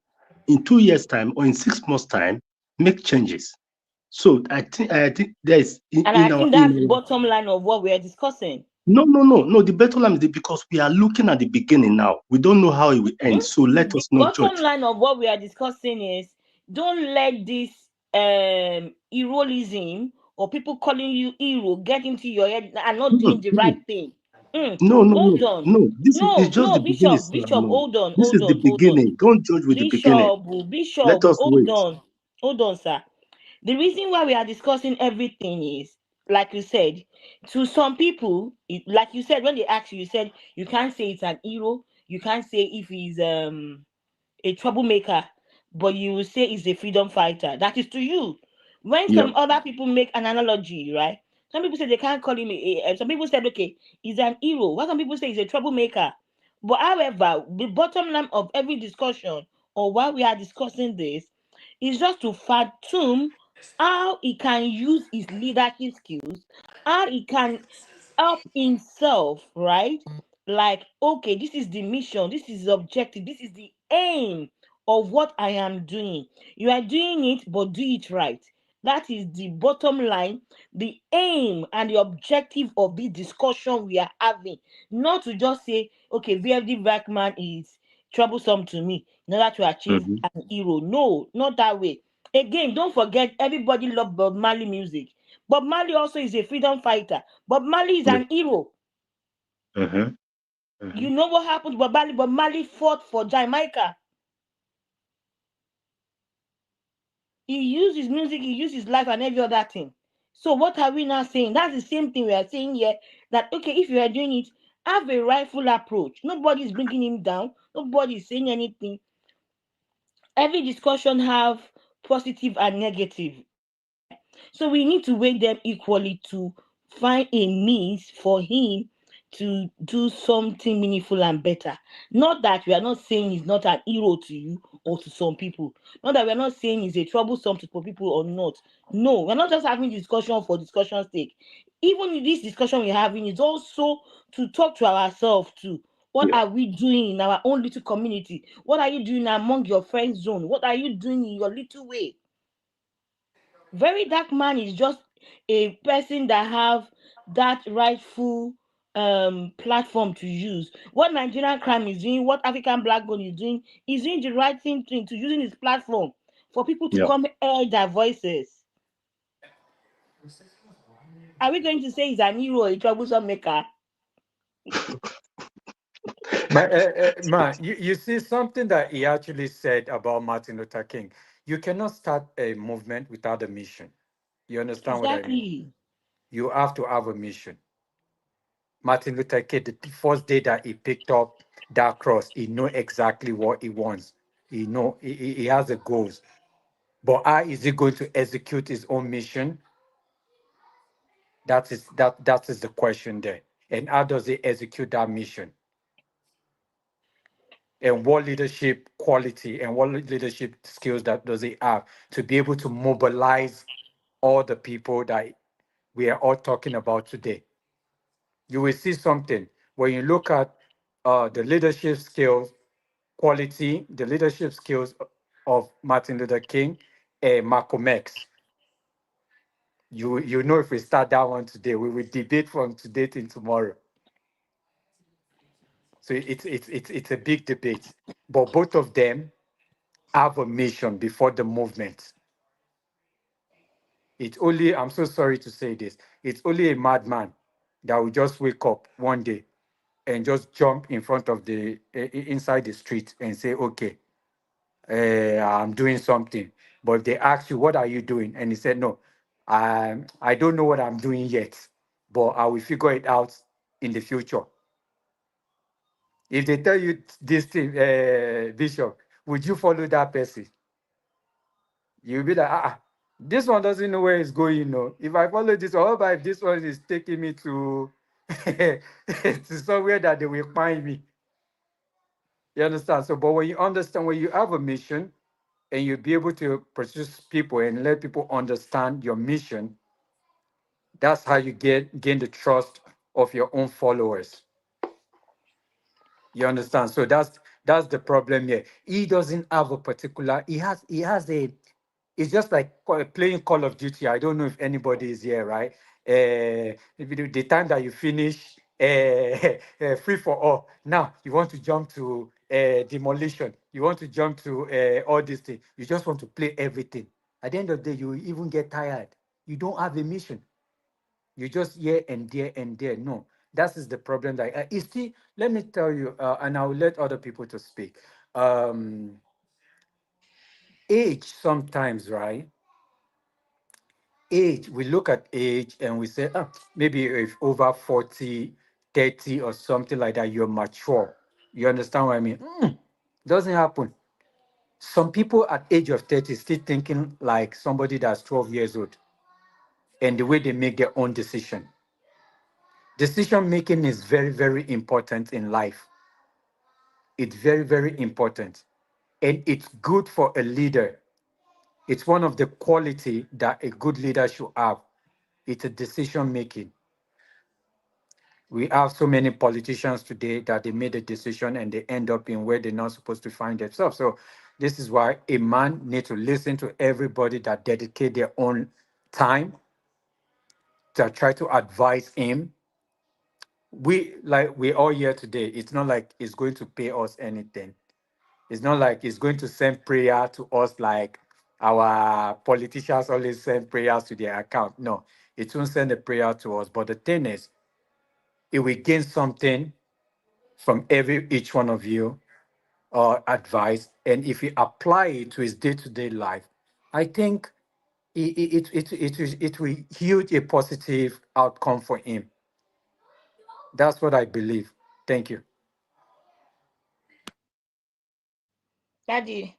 in 2 years' time or in 6 months' time make changes? So I think there is I think that's the bottom line of what we are discussing. No. The bottom line is because we are looking at the beginning now. We don't know how it will end. So let us not judge. Bottom line of what we are discussing is, don't let this heroism or people calling you hero get into your head and not doing the right thing. Hold on. No. This is just the beginning. Bishop, hold on. This is the beginning. Don't judge with the beginning. Bishop, Let us hold wait. on. hold on, sir. The reason why we are discussing everything is, like you said, to some people, like you said, when they ask you, you said you can't say it's an hero, you can't say if he's a troublemaker, but you will say he's a freedom fighter. That is to you. When Yeah. some other people make an analogy, right? Some people say they can't call him some people said, okay, he's an hero. Why some people say he's a troublemaker? But however, the bottom line of every discussion, or why we are discussing this, is just to fathom how he can use his leadership skills, how he can help himself, right? Like, okay, this is the mission, this is the objective, this is the aim of what I am doing. You are doing it, but do it right. That is the bottom line, the aim and the objective of this discussion we are having. Not to just say, okay, VFD is troublesome to me in order to achieve Mhm. an hero. No, not that way. Again, don't forget, everybody love Bob Marley music. Bob Marley also is a freedom fighter. Bob Marley is Yeah. an hero. Mhm. You Mhm. know what happened to Bob Marley? Bob Marley fought for Jamaica. He used his music, he used his life and every other thing. So what are we now saying? That's the same thing we are saying here. That, okay, if you are doing it, have a rightful approach. Nobody is bringing him down. Nobody is saying anything. Every discussion have positive and negative, right? So we need to weigh them equally to find a means for him to do something meaningful and better. Not that we are not saying he's not an hero to you or to some people. Not that we are not saying he's a troublesome to people or not. No, we're not just having discussion for discussion's sake. Even in this discussion we're having is also to talk to ourselves too. What Yeah. are we doing in our own little community? What are you doing among your friend zone? What are you doing in your little way? Very Dark Man is just a person that have that rightful platform to use. What Nigerian crime is doing, what African Black Gold is doing the right thing to using his platform for people to Yeah. come air their voices. Are we going to say he's an hero or a troublesome maker? You see something that he actually said about Martin Luther King. You cannot start a movement without a mission. You understand what I mean? Exactly. You have to have a mission. Martin Luther King, the first day that he picked up that cross, he know exactly what he wants. He has a goals. But how is he going to execute his own mission? That is the question there. And how does he execute that mission? And what leadership quality and what leadership skills that does he have to be able to mobilize all the people that we are all talking about today? You will see something when you look at the leadership skills quality, the leadership skills of Martin Luther King and Malcolm X. You know, if we start that one today, we will debate from today till tomorrow. So it's a big debate. But both of them have a mission before the movement. It's only, I'm so sorry to say this, it's only a madman that will just wake up one day and just jump in front of inside the street and say, okay, I'm doing something. But if they ask you, what are you doing? And he said, no, I don't know what I'm doing yet, but I will figure it out in the future. If they tell you this thing, Bishop, would you follow that person? You'll be like, this one doesn't know where it's going, you know. If I follow this one, how about if this one is taking me to, to somewhere that they will find me? You understand? So, but when you understand, when you have a mission and you'll be able to pursue people and let people understand your mission, that's how you gain the trust of your own followers. You understand? So that's the problem here. He doesn't have a particular. He has a. It's just like playing Call of Duty. I don't know if anybody is here, right? The time that you finish free for all. Now you want to jump to demolition. You want to jump to all these things. You just want to play everything. At the end of the day, you will even get tired. You don't have a mission. You just here and there and there. No, that is the problem. That you see, let me tell you, and I will let other people to speak. age sometimes, right? Age, we look at age and we say, maybe if over 40, 30 or something like that, you're mature. You understand what I mean? Doesn't happen. Some people at age of 30 still thinking like somebody that's 12 years old, and the way they make their own decision. Decision making is very, very important in life. It's very, very important. And it's good for a leader. It's one of the quality that a good leader should have. It's a decision making. We have so many politicians today that they made a decision and they end up in where they're not supposed to find themselves. So this is why a man needs to listen to everybody that dedicate their own time to try to advise him. We all here today. It's not like it's going to pay us anything. It's not like it's going to send prayer to us like our politicians always send prayers to their account. No, it won't send a prayer to us. But the thing is, it will gain something from each one of you or advice. And if he apply it to his day-to-day life, I think it will yield a positive outcome for him. That's what I believe. Thank you. Daddy,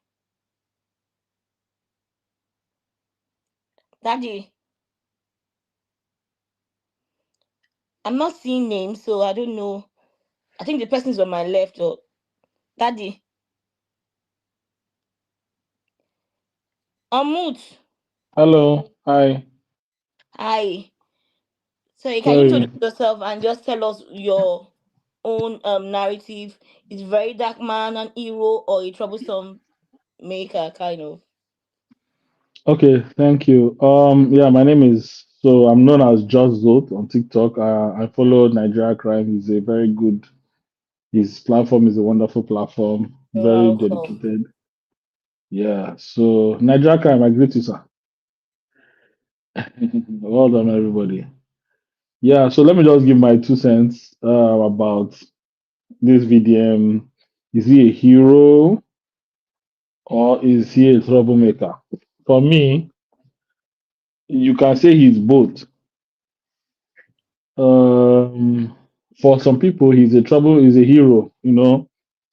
Daddy, I'm not seeing names, so I don't know. I think the person's on my left. Or Daddy, unmute. Hello, hi. Hi. So can you introduce Sorry. yourself and just tell us your own narrative? Is very dark man an hero or a troublesome maker, kind of? Okay, thank you. Yeah, my name is I'm known as Just Zot on TikTok. I follow Nigeria Crime. He's a very good. His platform is a wonderful platform. You're Very welcome. dedicated. Yeah. So Nigeria Crime, I greet you, sir. Well done, everybody. Yeah. So let me just give my 2 cents about this VDM. Is he a hero or is he a troublemaker? For me, you can say he's both. Um, for some people, he's a hero,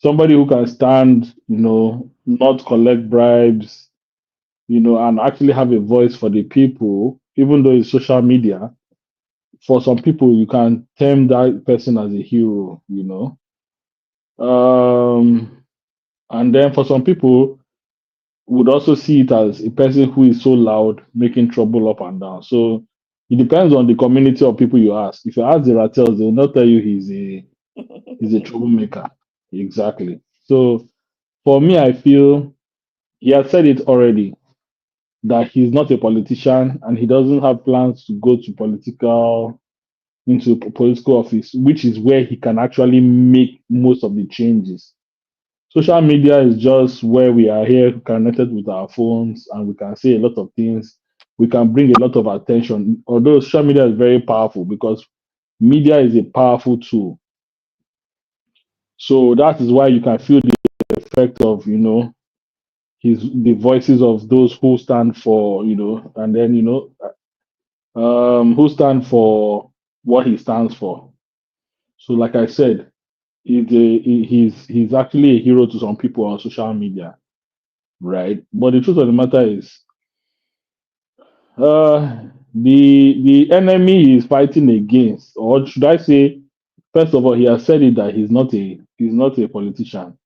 somebody who can stand, not collect bribes, and actually have a voice for the people, even though it's social media. For some people, you can term that person as a hero. And then for some people, would also see it as a person who is so loud, making trouble up and down. So it depends on the community of people you ask. If you ask the Rattels, they will not tell you he's a troublemaker. Exactly. So for me, I feel he has said it already that he's not a politician and he doesn't have plans to go to political office, which is where he can actually make most of the changes. Social media is just where we are here connected with our phones and we can say a lot of things. We can bring a lot of attention. Although social media is very powerful because media is a powerful tool. So that is why you can feel the effect of, the voices of those who stand for, and then, who stand for what he stands for. So like I said, he's actually a hero to some people on social media, right? But the truth of the matter is, the enemy he is fighting against, or should I say, first of all, he has said it that he's not a politician.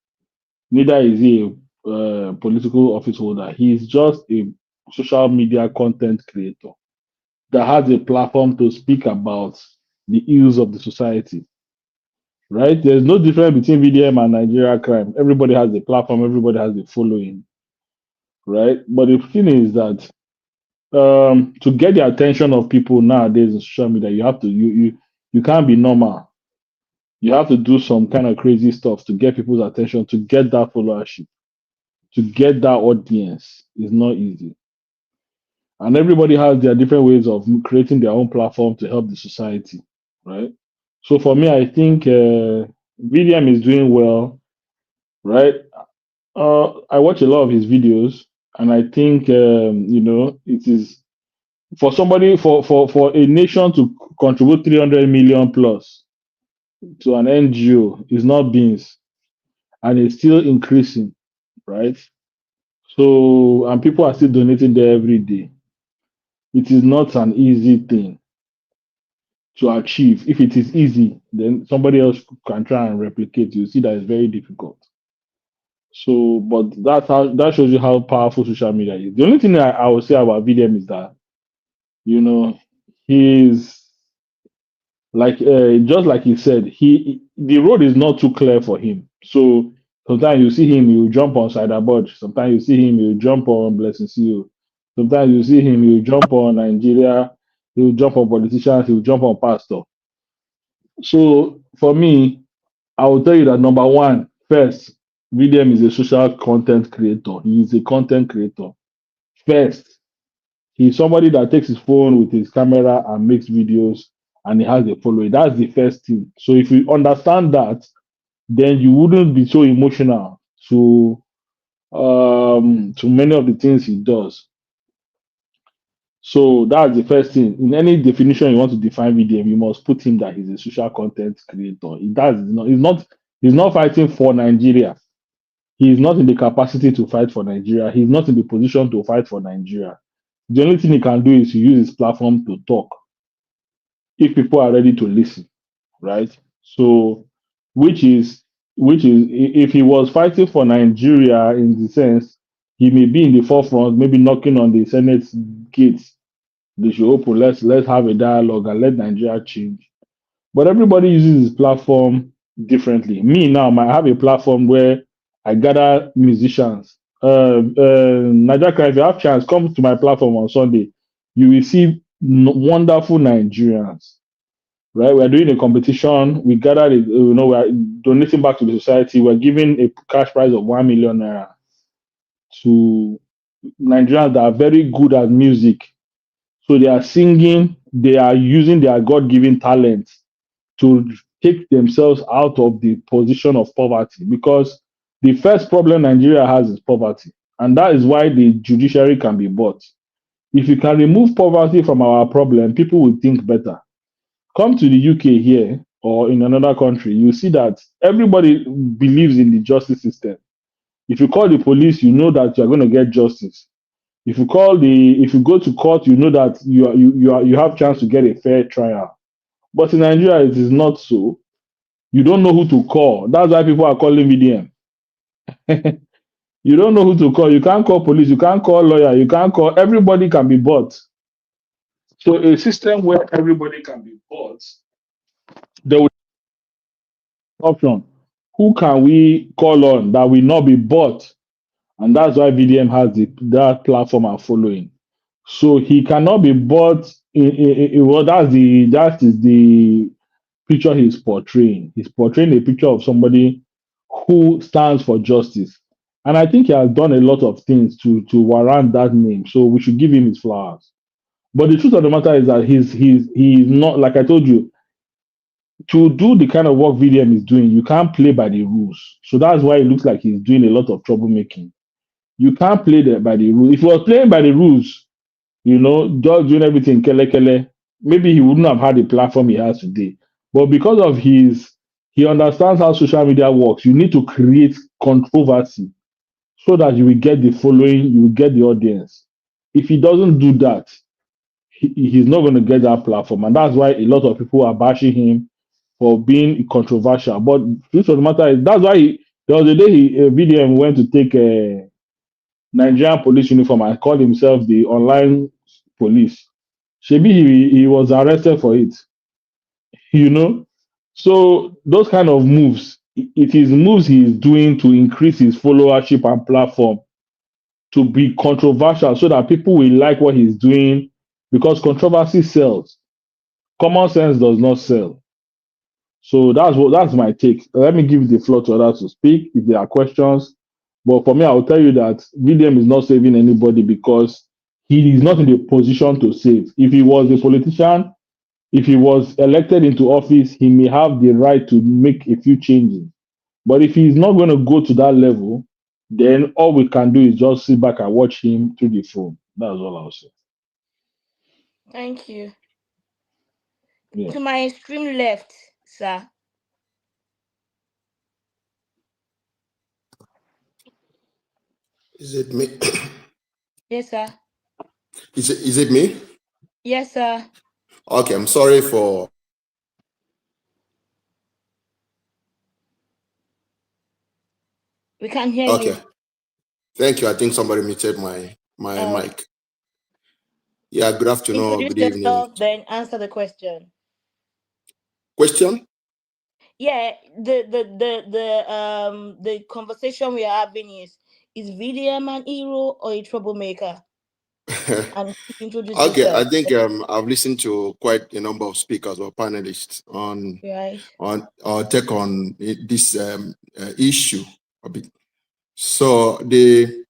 Neither is he a political office holder. He's just a social media content creator that has a platform to speak about the ills of the society. Right? There's no difference between VDM and Nigeria crime. Everybody has a platform. Everybody has a following. Right? But the thing is that to get the attention of people nowadays in social media, you have to you can't be normal. You have to do some kind of crazy stuff to get people's attention, to get that followership, to get that audience. Is not easy. And everybody has their different ways of creating their own platform to help the society, right? So for me, I think VDM is doing well, right? I watch a lot of his videos, And I think it is for somebody for a nation to contribute 300 million plus to an NGO is not beans, and it's still increasing, right? So, and people are still donating there every day. It is not an easy thing to achieve. If it is easy, then somebody else can try and replicate. You see that it's very difficult. So, but that shows you how powerful social media is. The only thing I would say about VDM is that he's like just like he said, the road is not too clear for him. So sometimes you see him, you jump on Cyberbot. Sometimes you see him, you jump on Blessing CEO. Sometimes you see him, you jump on Nigeria. He'll jump on politicians. He'll jump on pastor. So for me, I will tell you that number one, first, VDM is a social content creator. He is a content creator. First, he's somebody that takes his phone with his camera and makes videos, and he has a following. That's the first thing. So if you understand that, then you wouldn't be so emotional to many of the things he does. So that's the first thing. In any definition you want to define VDM, you must put him that he's a social content creator. He's not fighting for Nigeria. He's not in the capacity to fight for Nigeria. He's not in the position to fight for Nigeria. The only thing he can do is to use his platform to talk if people are ready to listen, right? So, which is if he was fighting for Nigeria in the sense, he may be in the forefront, maybe knocking on the Senate gates. They should open. Let's have a dialogue and let Nigeria change. But everybody uses his platform differently. Me now, I have a platform where I gather musicians. Nigeria, if you have chance, come to my platform on Sunday. You will see wonderful Nigerians. Right, we are doing a competition. We gathered, we are donating back to the society. We're giving a cash prize of 1 million naira to Nigerians that are very good at music. So they are singing. They are using their God-given talent to take themselves out of the position of poverty, because the first problem Nigeria has is poverty, and that is why the judiciary can be bought. If you can remove poverty from our problem, people will think better. Come to the UK here or in another country, you see that everybody believes in the justice system. If you call the police, you know that you're going to get justice. If you go to court, you know that you have chance to get a fair trial. But in Nigeria, it is not so. You don't know who to call. That's why people are calling VDM. You don't know who to call. You can't call police. You can't call lawyer. You can't call. Everybody can be bought. So a system where everybody can be bought, there will be option. Who can we call on that will not be bought? And that's why VDM has that platform and following. So he cannot be bought. That is the picture he's portraying. He's portraying a picture of somebody who stands for justice. And I think he has done a lot of things to warrant that name. So we should give him his flowers. But the truth of the matter is that he's not, like I told you, to do the kind of work VDM is doing, you can't play by the rules. So that's why it looks like he's doing a lot of troublemaking. You can't play by the rules. If he was playing by the rules, just doing everything kele kele, maybe he wouldn't have had the platform he has today. But because of he understands how social media works, you need to create controversy so that you will get the following, you will get the audience. If he doesn't do that, he's not going to get that platform. And that's why a lot of people are bashing him for being controversial. But the truth of the matter is, that's why there was a day VDM went to take a Nigerian police uniform and called himself the online police. Shebi he was arrested for it. So those kind of moves, it is moves he is doing to increase his followership and platform, to be controversial so that people will like what he's doing, because controversy sells. Common sense does not sell. So that's my take. Let me give the floor to others to speak if there are questions. But for me, I will tell you that VDM is not saving anybody because he is not in the position to save. If he was a politician, if he was elected into office, he may have the right to make a few changes. But if he's not going to go to that level, then all we can do is just sit back and watch him through the phone. That's all I'll say. Thank you. Yeah. To my extreme left, sir. Is it me? Yes, sir. Is it me? Yes, sir. Okay, I'm sorry for. We can hear Okay, you. thank you. I think somebody muted my mic. Yeah, good afternoon, Introduce good evening. yourself, then answer the question. Question? Yeah, the conversation we are having is VDM an hero or a troublemaker? And introduce Okay, I yourself. think I've listened to quite a number of speakers or panelists on take on this issue a bit. So the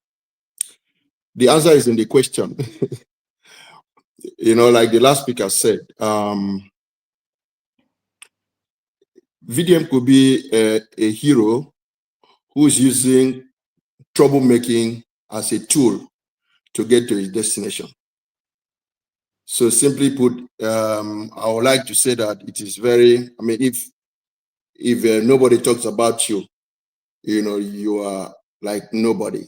answer is in the question. You know, like the last speaker said, VDM could be a hero who's using troublemaking as a tool to get to his destination. So simply put, I would like to say that it is very, I mean, if nobody talks about you, you know, you are like nobody.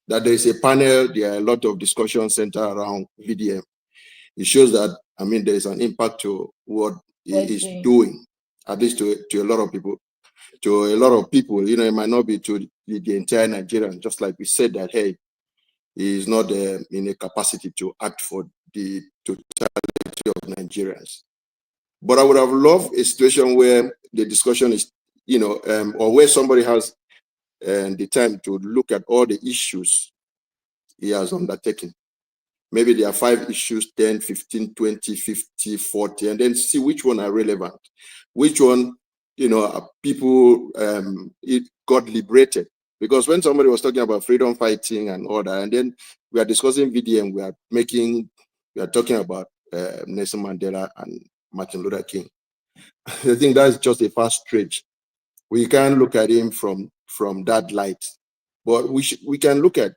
That there is a panel, there are a lot of discussion centered around VDM. It shows that, I mean, there is an impact to what he is doing, at least to a lot of people. To a lot of people, you know, it might not be to the entire Nigerian, just like we said that, hey, he is not in a capacity to act for the totality of Nigerians. But I would have loved a situation where the discussion is, you know, or where somebody has the time to look at all the issues he has undertaken. Maybe there are 5 issues, 10, 15, 20, 50, 40, and then see which one are relevant. Which one, you know, people it got liberated. Because when somebody was talking about freedom fighting and all that, and then we are discussing VDM, we are talking about Nelson Mandela and Martin Luther King. I think that's just a fast stretch. We can't look at him from that light, but we can look at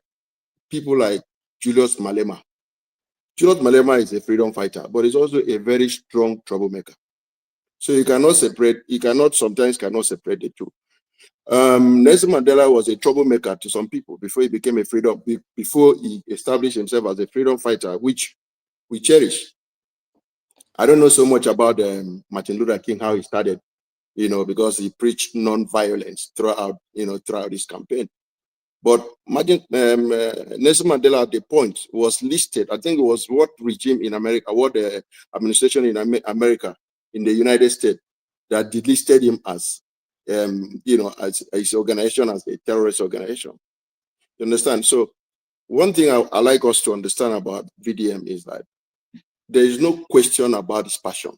people like Julius Malema. Julius Malema is a freedom fighter, but he's also a very strong troublemaker. So you cannot separate. Sometimes cannot separate the two. Nelson Mandela was a troublemaker to some people before he became before he established himself as a freedom fighter, which we cherish. I don't know so much about Martin Luther King, how he started, you know, because he preached non-violence throughout his campaign. But Nelson Mandela at the point was listed, I think it was what regime in America, what administration in America, in the United States, that delisted him as, you know, as his organization, as a terrorist organization. You understand? So one thing I like us to understand about VDM is that there is no question about his passion.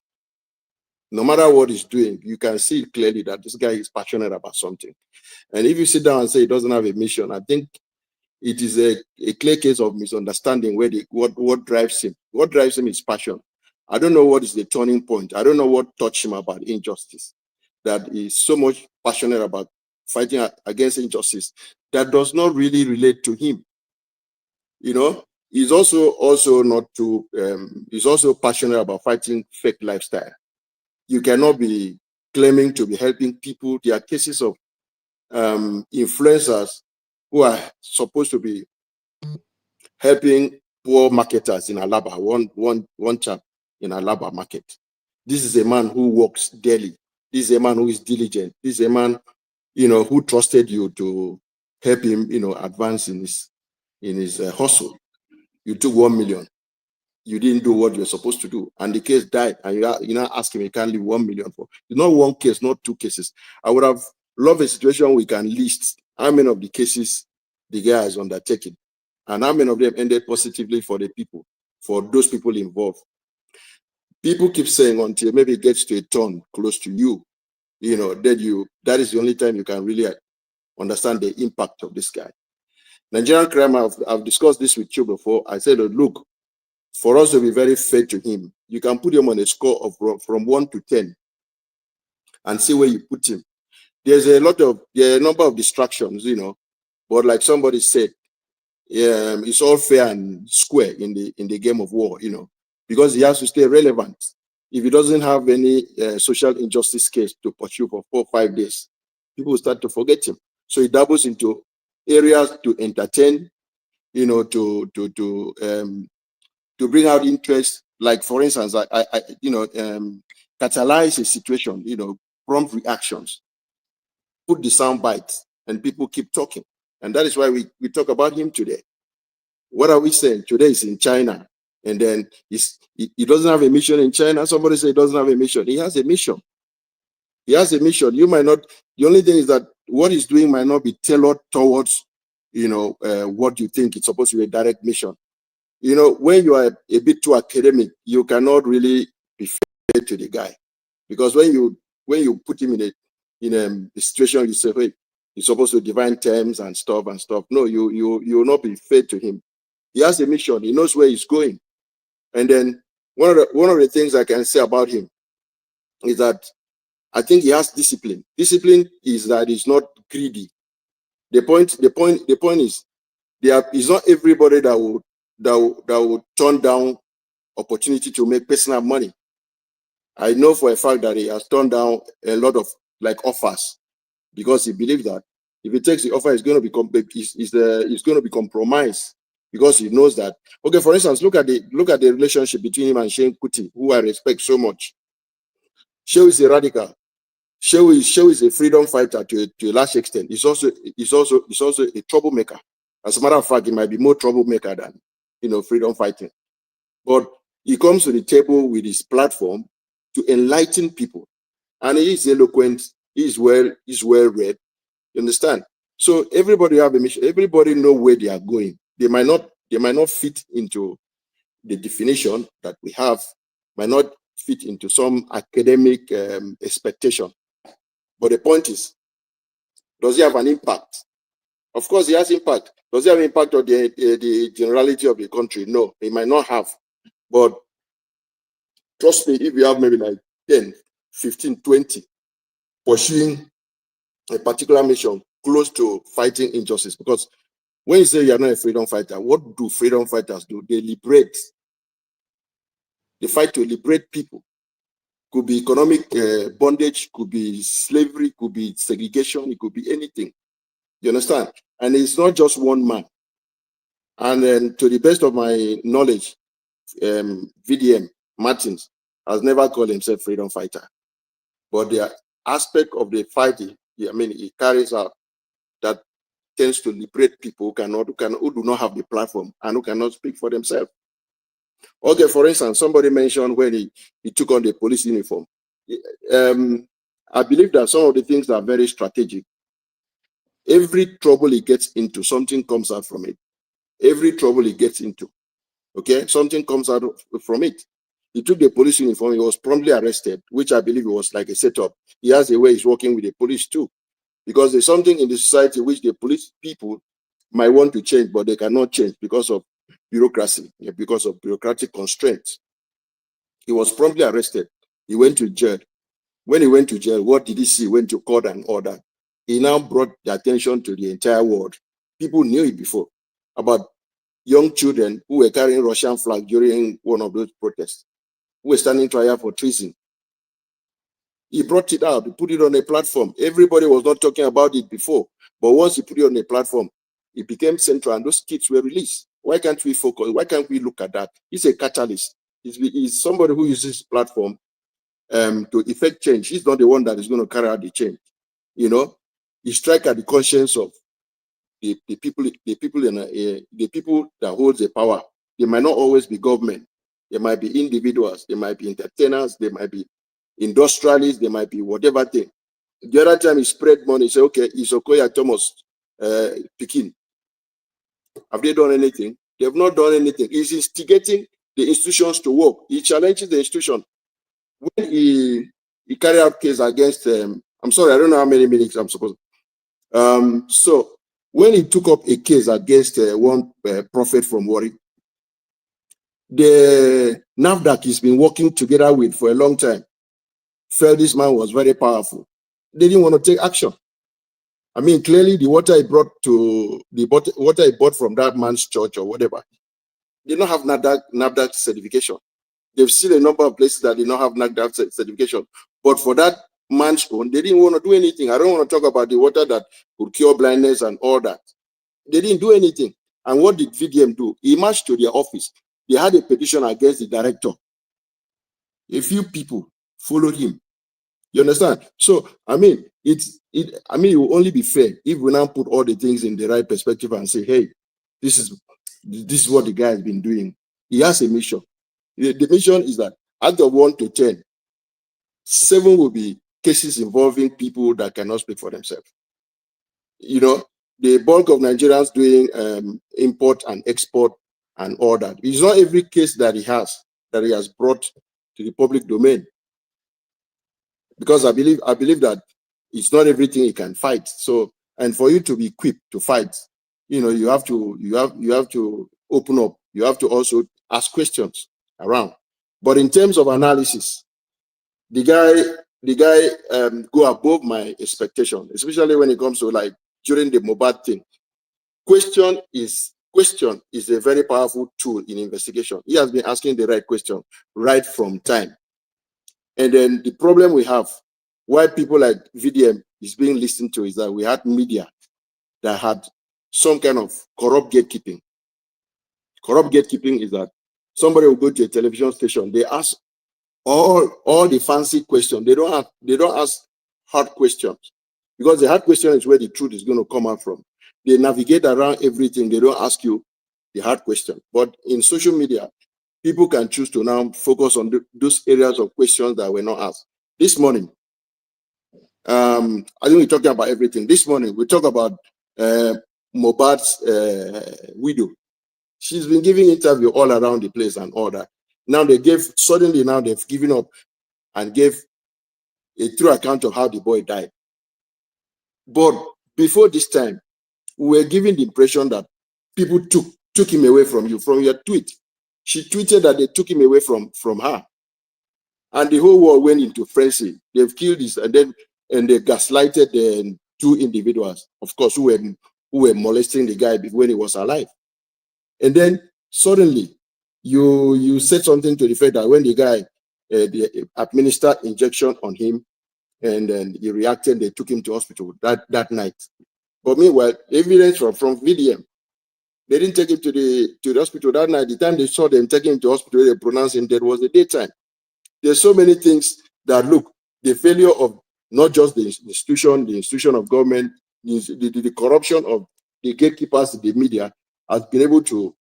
No matter what he's doing, you can see clearly that this guy is passionate about something. And if you sit down and say he doesn't have a mission, I think it is a clear case of misunderstanding what drives him. What drives him is passion. I don't know what is the turning point. I don't know what touched him about injustice, that he's so much passionate about fighting against injustice that does not really relate to him. You know, he's also not too, he's also passionate about fighting fake lifestyle. You cannot be claiming to be helping people. There are cases of influencers who are supposed to be helping poor marketers in Alaba, one chap in Alaba market. This is a man who works daily. This is a man who is diligent. This is a man, you know, who trusted you to help him, you know, advance in his hustle. You took 1 million. You didn't do what you're supposed to do, and the case died. And you now ask him, he can't leave 1 million for. It's not one case, not 2 cases. I would have loved a situation we can list how many of the cases the guy has undertaken, and how many of them ended positively for the people, for those people involved. People keep saying until maybe it gets to a turn close to you, you know, that is the only time you can really understand the impact of this guy. Nigerian crime, I've discussed this with you before. I said, look, for us to be very fair to him, you can put him on a score of from 1 to 10 and see where you put him. There are a number of distractions, you know, But like somebody said, it's all fair and square in the game of war, you know, because he has to stay relevant. If he doesn't have any social injustice case to pursue for 4 or 5 days, people will start to forget him. So he dabbles into areas to entertain, you know, to bring out interest. Like for instance, catalyze a situation, you know, prompt reactions, put the sound bites, and people keep talking. And that is why we talk about him today. What are we saying? Today is in China, and then he doesn't have a mission in China. Somebody say he doesn't have a mission. He has a mission. He has a mission. You might not. The only thing is that what he's doing might not be tailored towards, you know, what you think it's supposed to be a direct mission. You know, when you are a bit too academic, you cannot really be fair to the guy, because when you put him in a situation, you say, hey, he's supposed to define terms and stuff. No, you will not be fair to him. He has a mission. He knows where he's going. And then one of the things I can say about him is that I think he has discipline. Discipline is that he's not greedy. The point is, it's not everybody that will turn down opportunity to make personal money. I know for a fact that he has turned down a lot of offers, because he believes that if he takes the offer, it's going to be compromised, because he knows that. Okay, for instance, look at the relationship between him and Shehu Kuti, who I respect so much. Shehu is a radical. Shehu is a freedom fighter to a large extent. He's also a troublemaker. As a matter of fact, he might be more troublemaker than, you know, freedom fighting. But he comes to the table with his platform to enlighten people, and he is eloquent. He's well read. You understand? So everybody have a mission. Everybody know where they are going. They might not fit into the definition that we have. Might not fit into some academic expectation. But the point is, does he have an impact? Of course, he has impact. Does he have impact on the generality of the country? No, he might not have. But trust me, if you have maybe like 10, 15, 20 pursuing a particular mission close to fighting injustice, because when you say you're not a freedom fighter, what do freedom fighters do? They liberate. They fight to liberate people. Could be economic bondage, could be slavery, could be segregation, it could be anything. You understand? And it's not just one man. And then, to the best of my knowledge, VDM Martins has never called himself freedom fighter. But the aspect of the fighting, he carries out, that tends to liberate people who do not have the platform and who cannot speak for themselves. Okay, for instance, somebody mentioned when he took on the police uniform. I believe that some of the things are very strategic. Every trouble he gets into, something comes out from it. Every trouble he gets into, okay, something comes out from it. He took the police uniform, he was promptly arrested, which I believe was like a setup. He has a way he's working with the police too, because there's something in the society which the police people might want to change, but they cannot change because of bureaucracy, because of bureaucratic constraints. He was promptly arrested. He went to jail. When he went to jail, what did he see? He went to court and order. He now brought the attention to the entire world. People knew it before about young children who were carrying Russian flag during one of those protests, who were standing trial for treason. He brought it out. He put it on a platform. Everybody was not talking about it before, but once he put it on a platform, it became central, and those kids were released. Why can't we focus? Why can't we look at that? He's a catalyst. He's somebody who uses platform to effect change. He's not the one that is going to carry out the change. You know, he strikes at the conscience of the people that hold the power. They might not always be government. They might be individuals. They might be entertainers. They might be industrialists. They might be whatever thing. The other time he spread money, he said, okay, it's Okoya Thomas Pekin. Have they done anything? They have not done anything. He's instigating the institutions to work. He challenges the institution. When he carried out case against, I'm sorry, I don't know how many minutes I'm supposed to. So when he took up a case against one prophet from Warri, the NAFDAC he's been working together with for a long time felt this man was very powerful. They didn't want to take action. I mean, clearly the water he brought to water he bought from that man's church or whatever, they don't have NAFDAC certification. They've seen a number of places that did not have NAFDAC certification. But for that man's own, they didn't want to do anything. I don't want to talk about the water that could cure blindness and all that. They didn't do anything. And what did VDM do? He marched to their office. They had a petition against the director. A few people followed him. You understand? So, I mean, it will only be fair if we now put all the things in the right perspective and say, hey, this is what the guy has been doing. He has a mission. The mission is that out of 1 to 10, 7 will be cases involving people that cannot speak for themselves. You know, the bulk of Nigerians doing import and export and all that. It's not every case that he has brought to the public domain. Because I believe that it's not everything he can fight. So, and for you to be equipped to fight, you know, you have to open up. You have to also ask questions around. But in terms of analysis, the guy go above my expectation, especially when it comes to like during the Mobad thing. Question is a very powerful tool in investigation. He has been asking the right question right from time. And then the problem we have, why people like VDM is being listened to, is that we had media that had some kind of corrupt gatekeeping. Corrupt gatekeeping is that somebody will go to a television station, they ask all the fancy questions. They don't ask hard questions, because the hard question is where the truth is going to come out from. They navigate around everything. They don't ask you the hard question. But in social media, people can choose to now focus on those areas of questions that were not asked. This morning, I think we're talking about everything. This morning, we talk about Mohbad's widow. She's been giving interview all around the place and all that. Now they've given up and gave a true account of how the boy died. But before this time, we were given the impression that people took him away from you, from your tweet. She tweeted that they took him away from her. And the whole world went into frenzy. They've killed this, and they gaslighted the 2 individuals, of course, who were molesting the guy when he was alive. And then suddenly, you said something to the effect that when the guy they administered injection on him, and then he reacted, they took him to hospital that night. But meanwhile, evidence from VDM, they didn't take him to the hospital that night. The time they saw them taking him to hospital, they pronounced him dead was the daytime. There's so many things that, look, the failure of not just the institution of government, the corruption of the gatekeepers, the media, has been able to,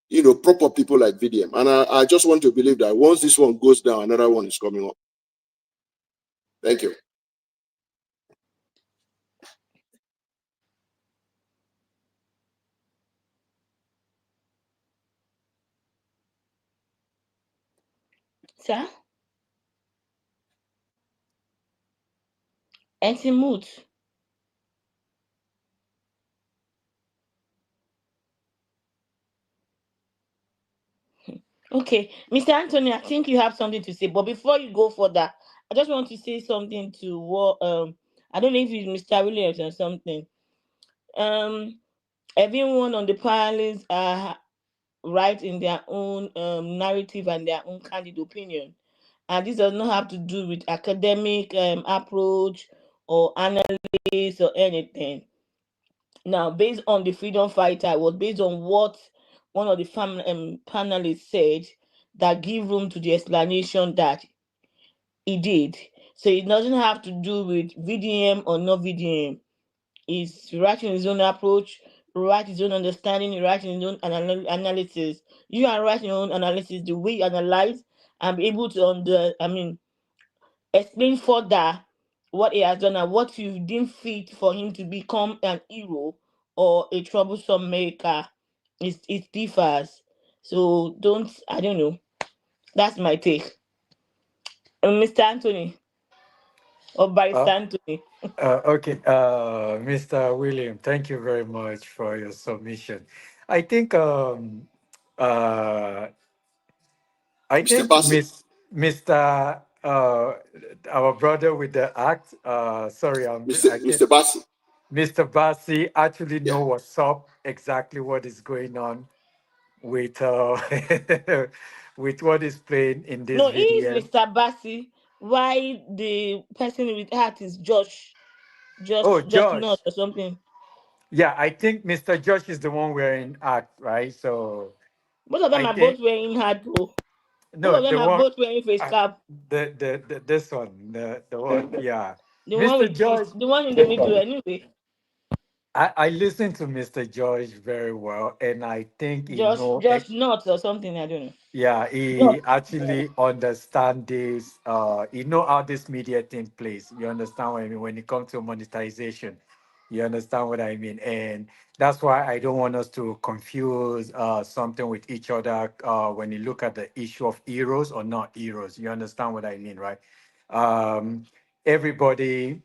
you know, prop up people like VDM. And I just want to believe that once this one goes down, another one is coming up. Thank you. Sir? Anti-mood. Okay, Mr. Anthony, I think you have something to say, but before you go further, I just want to say something to what I don't know if it's Mr. Williams or something. Everyone on the panelists are right in their own narrative and their own candid opinion, and this does not have to do with academic approach or analysis or anything. Now, based on the freedom fighter, it was based on what one of the panelists said that give room to the explanation that he did. So it doesn't have to do with VDM or not VDM. He's writing his own approach, write his own understanding, writing his own analysis. You are writing your own analysis, the way you analyze, and be able to explain further what he has done and what you deem fit for him to become an hero or a troublesome maker. It differs. So I don't know. That's my take. Mr. Anthony or Barrister Anthony. Okay, Mr. William, thank you very much for your submission. I think Mr. Bassett. Mr. Our brother with the act. Sorry, I Mr. can't. Bassett. Mr. Bassi actually know what's up, exactly what is going on with with what is playing in this No, he is VDM. Mr. Bassi. Why the person with heart is Josh? Oh, Just not Josh. or something. Yeah, I think Mr. Josh is the one wearing act, right? So Both of them I are both think wearing hat, though. Both no, of them the are one both wearing face uh, cap. the this one, the one, yeah. The one Mr. with Josh, the one in the middle, anyway. I listen to Mr. George very well, and I think he know. Just not or something. I don't know. Yeah, he actually understand this. He know how this media thing plays. You understand what I mean when it comes to monetization. You understand what I mean, and that's why I don't want us to confuse something with each other when you look at the issue of heroes or not heroes. You understand what I mean, right? Um, everybody,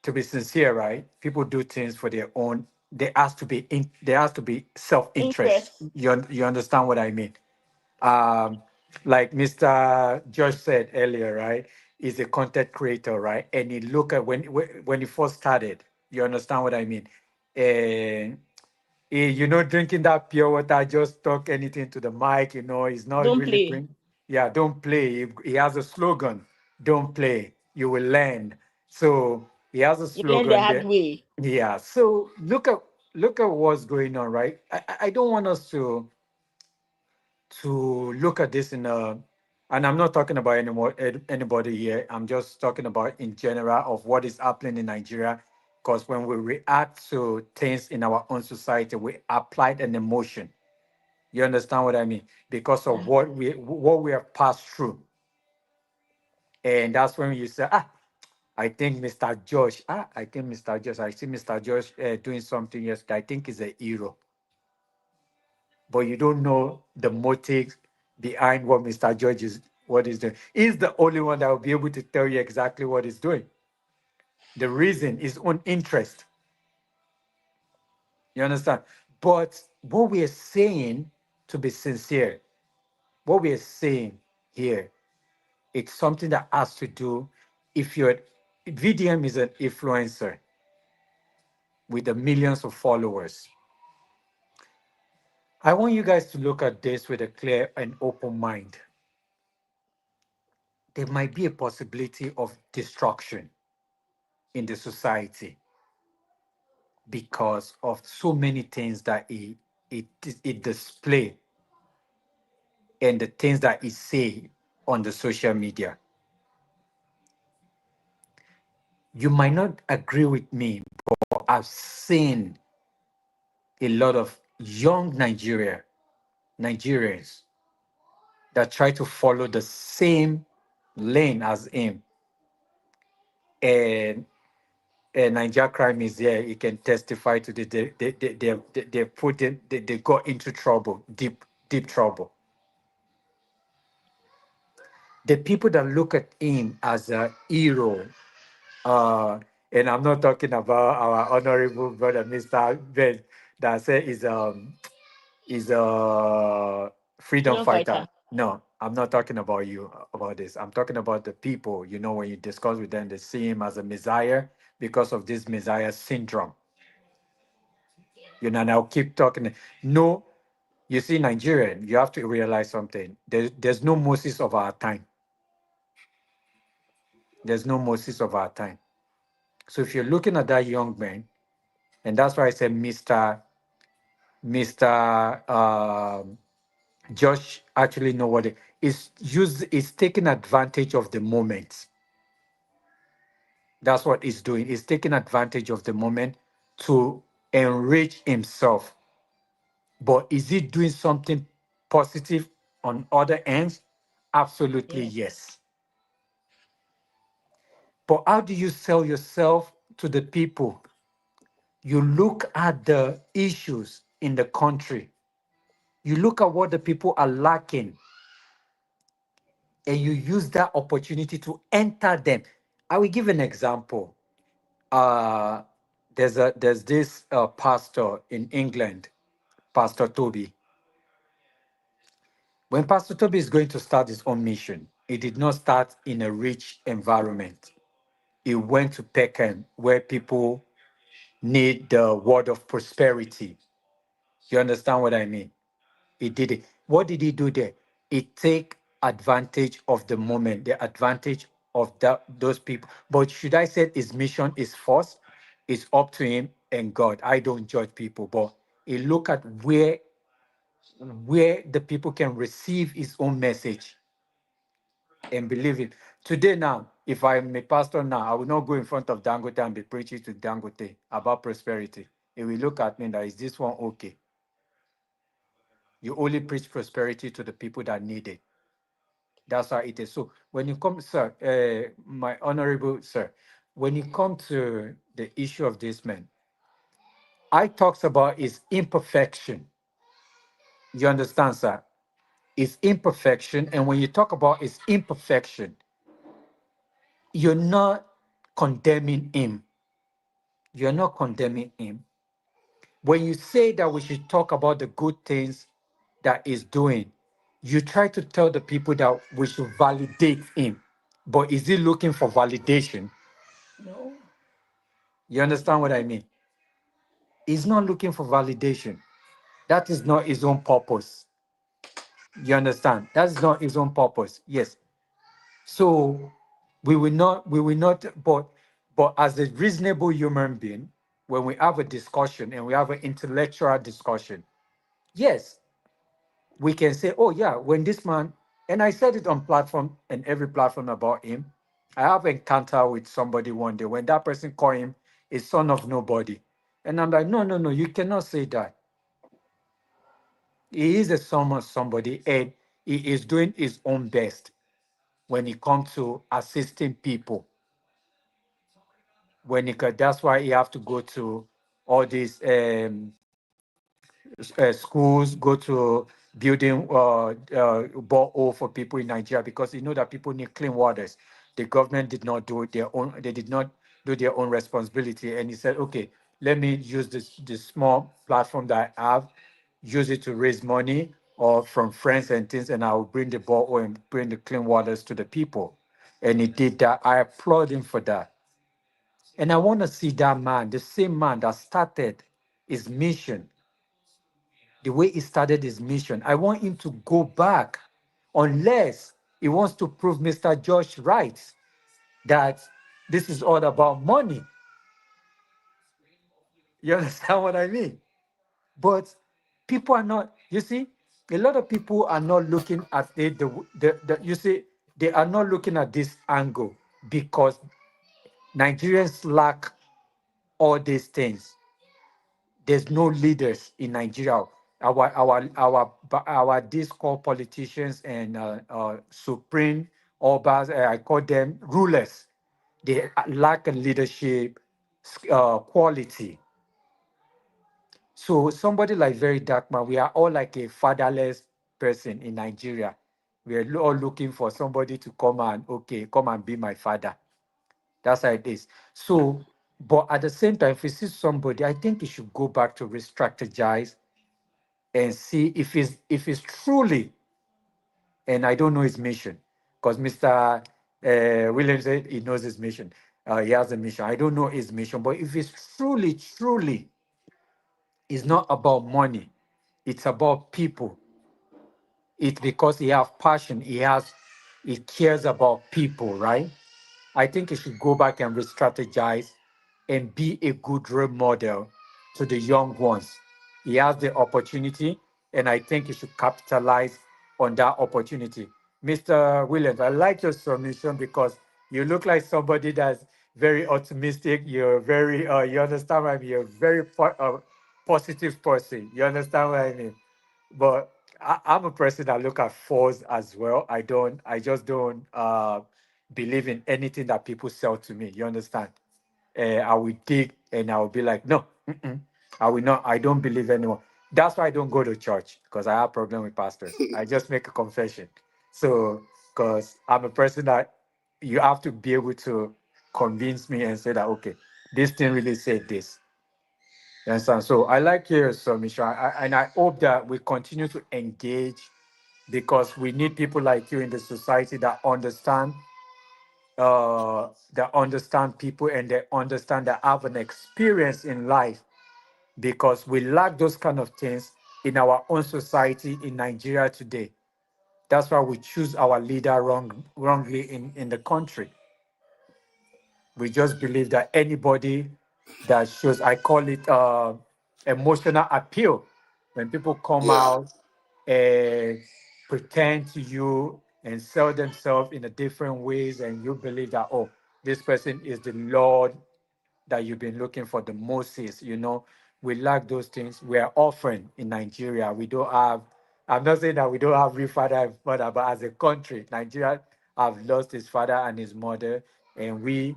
to be sincere, right? People do things for their own. There has to be self-interest. Interest. You understand what I mean? um, like Mr. Josh said earlier, right? He's a content creator, right? And he look at when he first started. You understand what I mean? And drinking that pure water, just talk anything to the mic. He's not Don't really play. bring. Yeah, don't play. He has a slogan. Don't play. You will learn. So he has a You learn the slogan hard there. way. Yeah. So look at what's going on, right? I don't want us to look at this and I'm not talking about anybody here. I'm just talking about in general of what is happening in Nigeria. Because when we react to things in our own society, we apply an emotion. You understand what I mean? Because of Yeah. what we have passed through, and that's when you say, I think Mr. Josh, I think Mr. Josh, I see Mr. Josh doing something yesterday. I think he's a hero. But you don't know the motives behind what Mr. George is what he's doing. He's the only one that will be able to tell you exactly what he's doing. The reason is own interest. You understand? But what we are saying, to be sincere, what we are saying here, it's something that has to do if you're VDM is an influencer with the millions of followers. I want you guys to look at this with a clear and open mind. There might be a possibility of destruction in the society because of so many things that it display and the things that it say on the social media. You might not agree with me, but I've seen a lot of young Nigerians that try to follow the same lane as him. And Nigeria crime is there. He can testify to the they put in they got into trouble, deep trouble. The people that look at him as a hero, uh, and I'm not talking about our honorable brother, Mr. Ben, that said is a freedom Freedom fighter. fighter. No, I'm not talking about you about this. I'm talking about the people. When you discuss with them, they see him as a messiah because of this messiah syndrome. And I'll keep talking. No, you see, Nigerian, you have to realize something. There's no Moses of our time. There's no Moses of our time. So if you're looking at that young man, and that's why I said Mr. Josh actually know what is taking advantage of the moment. That's what he's doing. He's taking advantage of the moment to enrich himself. But is he doing something positive on other ends? Absolutely Yes. yes. But how do you sell yourself to the people? You look at the issues in the country. You look at what the people are lacking, and you use that opportunity to enter them. I will give an example. Uh, there's this pastor in England, Pastor Toby. When Pastor Toby is going to start his own mission, he did not start in a rich environment. He went to Peckham, where people need the word of prosperity. You understand what I mean? He did it. What did he do there? He take advantage of the moment, the advantage of those people. But should I say his mission is first? It's up to him and God. I don't judge people, but he look at where the people can receive his own message and believe it. Today now, if I'm a pastor now, I will not go in front of Dangote and be preaching to Dangote about prosperity. He will look at me that is this one okay? You only preach prosperity to the people that need it. That's how it is. So when you come, sir, my honorable sir, when you come to the issue of this man, I talks about his imperfection. You understand, sir? His imperfection. And when you talk about his imperfection, you're not condemning him. You're not condemning him. When you say that we should talk about the good things that he's doing, you try to tell the people that we should validate him. But is he looking for validation? No. You understand what I mean? He's not looking for validation. That is not his own purpose. You understand? That's not his own purpose. Yes. So we will not, but as a reasonable human being, when we have a discussion and we have an intellectual discussion, yes, we can say, oh yeah, when this man, and I said it on platform and every platform about him, I have encounter with somebody one day when that person called him a son of nobody. And I'm like, no, no, no, you cannot say that. He is a son of somebody and he is doing his own best when it comes to assisting people. That's why you have to go to all these schools, go to building borehole for people in Nigeria because you know that people need clean waters. The government did not do their own. They did not do their own responsibility, and he said, "Okay, let me use this small platform that I have, use it to raise money or from friends and things, and I will bring the borehole and bring the clean waters to the people." And he did that. I applaud him for that. And I want to see that man, the same man that started his mission, the way he started his mission. I want him to go back unless he wants to prove Mr. Josh right that this is all about money. You understand what I mean? But people are not, you see, a lot of people are not looking at you see, they are not looking at this angle because Nigerians lack all these things. There's no leaders in Nigeria. Our discourse politicians and supreme obas, I call them rulers. They lack a leadership quality. So somebody like VeryDarkMan, we are all like a fatherless person in Nigeria. We are all looking for somebody to come and be my father. That's how it is. So, but at the same time, if you see somebody, I think you should go back to re-strategize and see if it's truly, and I don't know his mission, because Mr. Williams said he knows his mission. He has a mission. I don't know his mission, but if it's truly, it's not about money. It's about people. It's because he has passion. He cares about people, right? I think he should go back and re-strategize and be a good role model to the young ones. He has the opportunity, and I think he should capitalize on that opportunity. Mr. Williams, I like your submission because you look like somebody that's very optimistic. You're very, you understand what I mean? You're a very positive person. You understand what I mean? But I'm a person that look at fours as well. I just don't believe in anything that people sell to me. You understand? I will dig and I will be like, no, I will not. I don't believe anyone. That's why I don't go to church because I have problem with pastors. I just make a confession. So, because I'm a person that you have to be able to convince me and say that, okay, this thing really said this. You understand? So I like your submission, and I hope that we continue to engage because we need people like you in the society that understand that understand people and they understand that have an experience in life, because we lack those kind of things in our own society in Nigeria today. That's why we choose our leader wrongly in the country. We just believe that anybody that shows, I call it emotional appeal. When people come Yeah. out and pretend to you and sell themselves in a different ways, and you believe that, oh, this person is the Lord that you've been looking for, the Moses, we lack those things. We are orphan in Nigeria. We don't have, I'm not saying that we don't have real father and mother, but as a country, Nigeria have lost his father and his mother, and we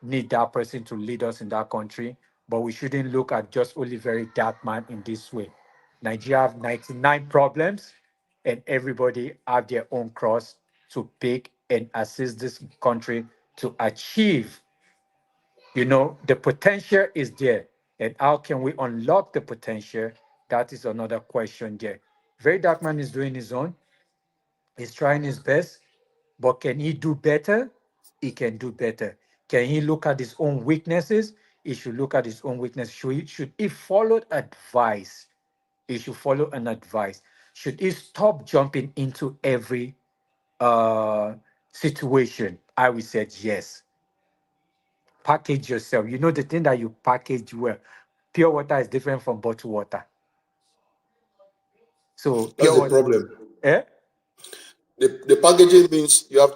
need that person to lead us in that country. But we shouldn't look at just only very dark man in this way. Nigeria have 99 problems, and everybody have their own cross to pick and assist this country to achieve. The potential is there. And how can we unlock the potential? That is another question there. VeryDarkMan is doing his own. He's trying his best. But can he do better? He can do better. Can he look at his own weaknesses? He should look at his own weakness. Should he follow advice? He should follow an advice. Should he stop jumping into every situation? I will say yes. Package yourself. The thing that you package well. Pure water is different from bottled water. So That's pure the water. problem. Eh? The packaging means you have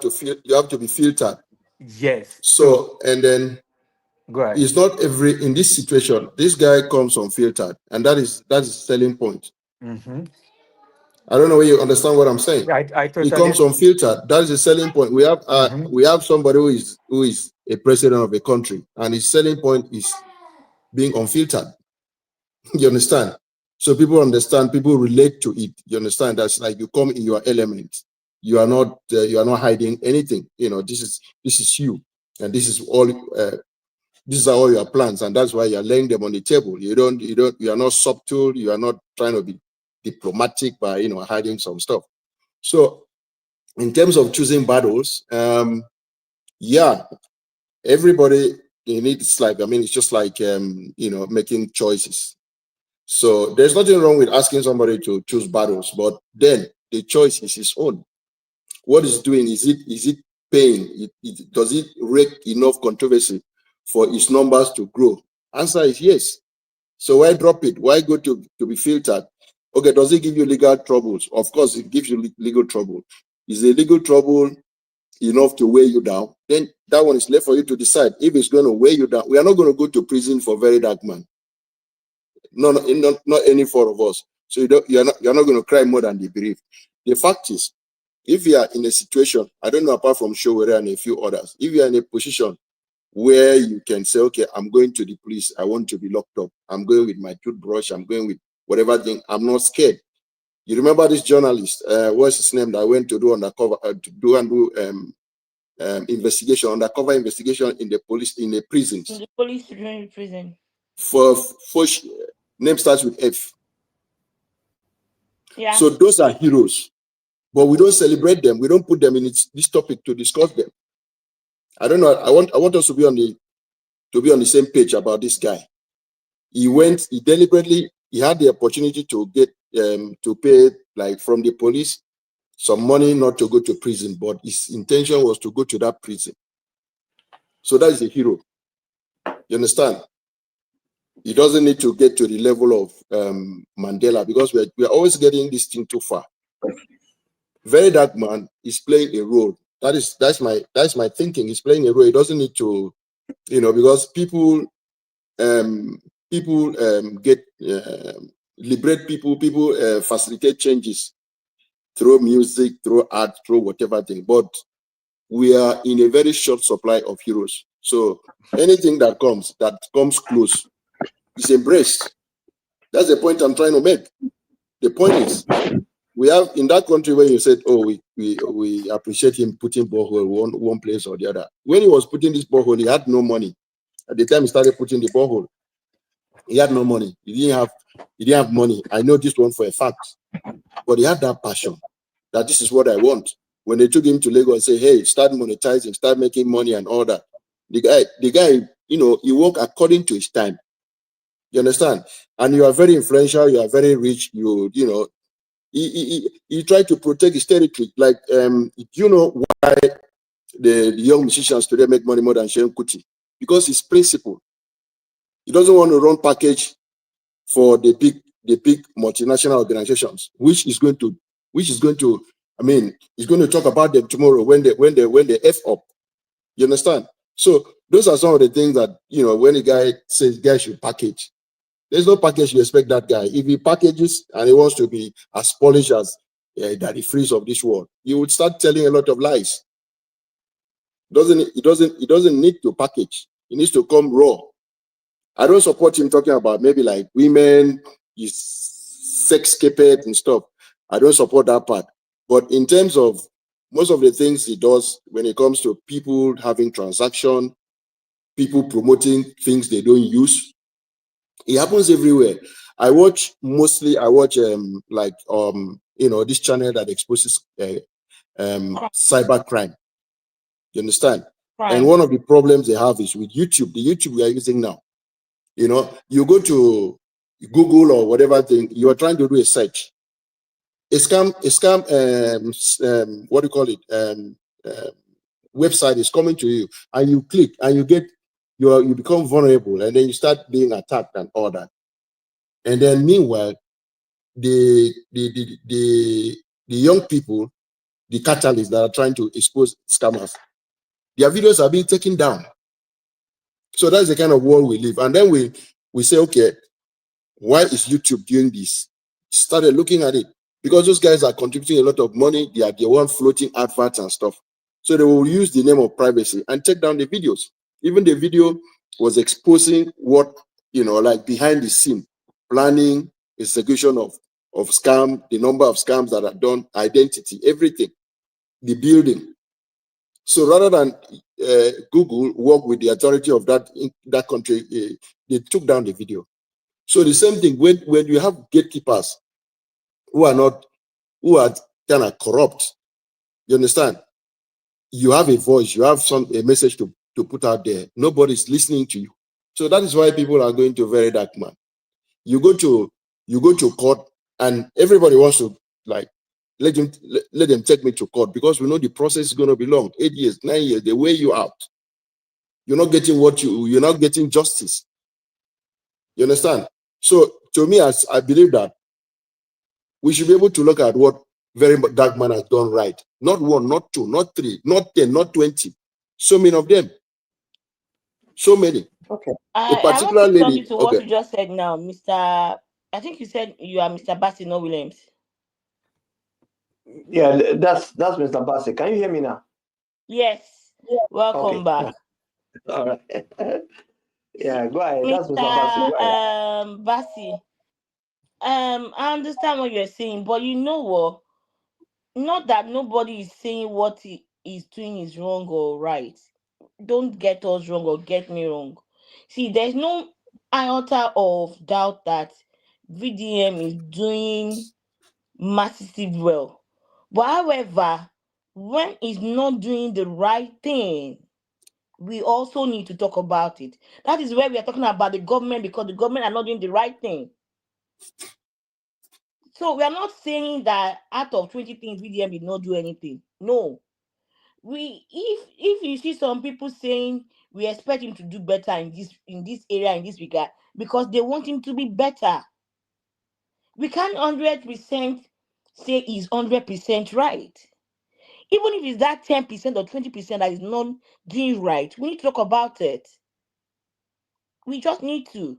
to be filtered. Yes. So and then go ahead. it's not in this situation, this guy comes unfiltered, and that's the selling point. Mm-hmm. I don't know whether you understand what I'm saying. I totally. He comes unfiltered. That is the selling point. We have somebody who is a president of a country, and his selling point is being unfiltered. You understand? So people understand. People relate to it. You understand? That's like you come in your element. You are not hiding anything. This is you, and this is all. These are all your plans, and that's why you're laying them on the table. You are not subtle. You are not trying to be diplomatic by hiding some stuff. So in terms of choosing battles, everybody it's just like making choices. So there's nothing wrong with asking somebody to choose battles, but then the choice is his own. What it's doing, is it paying? Does it rake enough controversy for its numbers to grow? Answer is yes. So why drop it? Why go to be filtered? Okay, does it give you legal troubles? Of course, it gives you legal trouble. Is the legal trouble enough to weigh you down? Then that one is left for you to decide. If it's going to weigh you down, we are not going to go to prison for VeryDarkMan. No, not any four of us. So you're not going to cry more than the bereaved. The fact is, if you are in a situation, I don't know, apart from Showere and a few others, if you are in a position where you can say, okay, I'm going to the police, I want to be locked up, I'm going with my toothbrush, I'm going with whatever thing, I'm not scared. You remember this journalist, what's his name, that went to do undercover, investigation, undercover investigation in the prisons. In the police prison. For name starts with F. Yeah. So those are heroes, but we don't celebrate them. We don't put them in this topic to discuss them. I don't know. I want us to be on the same page about this guy. He deliberately, he had the opportunity to get to pay, like, from the police some money not to go to prison, but his intention was to go to that prison. So that is a hero. You understand? He doesn't need to get to the level of Mandela, because we are always getting this thing too far. VeryDarkMan is playing a role. That's my thinking. He's playing a role. He doesn't need to, because people get liberate people. People facilitate changes through music, through art, through whatever thing. But we are in a very short supply of heroes. So anything that comes close is embraced. That's the point I'm trying to make. The point is, we have in that country where you said, oh, we appreciate him putting borehole one place or the other. When he was putting this borehole, he had no money. At the time he started putting the borehole, he had no money. He didn't have money. I know this one for a fact. But he had that passion that this is what I want. when they took him to Lagos and say, hey, start monetizing, start making money and all that. The guy, you know, he work according to his time. You understand? And you are very influential, you are very rich, you know, he tried to protect his territory. Like, you know why the young musicians today make money more than Sheikh Kuti? Because his principle. He doesn't want to run package for the big multinational organizations, which is going to, I mean, he's going to talk about them tomorrow when they F up. You understand? So those are some of the things that, you know, when a guy says guys should package, there's no package you expect that guy. If he packages and he wants to be as polished as Daddy Freeze of this world, he would start telling a lot of lies. He doesn't need to package. He needs to come raw. I don't support him talking about maybe like women, sexcapade and stuff. I don't support that part. But in terms of most of the things he does when it comes to people having transaction, people promoting things they don't use, it happens everywhere. I watch you know, this channel that exposes cyber crime. You understand? Crime. And one of the problems they have is with YouTube, the YouTube we are using now. You know, you go to Google or whatever thing, you are trying to do a search. A scam, what do you call it? Website is coming to you, and you click, and you become vulnerable, and then you start being attacked and all that. And then meanwhile, the young people, the catalysts that are trying to expose scammers, their videos are being taken down. So that's the kind of world we live. And then we say, okay, why is YouTube doing this? Started looking at it because those guys are contributing a lot of money. They are the one floating adverts and stuff. So they will use the name of privacy and take down the videos. Even the video was exposing what, you know, like behind the scene, planning, execution of scam, the number of scams that are done, identity, everything, the building. So rather than Google work with the authority of that country, they took down the video. So the same thing when you have gatekeepers who are kind of corrupt, you understand? You have a voice, you have a message to put out there. Nobody's listening to you. So that is why people are going to VeryDarkMan. You go to court and everybody wants to like let them take me to court because we know the process is going to be long, 8 years, 9 years. They weigh you out. You're not getting you're not getting justice. You understand? So to me, I believe that we should be able to look at what VeryDarkMan has done right. Not 1, not 2, not 3, not 10, not 20. So many of them. So many. Okay. I particular want to lady. respond to what you just said now, Mr. I think you said you are Mr. Bassi, no Williams. Yeah, that's Mr. Bassi. Can you hear me now? Yes. Welcome back. All right. Yeah, go ahead. That's Mr. Bassi. Go ahead. Bassi. I understand what you're saying, but you know what? Not that nobody is saying what he is doing is wrong or right. Don't get us wrong or get me wrong. See, there's no iota of doubt that VDM is doing massively well. But however, when he's not doing the right thing, we also need to talk about it. That is where we are talking about the government, because the government are not doing the right thing. So we are not saying that out of 20 things VDM did not do anything. No. If you see some people saying we expect him to do better in this area, in this regard, because they want him to be better. We can't 100% say he's 100% right. Even if it's that 10% or 20% that is not doing right, we need to talk about it. We just need to.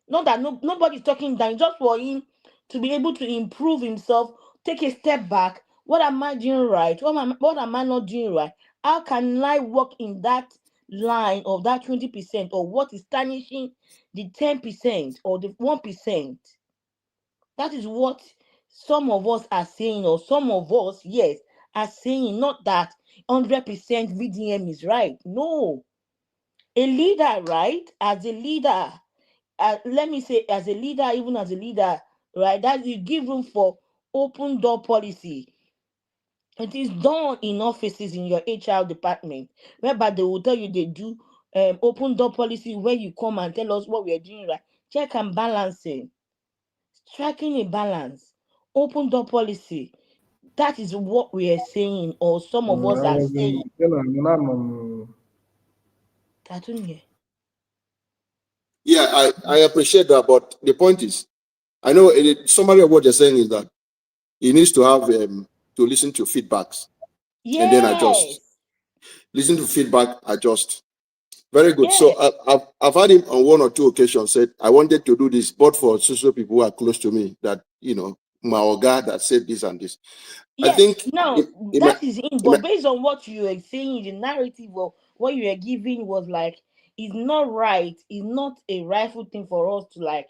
Not that nobody's talking down, just for him to be able to improve himself, take a step back. What am I doing right? What am I not doing right? How can I walk in that line of that 20%, or what is tarnishing the 10% or the 1%? That is what some of us are saying, or some of us, yes, are saying. Not that 100% VDM is right. No. A leader, right? As a leader, let me say, as a leader, even as a leader, right, that you give room for open door policy. It is done in offices in your HR department, whereby they will tell you they do open door policy, where you come and tell us what we are doing right. Check and balancing, striking a balance, open door policy. That is what we are saying, or some of us are saying. Tatunye. Yeah, I appreciate that, but the point is, I know summary of what you're saying is that he needs to have to listen to feedbacks and then Yes. adjust. Listen to feedback, adjust. Very good. Yes. So I've had him on one or two occasions said, I wanted to do this, but for social people who are close to me, that, you know, my Oga that said this and this. Yes. I think No, that is in, but based on what you were saying, the narrative of what you were giving was like, it's not right. It's not a rightful thing for us to like.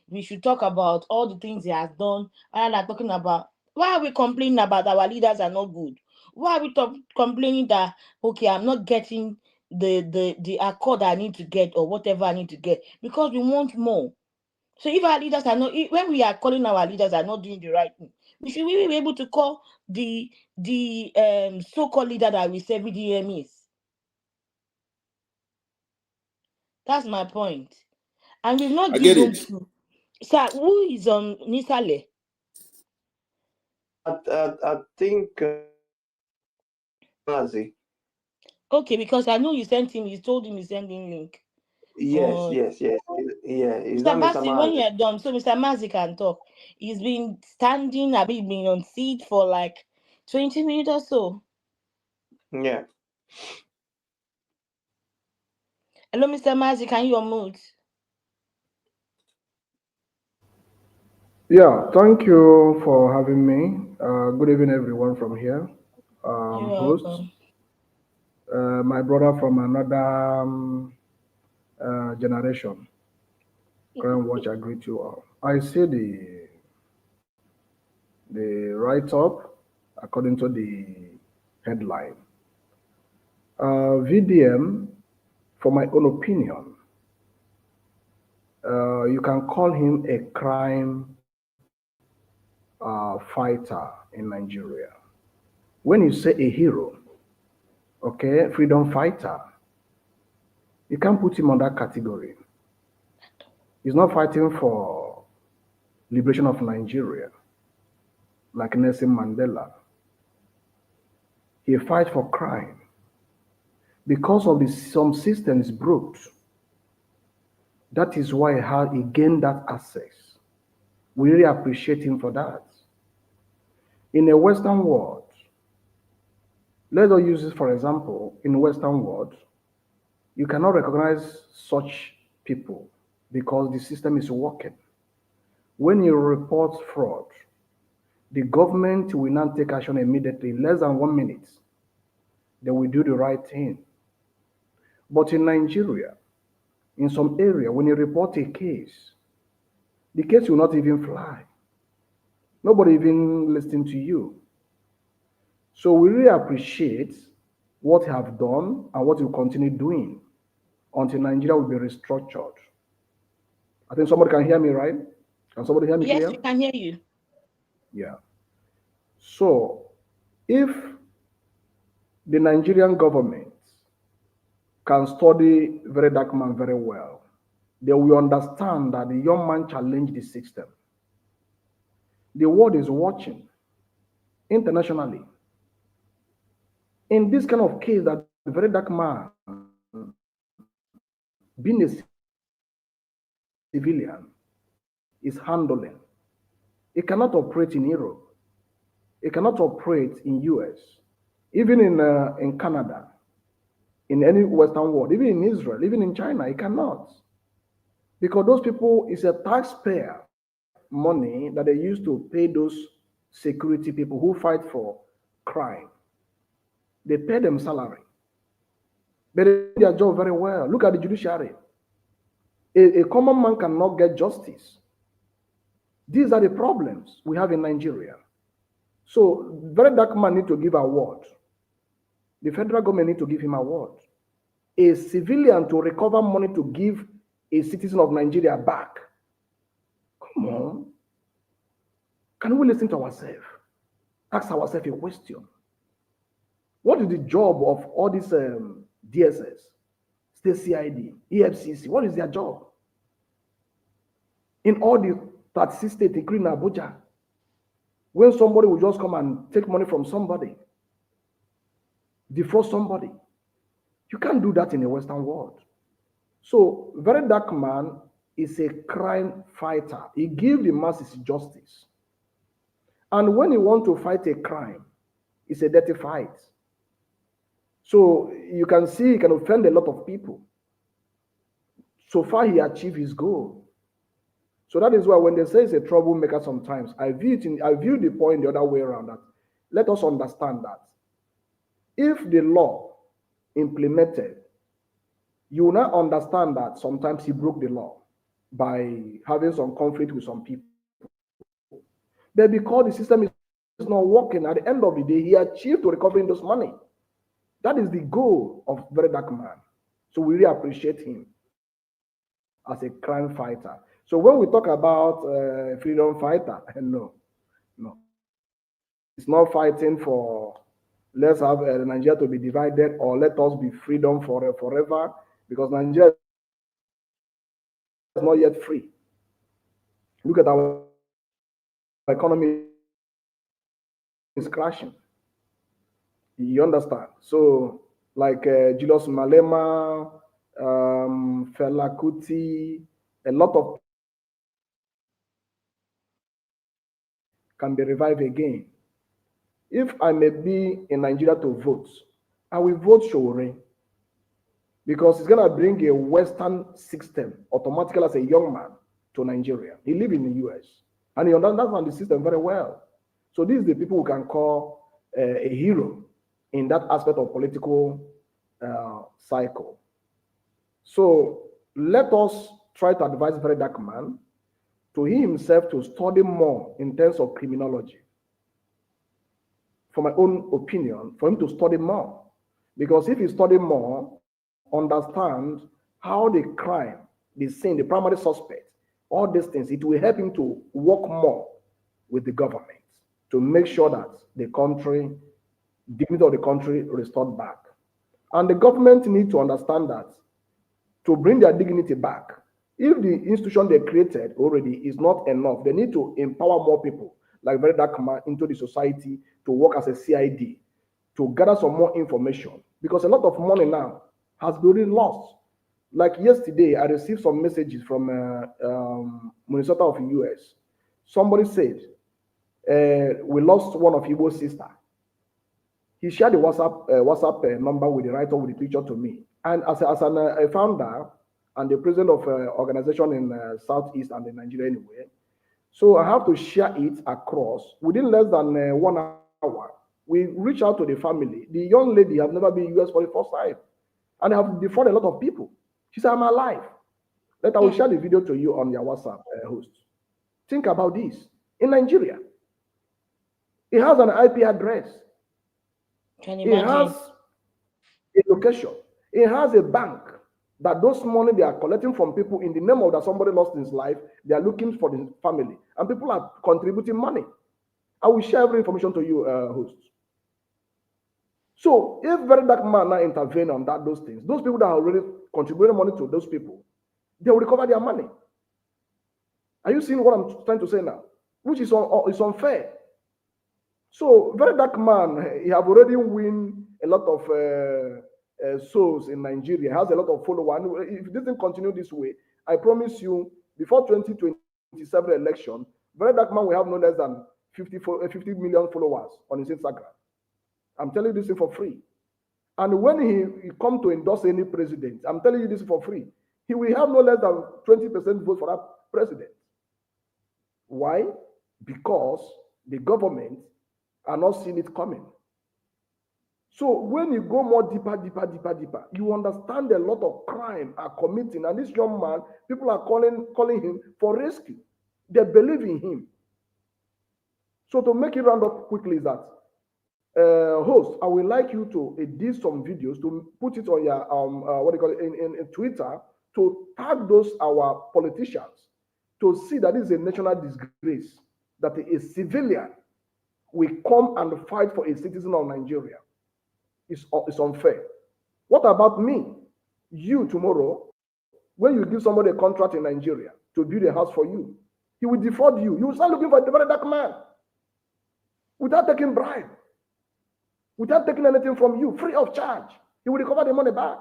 We should talk about all the things he has done, and like talking about why are we complaining about our leaders are not good? Why are we complaining that okay, I'm not getting the accord I need to get or whatever I need to get, because we want more. So if our leaders are not, when we are calling our leaders are not doing the right thing, we should really be able to call the so-called leader that we say VDM is. That's my point. And we've not I get given it. to. Sir, who is on Nisale? I think Mazi. Okay, because I know you sent him. You told him you sent him link. Yes, yes, yes. Yeah, it's Mr. not Mr. Basi, when Mazi. you're done, so Mr. Mazi can talk. He's been standing, I've been on seat for like 20 minutes or so. Yeah. Hello, Mr. Mazi, can you unmute? Yeah, thank you for having me. Good evening, everyone from here. You're Host, welcome. my brother from another generation. Grand Watch, I greet you all. I see the write-up according to the headline. VDM, for my own opinion, you can call him a crime fighter in Nigeria. When you say a hero, okay, freedom fighter, you can't put him on that category. He's not fighting for liberation of Nigeria like Nelson Mandela. He fights for crime because of some systems broke. That is why he gained that access. We really appreciate him for that. In a Western world, let us use this for example. In the Western world, you cannot recognize such people because the system is working. When you report fraud, the government will not take action immediately, in less than 1 minute. They will do the right thing. But in Nigeria, in some area, when you report a case, the case will not even fly. Nobody even listening to you. So we really appreciate what you have done and what you continue doing until Nigeria will be restructured. I think somebody can hear me, right? Can somebody hear me Yes, clear? we can hear you. Yeah. So if the Nigerian government can study VeryDarkMan very well, they will understand that the young man challenged the system. The world is watching internationally. In this kind of case, that VeryDarkMan, being a civilian, is handling. It cannot operate in Europe. It cannot operate in US, even in Canada, in any Western world, even in Israel, even in China. It cannot, because those people is a taxpayer money that they use to pay those security people who fight for crime. They pay them salary, but they do their job very well. Look at the judiciary. A common man cannot get justice. These are the problems we have in Nigeria. So VeryDarkMan need to give award. The federal government need to give him award. A civilian to recover money to give a citizen of Nigeria back. Come on. Can we listen to ourselves? Ask ourselves a question. What is the job of all these DSS, state CID, EFCC? What is their job? In all the 36 states, including Abuja, when somebody will just come and take money from somebody, defraud somebody, you can't do that in the Western world. So, VeryDarkMan is a crime fighter. He gives the masses justice. And when you want to fight a crime, it's a dirty fight. So you can see he can offend a lot of people. So far, he achieved his goal. So that is why when they say it's a troublemaker sometimes, I view the point the other way around, that let us understand that if the law implemented, you will not understand that sometimes he broke the law by having some conflict with some people. But because the system is not working, at the end of the day, he achieved to recovering those money. That is the goal of VeryDarkMan. So we really appreciate him as a crime fighter. So when we talk about freedom fighter, no. It's not fighting for let's have Nigeria to be divided or let us be freedom forever, because Nigeria is not yet free. Look at our economy is crashing. You understand? So, like Julius Malema, Fela Kuti, a lot of can be revived again. If I may be in Nigeria to vote, I will vote Showore, because it's going to bring a Western system automatically as a young man to Nigeria. He lives in the US and he understands the system very well. So these are the people who can call a hero in that aspect of political cycle. So let us try to advise VeryDarkMan to himself to study more in terms of criminology. For my own opinion, for him to study more. Because if he study more, understand how the crime, the sin, the primary suspect, all these things, it will help him to work more with the government to make sure that the country, dignity of the country restored back. And the government need to understand that to bring their dignity back, if the institution they created already is not enough, they need to empower more people like VeryDarkMan into the society to work as a CID, to gather some more information. Because a lot of money now has been lost. Like yesterday, I received some messages from Minnesota of the US. Somebody said, we lost one of Igbo's sister. He shared the WhatsApp number with the writer with the picture to me. And as a founder and the president of an organization in Southeast and in Nigeria anyway, so I have to share it across. Within less than 1 hour, we reach out to the family. The young lady has never been in US for the first time and have defrauded a lot of people. She said, I'm alive. I will share the video to you on your WhatsApp host. Think about this. In Nigeria, it has an IP address. Can you imagine? It has a location. It has a bank that those money they are collecting from people in the name of that somebody lost his life, they are looking for the family. And people are contributing money. I will share every information to you, host. So if VeryDarkMan now intervene on those things, those people that are already contributing money to those people, they will recover their money. Are you seeing what I'm trying to say now? Which is unfair. So VeryDarkMan, he have already won a lot of souls in Nigeria, has a lot of followers. If it doesn't continue this way, I promise you, before 2027 election, VeryDarkMan will have no less than 50 million followers on his Instagram. I'm telling you this for free. And when he come to endorse any president, I'm telling you this for free, he will have no less than 20% vote for that president. Why? Because the government are not seeing it coming. So when you go more deeper, you understand a lot of crime are committing, and this young man, people are calling him for rescue. They believe in him. So to make it round up quickly is that, host, I would like you to edit some videos to put it on your in Twitter to tag those our politicians to see that this is a national disgrace that a civilian will come and fight for a citizen of Nigeria. It's unfair. What about me? You tomorrow, when you give somebody a contract in Nigeria to build a house for you, he will defraud you. You will start looking for a very dark man without taking bribe, without taking anything from you, free of charge. He will recover the money back.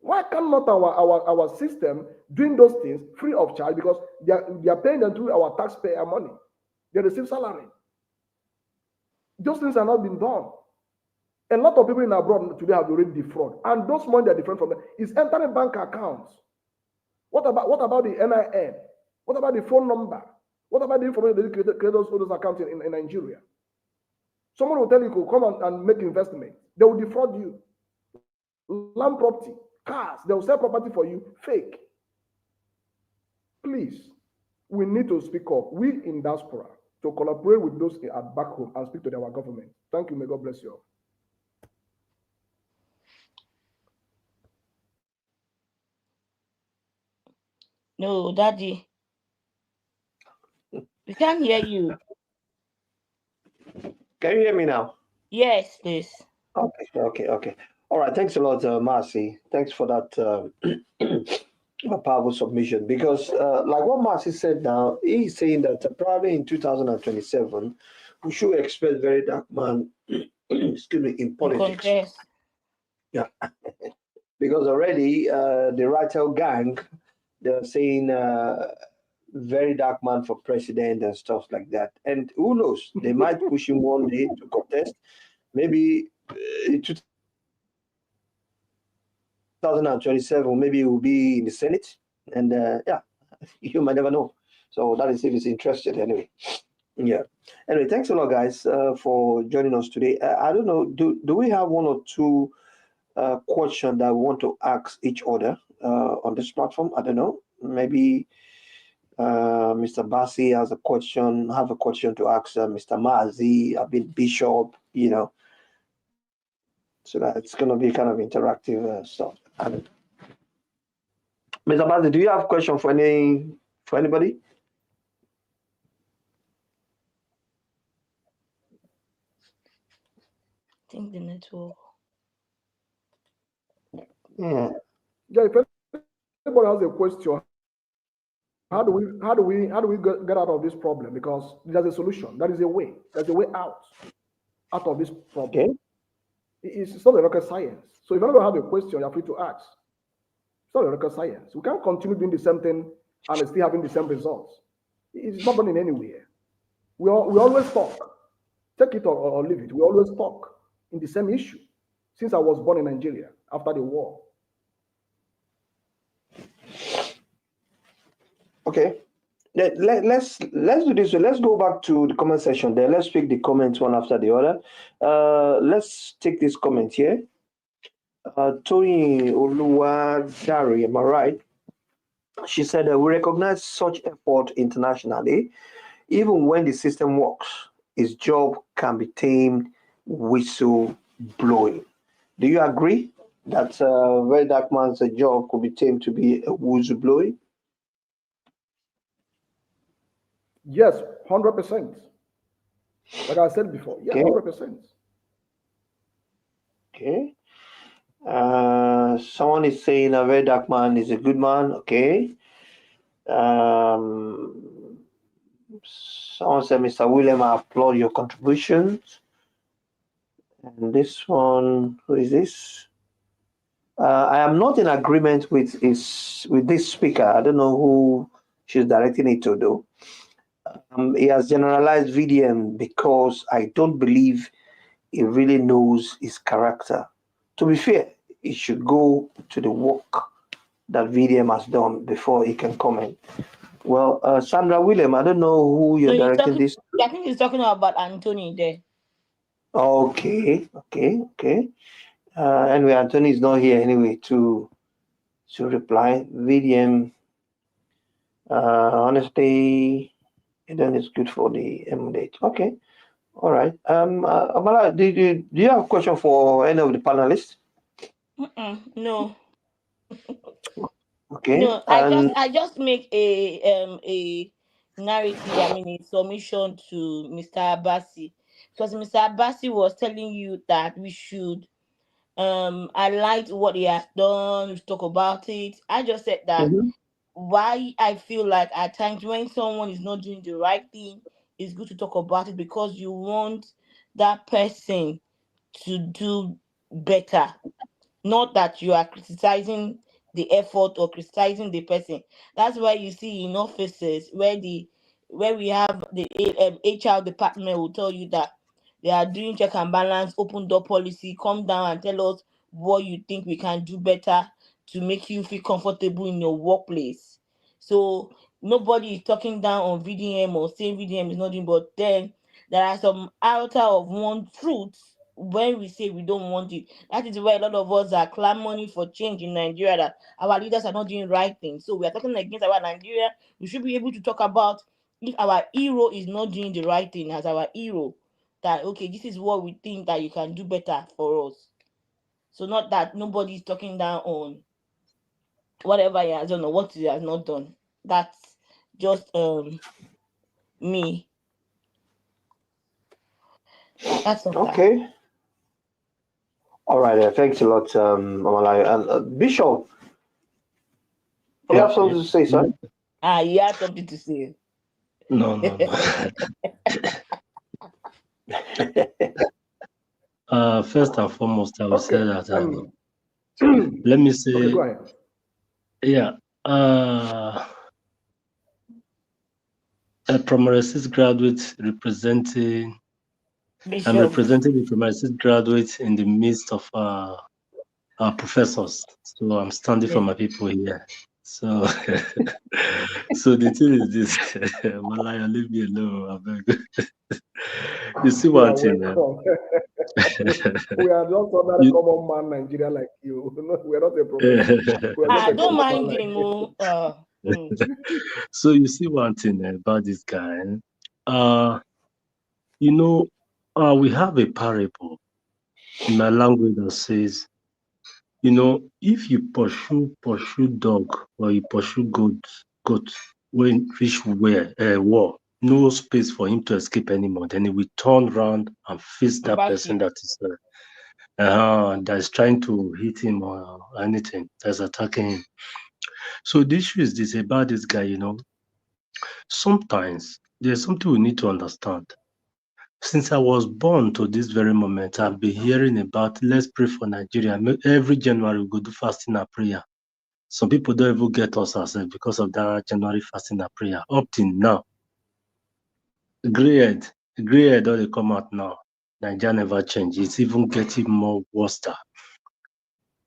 Why cannot our system doing those things free of charge? Because they are paying them through our taxpayer money. They receive salary. Those things are not being done. A lot of people in abroad today have already defrauded, and those money they are different from them is entering bank accounts. What about the NIN? What about the phone number? What about the information that create those accounts in Nigeria? Someone will tell you, come and make investment. They will defraud you. Land property, cars, they will sell property for you, fake. Please, we need to speak up. We in diaspora to collaborate with those at back home and speak to our government. Thank you. May God bless you all. No, Daddy. We can't hear you. Can you hear me now? Yes, please. Okay. All right. Thanks a lot, Marcy. Thanks for that powerful submission. Because, like what Marcy said now, he's saying that probably in 2027, we should expect VeryDarkMan, excuse me, in politics. Contest. Yeah. Because already the Rattel gang, they're saying VeryDarkMan for president and stuff like that. And who knows? They might push him one day to contest. Maybe in 2027, maybe he will be in the Senate. And yeah, you might never know. So that is if he's interested anyway. Yeah. Anyway, thanks a lot, guys, for joining us today. I don't know, do we have one or two questions that we want to ask each other on this platform? I don't know. Maybe Mr. Bassi has a question to ask Mr. Mazi, a bit Bishop, so that it's going to be kind of interactive stuff. And Mr. Bassi, do you have a question for anybody? I think the network. Yeah. Yeah, if anybody has a question, how do we get out of this problem? Because there's a solution. There is a way. There's a way out of this problem. Okay. It's not a rocket science. So if anybody have a question, you're free to ask. It's not a rocket science. We can't continue doing the same thing and still having the same results. It's not going anywhere. We always talk. Take it or leave it. We always talk in the same issue since I was born in Nigeria after the war. Okay. Let's do this. Let's go back to the comment section there. Let's pick the comments one after the other. Let's take this comment here. Tony Oluwadari, am I right? She said we recognize such effort internationally. Even when the system works, its job can be tamed whistle blowing. Do you agree that VeryDarkMan's job could be tamed to be a whistle blowing? Yes, 100%. Like I said before, yeah, Okay. 100%. Okay. Someone is saying VeryDarkMan is a good man. Okay. Someone said, Mr. William, I applaud your contributions. And this one, who is this? I am not in agreement with this speaker. I don't know who she's directing it to, though. He has generalized VDM because I don't believe he really knows his character. To be fair, he should go to the work that VDM has done before he can comment. Well, Sandra William, I don't know who you're directing this to. I think he's talking about Anthony there. Okay. Anyway, Anthony is not here anyway to reply. VDM, honestly, then it's good for the emulate. Okay. All right. Amala, do you have a question for any of the panelists? No. Okay. No, I just make a narrative, a submission to Mr. Abassi, because Mr. Abbasi was telling you that we should I liked what he has done, we should talk about it. I just said that why I feel like at times when someone is not doing the right thing, it's good to talk about it because you want that person to do better. Not that you are criticizing the effort or criticizing the person. That's why you see in offices where we have the HR department will tell you that they are doing check and balance, open door policy, come down and tell us what you think we can do better to make you feel comfortable in your workplace. So nobody is talking down on VDM or saying VDM is nothing, but then there are some outer of one truths when we say we don't want it. That is why a lot of us are clamoring for change in Nigeria, that our leaders are not doing right things. So we are talking against our Nigeria. We should be able to talk about if our hero is not doing the right thing as our hero, that okay, this is what we think that you can do better for us. So not that nobody is talking down on whatever he has done or what he has not done. That's just me. That's all. Okay. All right. Thanks a lot, Amalai. And Bishop, you have something to say, sir? You have something to say. No. First and foremost, I will say that. Let me say. Okay, go ahead. Yeah. A prominence graduate representing. Bishop. I'm representing the prominence graduates in the midst of our professors. So I'm standing for my people here. So, so the thing is this, Malaya, leave me alone. I beg. You see one thing. We are not another common man, Nigeria, like you. We are not a professor. I don't mind him. So you see one thing about this guy. You know, we have a parable in my language that says, you know, if you pursue dog or you pursue goat when reach war, no space for him to escape anymore. Then he will turn around and face that person that is trying to hit him or anything that's attacking him. So the issue is this about this guy, you know. Sometimes there's something we need to understand. Since I was born to this very moment, I've been hearing about let's pray for Nigeria. Every January we go do fasting and prayer. Some people don't even get us ourselves because of that January fasting and prayer. Up till now, gray head don't they come out now. Nigeria never change. It's even getting more worse.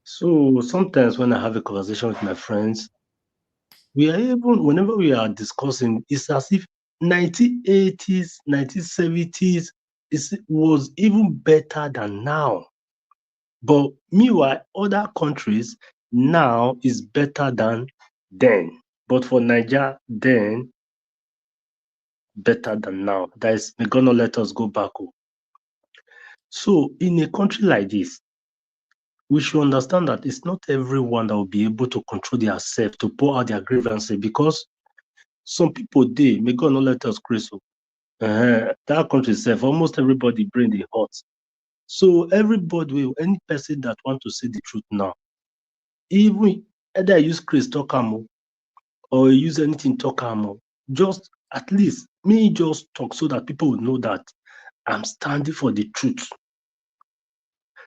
So sometimes when I have a conversation with my friends, we are even, whenever we are discussing, it's as if 1980s, 1970s was even better than now. But meanwhile, other countries now is better than then. But for Nigeria, then better than now. That is, may God not let us go back home. So in a country like this, we should understand that it's not everyone that will be able to control themselves to pour out their grievances, because some people may God not let us crazy. That country itself, almost everybody brain the hot. So everybody, any person that want to say the truth now, even either use Chris talk or use anything talk just at least me just talk so that people will know that I'm standing for the truth.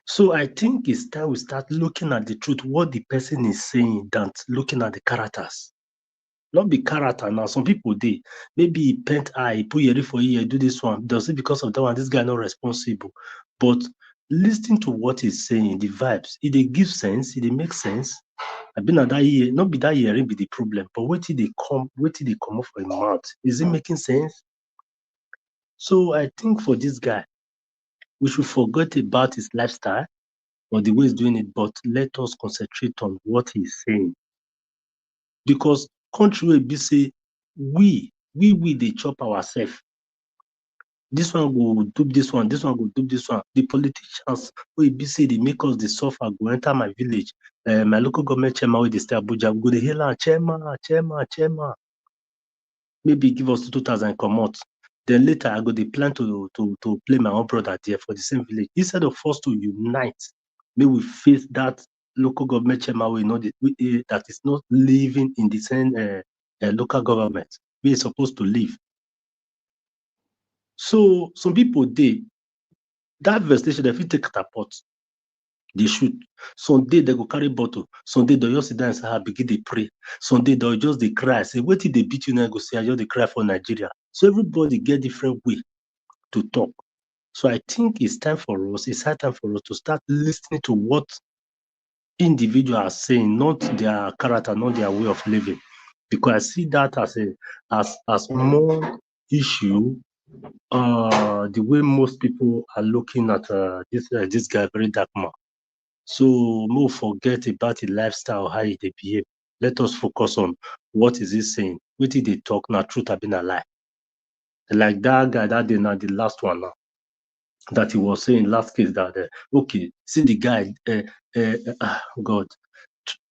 So I think it's time we start looking at the truth, what the person is saying, than looking at the characters. Not be character now. Some people maybe he paint eye, put your for here, do this one. Does it because of that one? This guy not responsible. But listening to what he's saying, the vibes, it they give sense, it they make sense. I've been at that year, not be that hearing be the problem, but wait till they come off for his mouth. Is it making sense? So I think for this guy, we should forget about his lifestyle or the way he's doing it, but let us concentrate on what he's saying. Because country will be say, we they chop ourselves. This one go do this one go do this one. The politicians will be say they make us the suffer, go enter my village. My local government chairman with the stay Abuja, we go the hail chairman. Maybe give us 2,000 come out. Then later I go the plan to play my own brother there for the same village. Instead of us to unite, may we face that local government chairman we know that is not living in the same local government we are supposed to live. So some people that vegetation if you take catapult, they shoot. Some day they go carry bottle. Some day they just sit down and say, begin they pray. Some day they just they cry. Say, wait till they beat you now, go say, I just they cry for Nigeria. So everybody get different way to talk. So I think it's time for us, it's high time for us to start listening to what individuals are saying, not their character, not their way of living. Because I see that as more issue, the way most people are looking at this guy, VeryDarkMan. So no forget about the lifestyle, how they behave. Let us focus on what is he saying. What did they talk now? Truth have been a lie. Like that guy that day now, the last one now, that he was saying last case that okay, see the guy, God,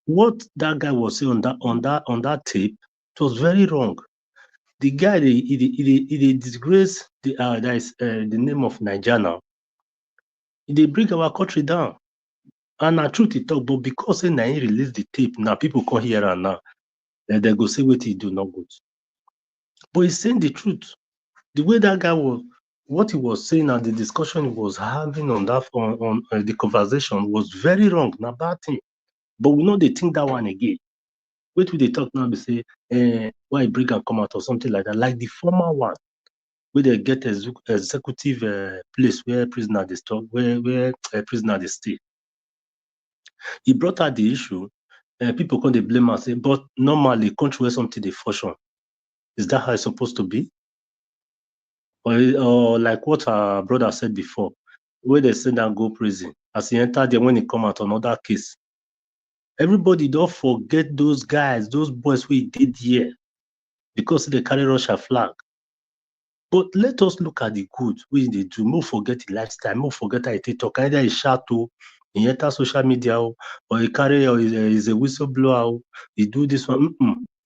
what that guy was saying on that tape, it was very wrong. The guy he disgrace the name of Nigeria now. They bring our country down. And the truth he talk, but because he released the tape, now people come here and now they go say what he do not good. But he's saying the truth. The way that guy was, what he was saying and the discussion he was having on that on the conversation was very wrong, not bad thing. But we know they think that one again. Wait till they talk now, they say, why bring and come out or something like that, like the former one, where they get executive place where prisoner they stop, where prisoner they stay. He brought out the issue, people come they blame and say, but normally country where something they function. Is that how it's supposed to be? Or like what our brother said before, where they send and go prison, as he entered there when he come out another case. Everybody don't forget those guys, those boys we did here, because they carry Russia flag. But let us look at the good which they do. More forget the lifestyle, more forget how they talk. Either he shout to, he enter social media, or he carry, or he's a whistleblower, he do this one.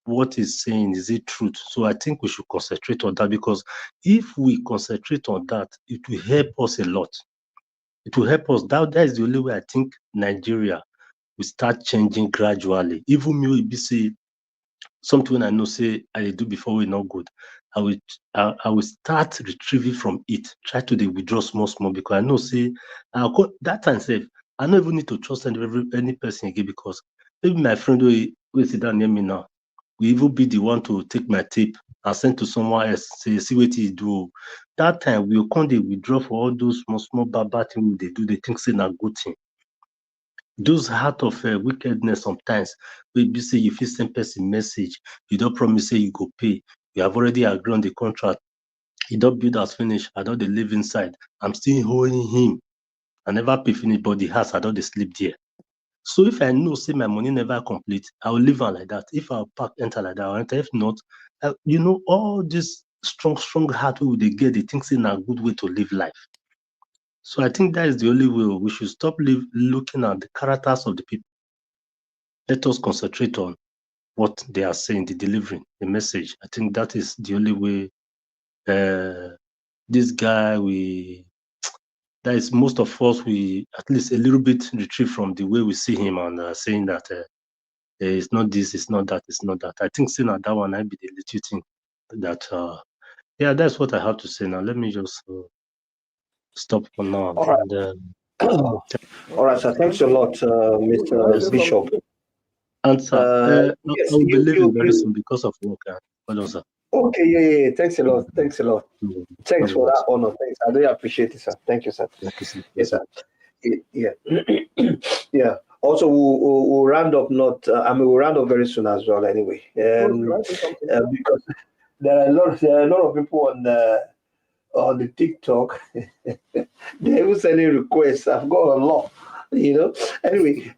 What he's saying, is it truth? So I think we should concentrate on that, because if we concentrate on that, it will help us a lot. It will help us. That is the only way I think Nigeria will start changing gradually. Even me will be say something I know say I do before we not good. I will start retrieving from it. Try to withdraw small, because I know say that time safe. I don't even need to trust any person again, because maybe my friend will sit down near me now. We even be the one to take my tape and send to someone else, say, see what he do. That time we will come they withdraw for all those small bad things they do. They think say na good thing. Those heart of wickedness sometimes, we be say you fit send person message, you don't promise say you go pay, you have already agreed on the contract, you don't build as finish, I don't they live inside, I'm still holding him, I never pay finish, but the house I don't they sleep there. So if I know say my money never complete, I will leave on like that. If I'll pack enter like that, I'll enter. If not, all this strong heart we they get, they think in a good way to live life. So I think that is the only way. We should stop looking at the characters of the people. Let us concentrate on what they are saying, the delivering, the message. I think that is the only way. This guy, that is most of us, we at least a little bit retrieve from the way we see him and saying that it's not this, it's not that, it's not that. I think saying that one, I be the little thing that, yeah, that's what I have to say now. Let me just stop for now. All right. And, all right, sir. Thanks a lot, Mr. Bishop. Answer. Yes, I will be leaving very soon because of work. Sir. Okay, yeah. Thanks a lot. Thanks for that honor. Thanks. I really appreciate it, sir. Thank you, sir. Yes, sir. Yeah. Yeah. Also, we'll round up. We'll round up very soon as well. Anyway, because there are a lot of people on the TikTok. They even sending requests. I've got a lot. Anyway,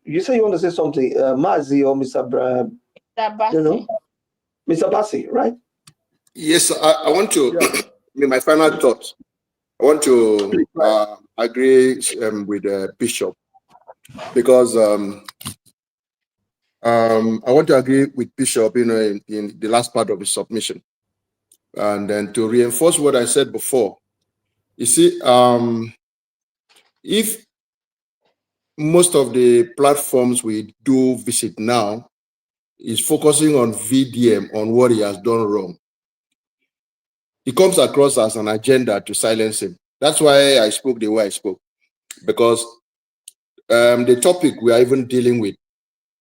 you say you want to say something, Mazi or Mr. Mr. Bassi, right? Yes, I want to. My final thoughts. I want to agree with Bishop, because I want to agree with Bishop, in the last part of his submission. And then to reinforce what I said before, you see, if most of the platforms we do visit now is focusing on VDM, on what he has done wrong, it comes across as an agenda to silence him. That's why I spoke the way I spoke, because the topic we are even dealing with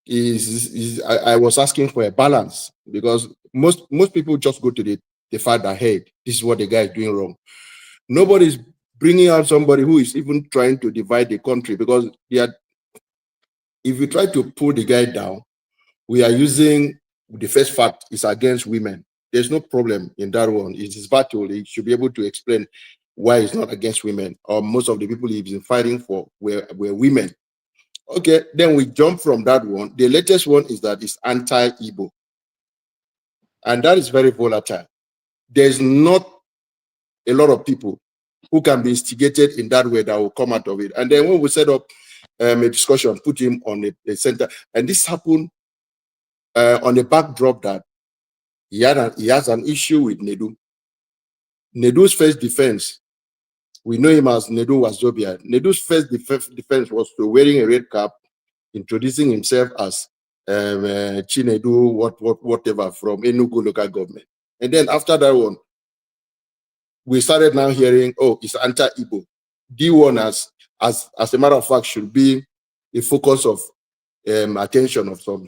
I was asking for a balance, because most people just go to the fact that, hey, this is what the guy is doing wrong. Nobody's bringing out somebody who is even trying to divide the country, because if you try to pull the guy down, we are using the first fact is against women. There's no problem in that one. It's his battle. He should be able to explain why it's not against women, or most of the people he's been fighting for were women. Okay, then we jump from that one. The latest one is that it's anti-Igbo. And that is very volatile. There's not a lot of people who can be instigated in that way that will come out of it. And then when we set up a discussion, put him on a center, and this happened on the backdrop that he has an issue with Nedu. Nedu's first defense, we know him as Nedu Wazobia. Nedu's first defense was to wearing a red cap, introducing himself as Chinedu, whatever, from Enugu local government. And then after that one, we started now hearing, oh, it's anti-Igbo. D1 as a matter of fact should be the focus of attention of some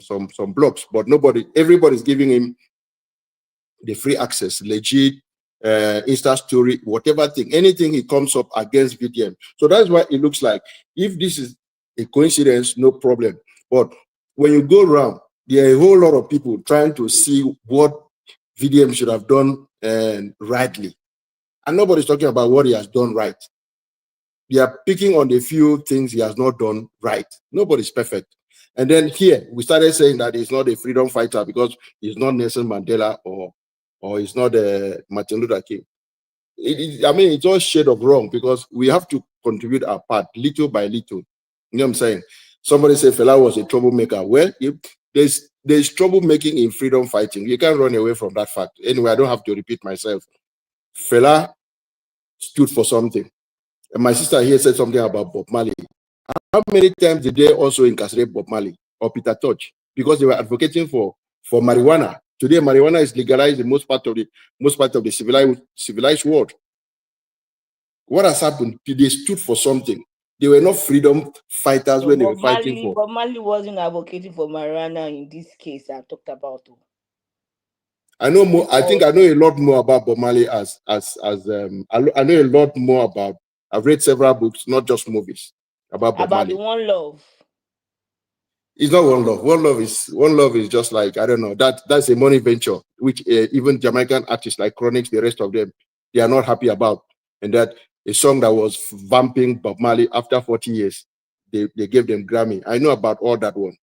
blogs, but everybody's giving him the free access, legit, Insta story, whatever thing, anything he comes up against VDM. So that's why it looks like, if this is a coincidence, no problem. But when you go around, there are a whole lot of people trying to see what VDM should have done rightly. And nobody's talking about what he has done right. They are picking on the few things he has not done right. Nobody's perfect. And then here, we started saying that he's not a freedom fighter because he's not Nelson Mandela or he's not Martin Luther King. I mean, it's all shade of wrong, because we have to contribute our part little by little. You know what I'm saying? Somebody said Fela was a troublemaker. Well, there's troublemaking in freedom fighting. You can't run away from that fact. Anyway, I don't have to repeat myself. Fela stood for something. And my sister here said something about Bob Marley. How many times did they also incarcerate Bob Marley or Peter Tosh? Because they were advocating for marijuana. Today, marijuana is legalized in most part of the civilized world. What has happened? They stood for something. They were not freedom fighters when they were fighting for. Bob Marley wasn't advocating for marijuana in this case I talked about. I know more. I think I know a lot more about Bob Marley I know a lot more about. I've read several books, not just movies, about Bob Marley. The One Love. It's not One Love. One Love is just like, I don't know. That's a money venture, which even Jamaican artists like Chronix, the rest of them, they are not happy about. And that a song that was vamping Bob Marley, after 40 years, they gave them Grammy. I know about all that one.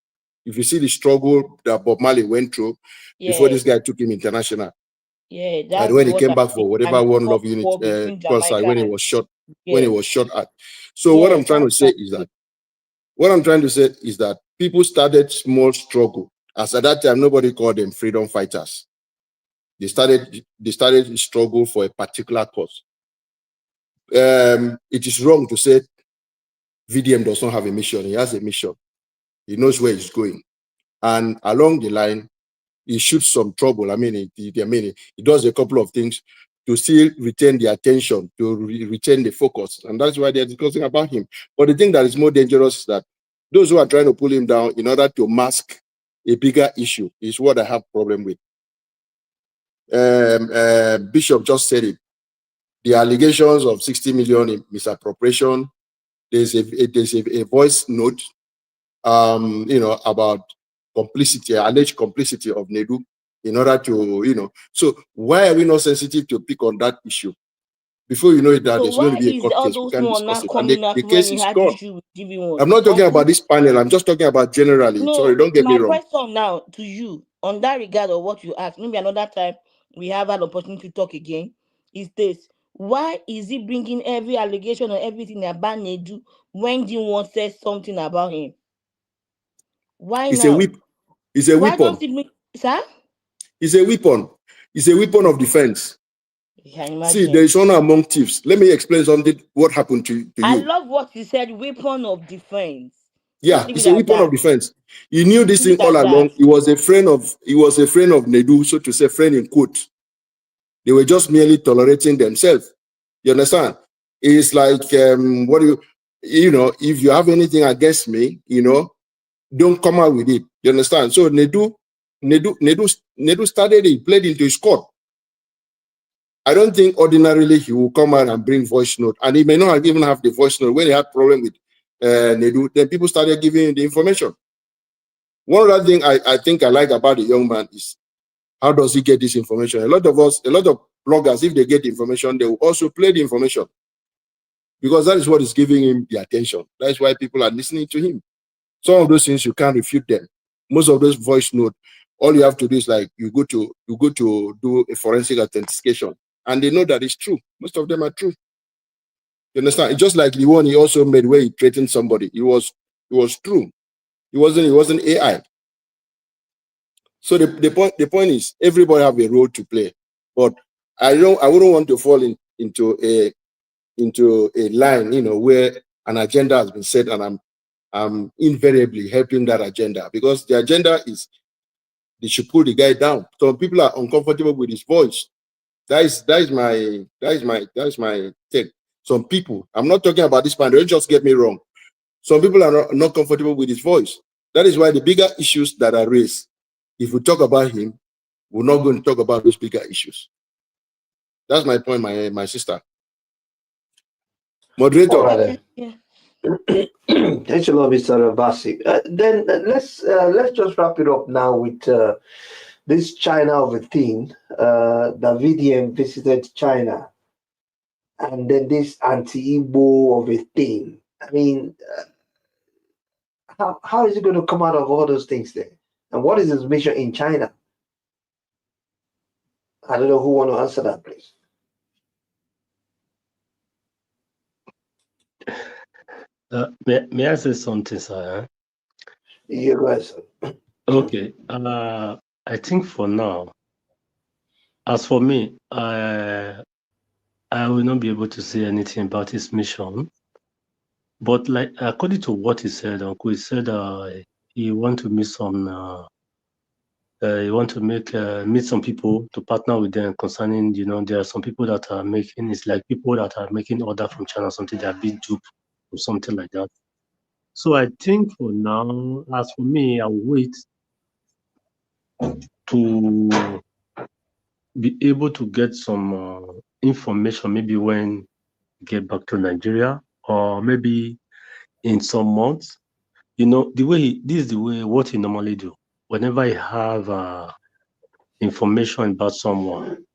If you see the struggle that Bob Marley went through before this guy took him international. Yeah, and when he came back for whatever One Love unit concert, when he was shot, at. So what I'm trying to say is that people started small struggle. As at that time, nobody called them freedom fighters. They started struggle for a particular cause. It is wrong to say VDM does not have a mission. He has a mission. He knows where he's going. And along the line, he shoots some trouble. I mean, he does a couple of things to still retain the attention, to retain the focus. And that's why they're discussing about him. But the thing that is more dangerous is that those who are trying to pull him down in order to mask a bigger issue is what I have problem with. Bishop just said it. The allegations of 60 million in misappropriation, there's a voice note, about alleged complicity of Nedu in order to, so why are we not sensitive to pick on that issue? Before you know it, that there's going to be a court case, we can discuss it. And the case is gone. I'm not talking about this panel, I'm just talking about generally. No, sorry, don't get me wrong. My question now to you, on that regard of what you asked, maybe another time we have an opportunity to talk again, is this: why is he bringing every allegation or everything about Nedu when D1 says something about him? Why it's now? A whip. It's a Why weapon. don't you make, sir? It's a weapon. It's a weapon of defense. You can See, imagine. there is honor among thieves. Let me explain something. What happened to I you? love what you said, weapon of defense. Yeah, Just leave it's it a at weapon that. of defense. He knew this Leave thing it all at along. that. He was a friend of Nedu, so to say, friend in quote. They were just merely tolerating themselves. You understand? It's like what do you know, if you have anything against me, you know, don't come out with it. You understand? So Nedu started it, played into his court. I don't think ordinarily he will come out and bring voice note, and he may not even have the voice note. When he had problem with Nedu, then people started giving him the information. One other thing I think I like about the young man is how does he get this information? A lot of bloggers, if they get the information, they will also play the information because that is what is giving him the attention. That's why people are listening to him. Some of those things you can't refute them. Most of those voice note, all you have to do is like you go to do a forensic authentication, and they know that it's true. Most of them are true. You understand? It's just like the one he also made where he threatened somebody. It was true. It wasn't AI. So the point is everybody have a role to play, but I wouldn't want to fall into a line, you know, where an agenda has been set and I'm invariably helping that agenda, because the agenda is they should pull the guy down. Some people are uncomfortable with his voice. That is my take. Some people, I'm not talking about this man, don't just get me wrong. Some people are not comfortable with his voice. That is why the bigger issues that are raised, if we talk about him, we're not going to talk about those bigger issues. That's my point, my sister. Moderator. All right, thanks a lot, Mr. Abasi. Then let's just wrap it up now with this China of a thing. The VDM visited China, and then this anti-Igbo of a thing. I mean, how is it going to come out of all those things there? And what is his mission in China? I don't know who want to answer that, please. May I say something, sir? You guys. Okay. I think for now, as for me, I will not be able to say anything about his mission. But like according to what he said, Uncle, he said he want to meet some he want to meet some people to partner with them concerning, you know, there are some people that are making, it's like people that are making order from China, something that are being duped or something like that. So I think for now, as for me, I'll wait to be able to get some information, maybe when I get back to Nigeria, or maybe in some months. You know, this is the way what he normally do. Whenever I have information about someone,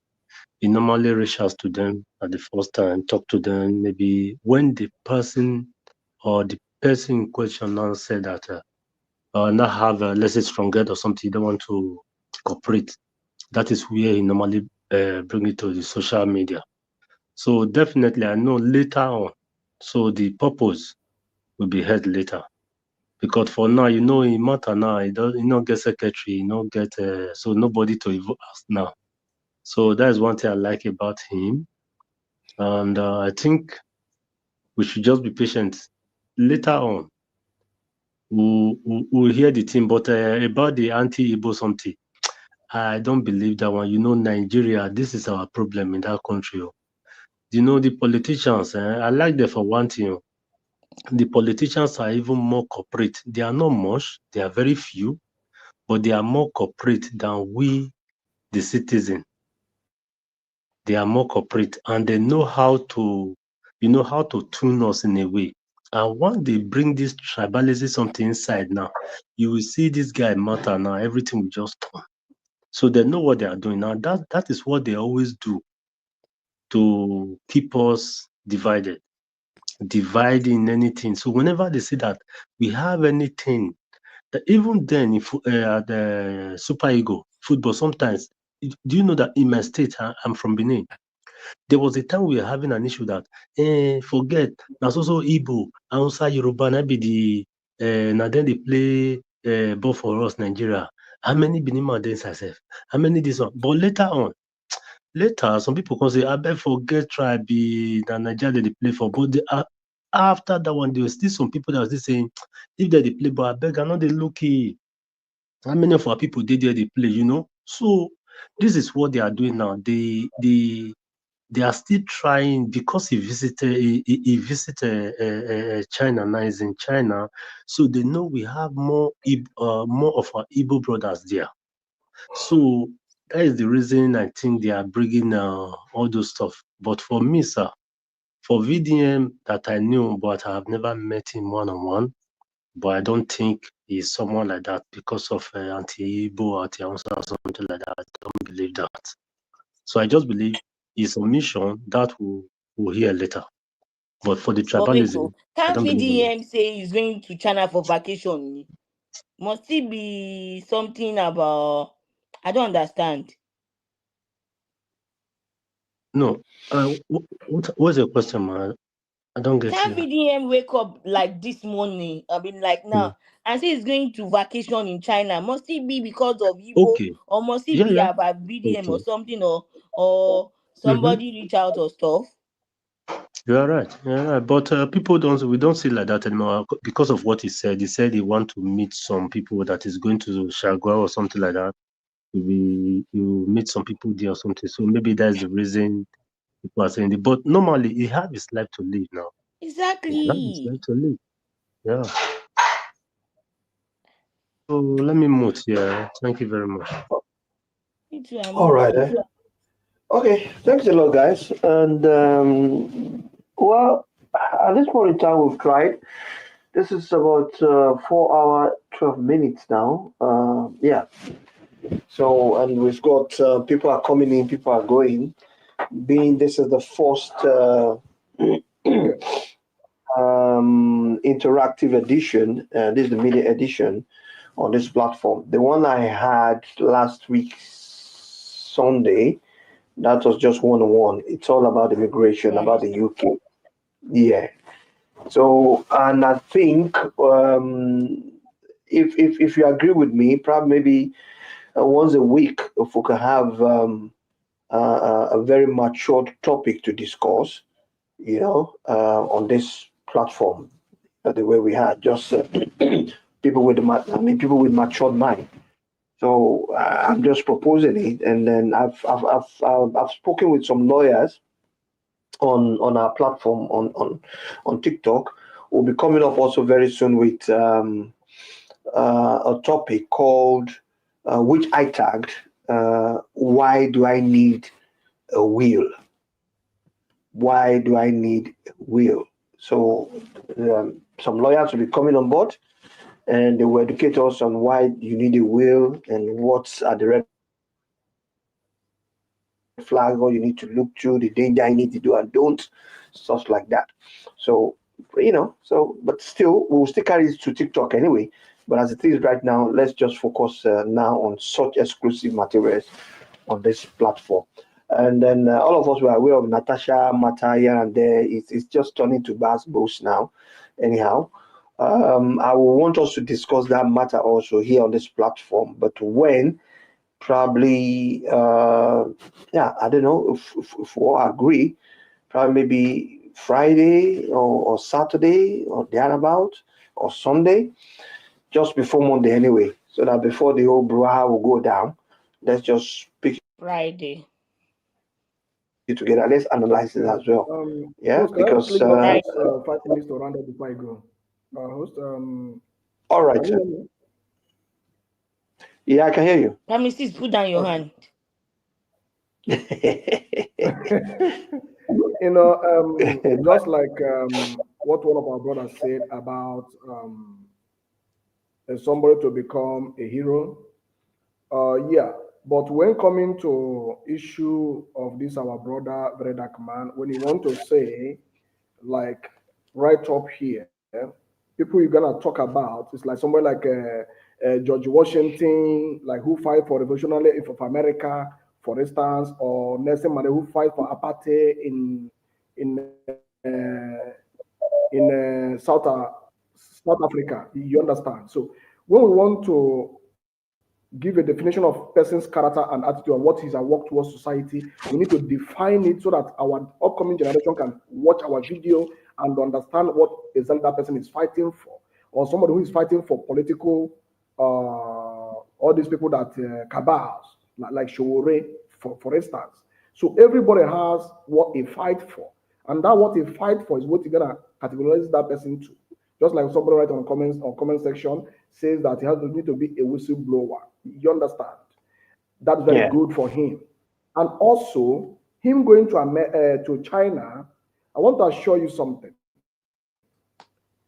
he normally reach out to them at the first time, talk to them. Maybe when the person in question now said that now have let's say strong head or something, you don't want to cooperate. That is where he normally bring it to the social media. So definitely, I know later on. So the purpose will be heard later. Because for now, you know, in matter now, he not get secretary, he not get so nobody to ask now. So that is one thing I like about him, and I think we should just be patient. Later on, we'll hear the thing. But about the anti-Igbo something, I don't believe that one. You know, Nigeria, this is our problem in that country. You know, the politicians, I like them for one thing. The politicians are even more corporate. They are not much, they are very few, but they are more corporate than we, the citizen. They are more corporate and they know how to, you know, how to tune us in a way. And once they bring this tribalism something inside now, you will see this guy matter now, everything will just turn. So they know what they are doing now. That is what they always do to keep us divided, dividing anything. So whenever they see that we have anything, that even then, if the Super Ego football, sometimes, do you know that in my state, I'm from Benin, there was a time we were having an issue that, forget, that's also Igbo, Hausa, Yoruba, na be the, now then they play ball for us, Nigeria. How many Benima dance herself? How many this one? But later, some people can say, I bet forget tribe that Nigeria they play for. But after that one, there was still some people that was still saying, if they play, but I beg, I know they lucky. How many of our people did there they play, you know? So this is what they are doing now. They are still trying because he visited China now. He's in China, so they know we have more of our Igbo brothers there. So that is the reason I think they are bringing all those stuff. But for me, sir, for VDM that I knew, but I have never met him one-on-one. But I don't think he's someone like that because of anti-Igbo, anti-Hausa or something like that. I don't believe that. So I just believe it's a mission that we'll hear later. But for the tribalism, I Can't don't believe in it. VDM say he's going to China for vacation? Must it be something about? I don't understand. No. What's your question, man? I don't get Can't you. VDM wake up like this morning? I mean, like now, and say he's going to vacation in China? Must it be because of Igbo, Okay. or must it Yeah, be yeah. about VDM or Okay. something, or somebody reach out or stuff? You're right. Yeah, right. But we don't see like that anymore because of what he said. He said he want to meet some people that is going to Shagwa or something like that. You meet some people there or something. So maybe that's the reason people are saying it. But normally he have his life to live now. He have his life Exactly. to live. Yeah. So let me mute here. Thank you very much. Me too, I'm All right. okay. Okay. Thanks a lot, guys. And well, at this point in time, we've tried. This is about 4 hour 12 minutes now. Yeah. So, and we've got people are coming in, people are going. Being this is the first interactive edition, this is the media edition on this platform. The one I had last week, Sunday, that was just one-on-one. It's all about immigration, about the UK. Yeah. So, and I think if you agree with me, probably maybe once a week, if we can have a very matured topic to discuss, on this platform, the way we had just people with people with matured mind. So I'm just proposing it, and then I've spoken with some lawyers on our platform on TikTok. We'll be coming up also very soon with a topic called which I tagged. Why do I need a will? Why do I need a will? So some lawyers will be coming on board, and they will educate us on why you need a will and what's at the red flag, what you need to look through, the danger you need to do and don't, stuff like that. So, but still, we'll still carry it to TikTok anyway. But as it is right now, let's just focus now on such exclusive materials on this platform. And then all of us were aware of Natasha Mataya, and there it's just turning to Bass Boost now. Anyhow, I will want us to discuss that matter also here on this platform. But when? Probably, I don't know if we all agree. Probably maybe Friday or Saturday or thereabout or Sunday, just before Monday anyway, so that before the whole brouhaha will go down, let's just pick Friday. it together. Let's analyze it as well. Yeah, Host, can I because please just take 5 minutes to round up before I go? Host, all right. can you hear me? Yeah, I can hear you. Please put down your hand. Just like what one of our brothers said about somebody to become a hero. Yeah, but when coming to issue of this, our brother VeryDarkMan, when you want to say, like, right up here, people you're gonna talk about, it's like somebody like George Washington, like who fight for revolutionary of America, for instance, or Nelson Mandela who fight for apartheid in South Africa. You understand? So when we want to give a definition of person's character and attitude and what is our work towards society. We need to define it so that our upcoming generation can watch our video and understand what exactly that person is fighting for. Or somebody who is fighting for political, all these people that cabals, like Showore, for instance. So everybody has what they fight for. And that what they fight for is what you're gonna categorize that person to. Just like somebody write on comments or comment section says that he has to need to be a whistleblower. You understand? That's very good for him. And also, him going to China, I want to assure you something.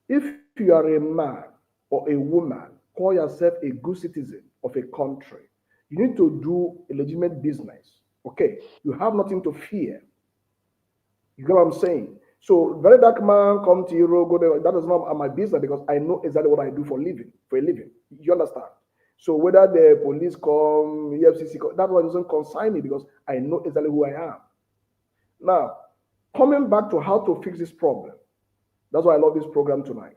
If you are a man or a woman, call yourself a good citizen of a country, you need to do a legitimate business. Okay, you have nothing to fear. You get what I'm saying? So, VeryDarkMan, come to Europe, go there. That is not my business because I know exactly what I do for a living. You understand? So, whether the police come, EFCC come, that one doesn't concern me because I know exactly who I am. Now, coming back to how to fix this problem, that's why I love this program tonight,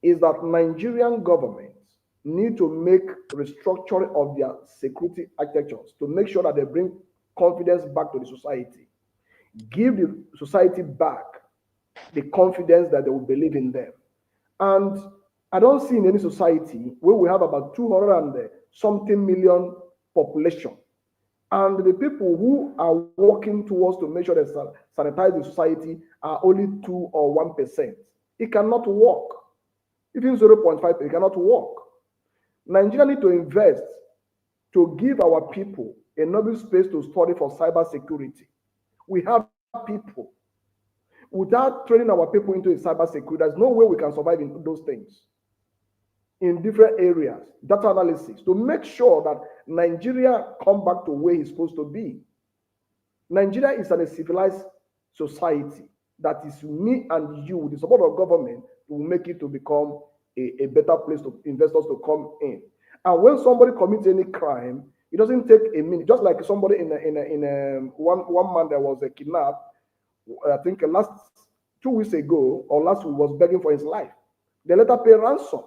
is that Nigerian governments need to make restructuring of their security architectures to make sure that they bring confidence back to the society. Give the society back the confidence that they will believe in them. And I don't see in any society where we have about 200 and something million population, and the people who are working towards to make sure they sanitize the society are only 2 or 1%. It cannot work. Even 0.5%, it cannot work. Nigeria need to invest to give our people a noble space to study for cyber security. We have people. Without training our people into a cyber security, there's no way we can survive in those things. In different areas, data analysis, to make sure that Nigeria come back to where it's supposed to be. Nigeria is a civilized society that is me and you, with the support of government, will make it to become a better place for investors to come in. And when somebody commits any crime, it doesn't take a minute. Just like somebody in one man that was kidnapped, I think last 2 weeks ago or last week, was begging for his life. They let her pay ransom.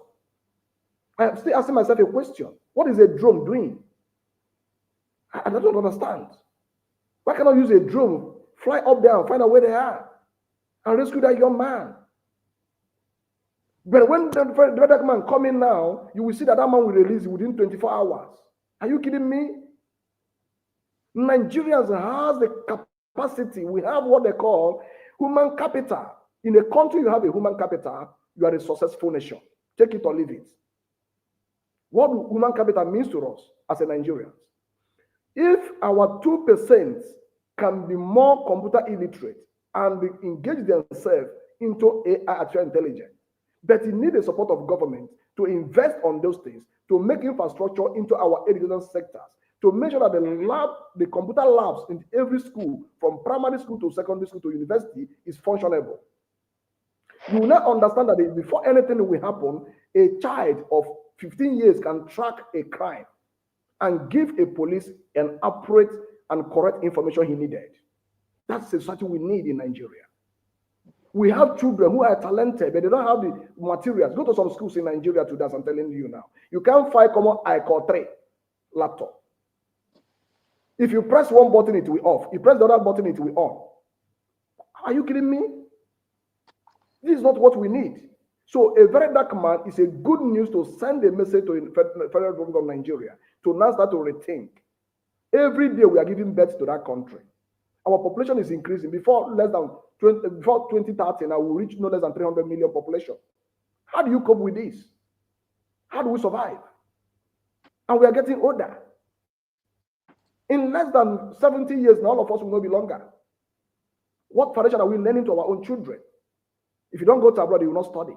I'm still asking myself a question. What is a drone doing? I don't understand. Why cannot use a drone, fly up there and find out where they are and rescue that young man? But when the VeryDarkMan come in now, you will see that man will release within 24 hours. Are you kidding me? Nigerians has the capacity. We have what they call human capital. In a country you have a human capital, you are a successful nation. Take it or leave it. What human capital means to us as a Nigerians. If our 2% can be more computer illiterate and engage themselves into AI, artificial intelligence, but it needs the support of government to invest on those things, to make infrastructure into our education sectors, to make sure that the computer labs in every school, from primary school to secondary school to university, is functionable. You will not understand that before anything will happen, a child of 15 years can track a crime and give a police an accurate and correct information he needed. That's the society we need in Nigeria. We have children who are talented, but they don't have the materials. Go to some schools in Nigeria today, as I'm telling you now. You can't find common I-3 laptop. If you press one button, it will off. You press the other button, it will on. Are you kidding me? This is not what we need. So a VeryDarkMan is a good news to send a message to the Federal Republic of Nigeria to now start to rethink. Every day we are giving birth to that country. Our population is increasing. Before 2030, now we'll reach no less than 300 million population. How do you cope with this? How do we survive? And we are getting older. In less than 70 years, now all of us will not be longer. What foundation are we learning to our own children? If you don't go to abroad, you will not study.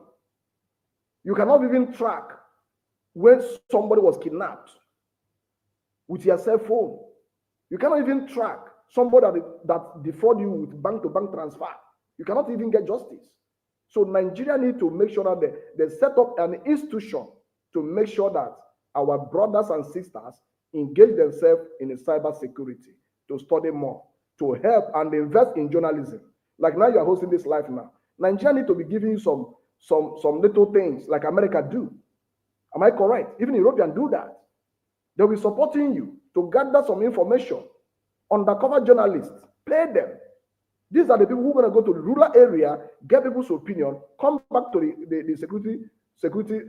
You cannot even track when somebody was kidnapped with your cell phone. You cannot even track somebody that defraud you with bank-to-bank transfer. You cannot even get justice. So Nigeria need to make sure that they set up an institution to make sure that our brothers and sisters engage themselves in cyber security, to study more, to help and invest in journalism. Like now you are hosting this live now. Nigeria need to be giving you some little things like America do. Am I correct? Even Europeans do that. They'll be supporting you to gather some information. Undercover journalists, pay them. These are the people who are going to go to the rural area, get people's opinion, come back to the security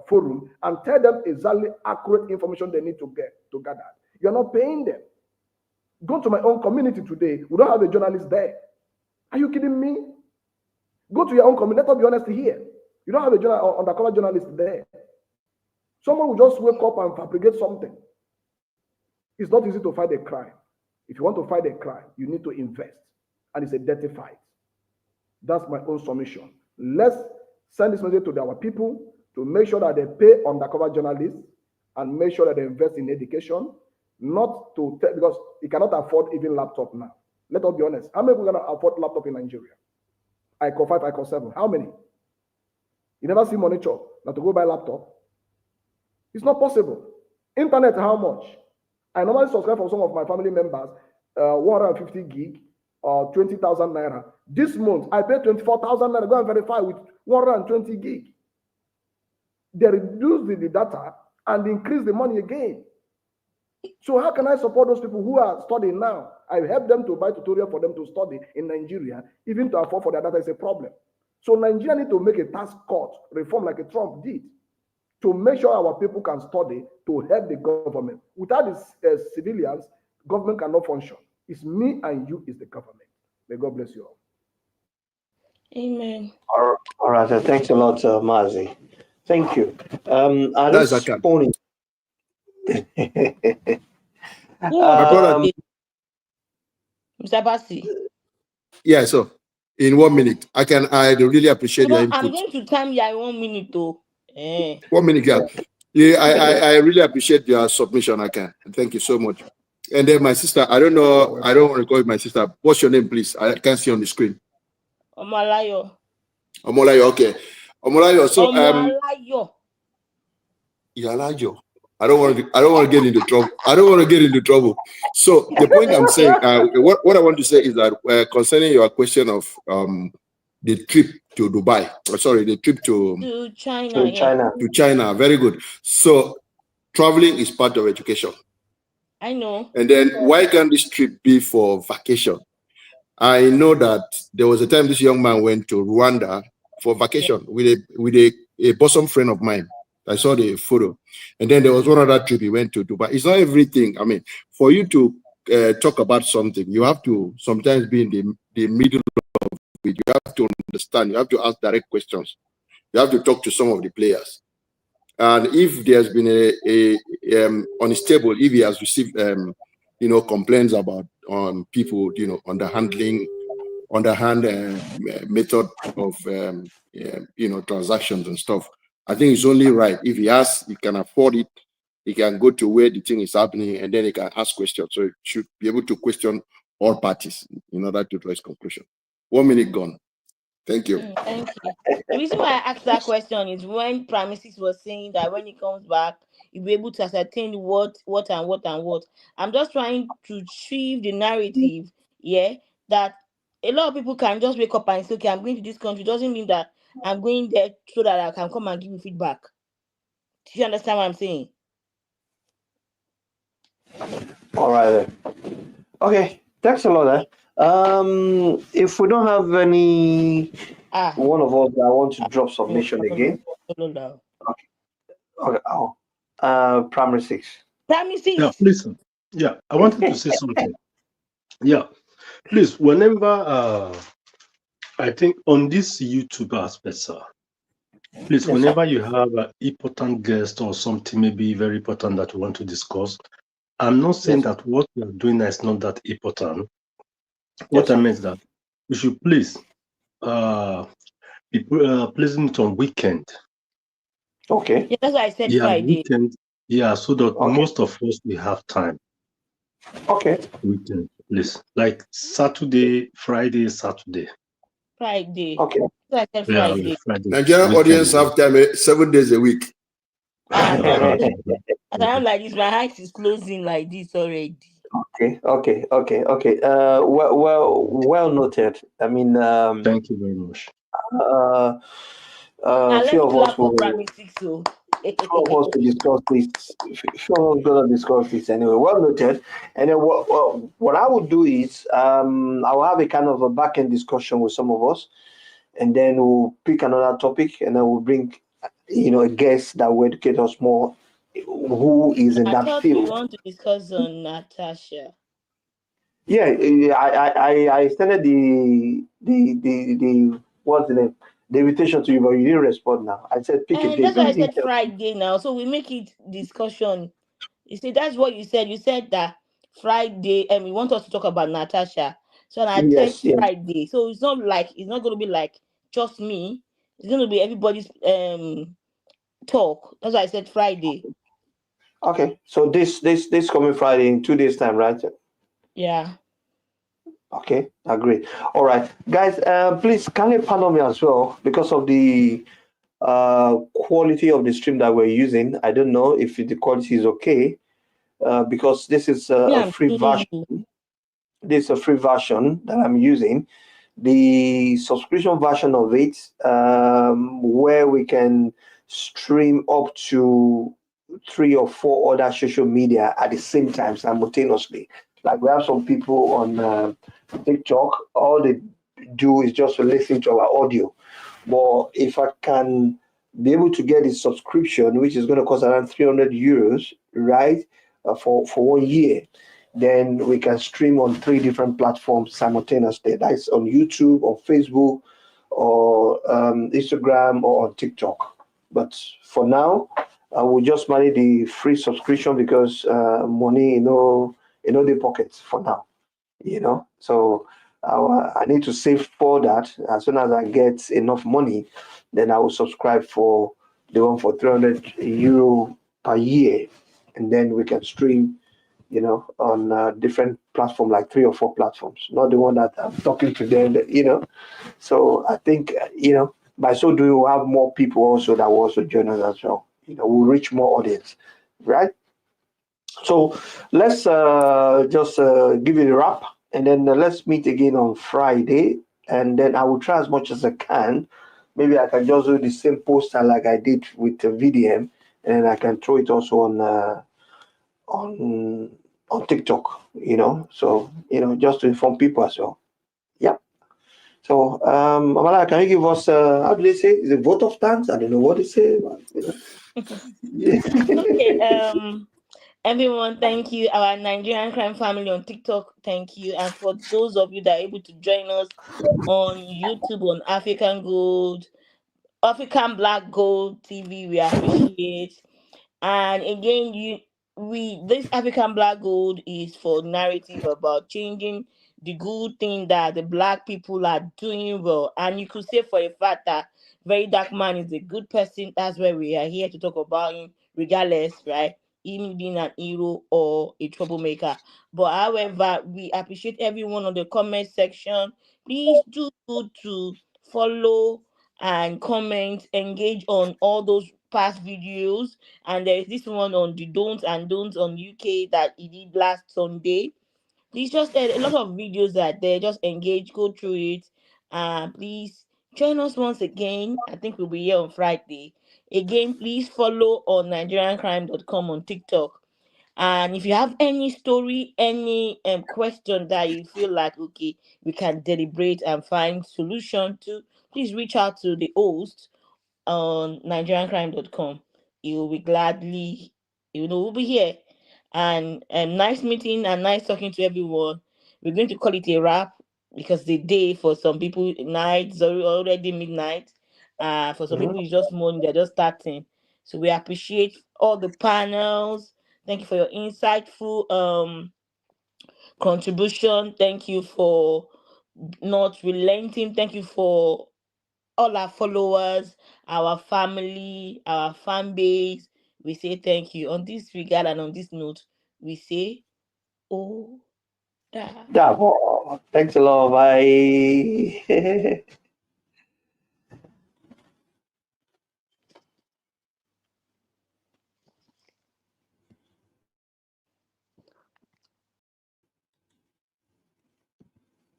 forum and tell them exactly accurate information they need to gather. You're not paying them. Go to my own community today. We don't have a journalist there. Are you kidding me? Go to your own community. Let us be honest here. You don't have a undercover journalist there. Someone will just wake up and fabricate something. It's not easy to fight a crime. If you want to fight a crime, you need to invest. And it's a dirty fight. That's my own submission. Let's send this message to our people to make sure that they pay undercover journalists and make sure that they invest in education, not to because you cannot afford even laptop now. Let us be honest. How many people can afford laptop in Nigeria? ICO 5, ICO 7. How many? You never see monitor now to go buy laptop. It's not possible. Internet, how much? I normally subscribe for some of my family members, 150 gig or 20,000 naira. This month, I pay 24,000 naira. Go and verify with 120 gig. They reduce the data and increase the money again. So how can I support those people who are studying now? I help them to buy tutorial for them to study in Nigeria, even to afford for their data is a problem. So Nigeria need to make a task cut reform like a Trump did, to make sure our people can study, to help the government. Without the civilians, government cannot function. It's me and you is the government. May God bless you all. Amen. All right. Thanks a lot, Mazi. Thank you. At That's this okay. point, My brother, Mr. Basi. yeah, so in 1 minute, I really appreciate your I'm input. going to time you in 1 minute though. 1 minute, girl. Yeah, I really appreciate your submission. I can. Thank you so much. And then my sister, I don't know, I don't want to call you my sister. What's your name, please? I can't see on the screen. Omalayo. Omolayo, okay. Omolayo, so Omalayo. Yalayo. I don't want to get into trouble. I don't want to get into trouble. So the point I'm saying, what I want to say is that concerning your question of the trip to Dubai, the trip To China. To China, very good. So traveling is part of education. I know. And then why can't this trip be for vacation? I know that there was a time this young man went to Rwanda for vacation with a bosom friend of mine. I saw the photo. And then there was one other trip he went to Dubai. It's not everything. I mean, for you to talk about something, you have to sometimes be in the middle of it. You have to understand. You have to ask direct questions. You have to talk to some of the players. And if there's been a unstable, if he has received complaints about people underhand method of transactions and stuff, I think it's only right if he can afford it, he can go to where the thing is happening and then he can ask questions. So he should be able to question all parties in order to draw his conclusion. 1 minute gone. Thank you. Thank you. The reason why I asked that question is when Promises was saying that when he comes back, you'll be able to ascertain what. I'm just trying to achieve the narrative, that a lot of people can just wake up and say, okay, I'm going to this country. It doesn't mean that I'm going there so that I can come and give you feedback. Do you understand what I'm saying? all right. Okay, thanks a lot. If we don't have any one of us that want to drop submission again. No. Okay. Primary 6. Primary 6. Yeah, listen. Yeah, I wanted to say something. Yeah, please, whenever I think on this YouTube aspect, sir, please, whenever you have an important guest or something maybe very important that you want to discuss, I'm not saying that what you're doing is not that important. What I meant is that we should please be placing it on weekend. Okay. Yeah, that's why I said Friday. Weekend. Yeah, so that most of us we have time. Okay. Weekend, please. Like Saturday, Friday, Saturday. Friday. Okay. So I said Friday. Like Friday. Nigerian audience have time 7 days a week. As I'm like this, my eyes is closing like this already. Okay. Well noted. I mean, thank you very much. A few of us will. Primary 6, so Few of us to discuss this. Few of us gonna discuss this anyway. Well noted. And then what I would do is I will have a kind of a back end discussion with some of us, and then we'll pick another topic, and then we'll bring a guest that will educate us more, who is in I that thought we field. want to discuss on Natasha. Yeah, I extended the what's the name? The invitation to you, but you didn't respond now. I said pick a And date. that's why Who I did you said tell? Friday now. So we make it discussion. You see, that's what you said. You said that Friday, and we want us to talk about Natasha. So and I said Yes, yes. Friday. So it's not going to be like just me. It's going to be everybody's talk. That's why I said Friday. Okay. So this coming Friday in 2 days time, right? Yeah. Okay, agree. All right, guys. Please kindly pardon me as well because of the quality of the stream that we're using. I don't know if the quality is okay because this is Yeah, a I'm free seeing version. you. This is a free version that I'm using. The subscription version of it, where we can stream up to 3 or 4 other social media at the same time simultaneously. Like we have some people on TikTok, all they do is just to listen to our audio. But if I can be able to get a subscription, which is going to cost around €300, right, for 1 year, then we can stream on 3 different platforms simultaneously. That's on YouTube, or Facebook, or Instagram, or on TikTok. But for now, I will just manage the free subscription because money, the pockets for now. So I need to save for that. As soon as I get enough money, then I will subscribe for the one for €300 per year, and then we can stream on different platform, like 3 or 4 platforms, not the one that I'm talking to them. So I think, by so doing, we'll have more people also that will also join us as well. We'll reach more audience, right? So let's just give it a wrap, and then let's meet again on Friday, and then I will try as much as I can. Maybe I can just do the same poster like I did with the VDM, and then I can throw it also on on TikTok, so just to inform people as well. Yeah. So Amala, can you give us how do they say? Is it vote of thanks? I don't know what they say, but, Yeah. Okay. Everyone, thank you. Our Nigerian crime family on TikTok, thank you. And for those of you that are able to join us on YouTube on African Black Gold TV, we appreciate. And again, this African Black Gold is for narrative about changing the good thing that the black people are doing well. And you could say for a fact that Very Dark Man is a good person. That's why we are here to talk about him, regardless, right? Him being an hero or a troublemaker. But however, we appreciate everyone on the comment section. Please do good to follow and comment, engage on all those past videos. And there is this one on the don'ts on UK that he did last Sunday. Please just a lot of videos that there. Just engage, go through it. Please join us once again. I think we'll be here on Friday. Again, please follow on NigerianCrime.com on TikTok. And if you have any story, any question that you feel like okay, we can deliberate and find solution to, please reach out to the host on nigeriancrime.com. You will be gladly, we'll be here. And nice meeting and nice talking to everyone. We're going to call it a wrap because the day for some people, night is already midnight. For some people, Mhm. it's just morning, they're just starting. So we appreciate all the panels. Thank you for your insightful contribution. Thank you for not relenting. Thank you for all our followers, our family, our fan base. We say thank you. On this regard and on this note, we say, oh, da. Yeah, well, thanks a lot. Bye.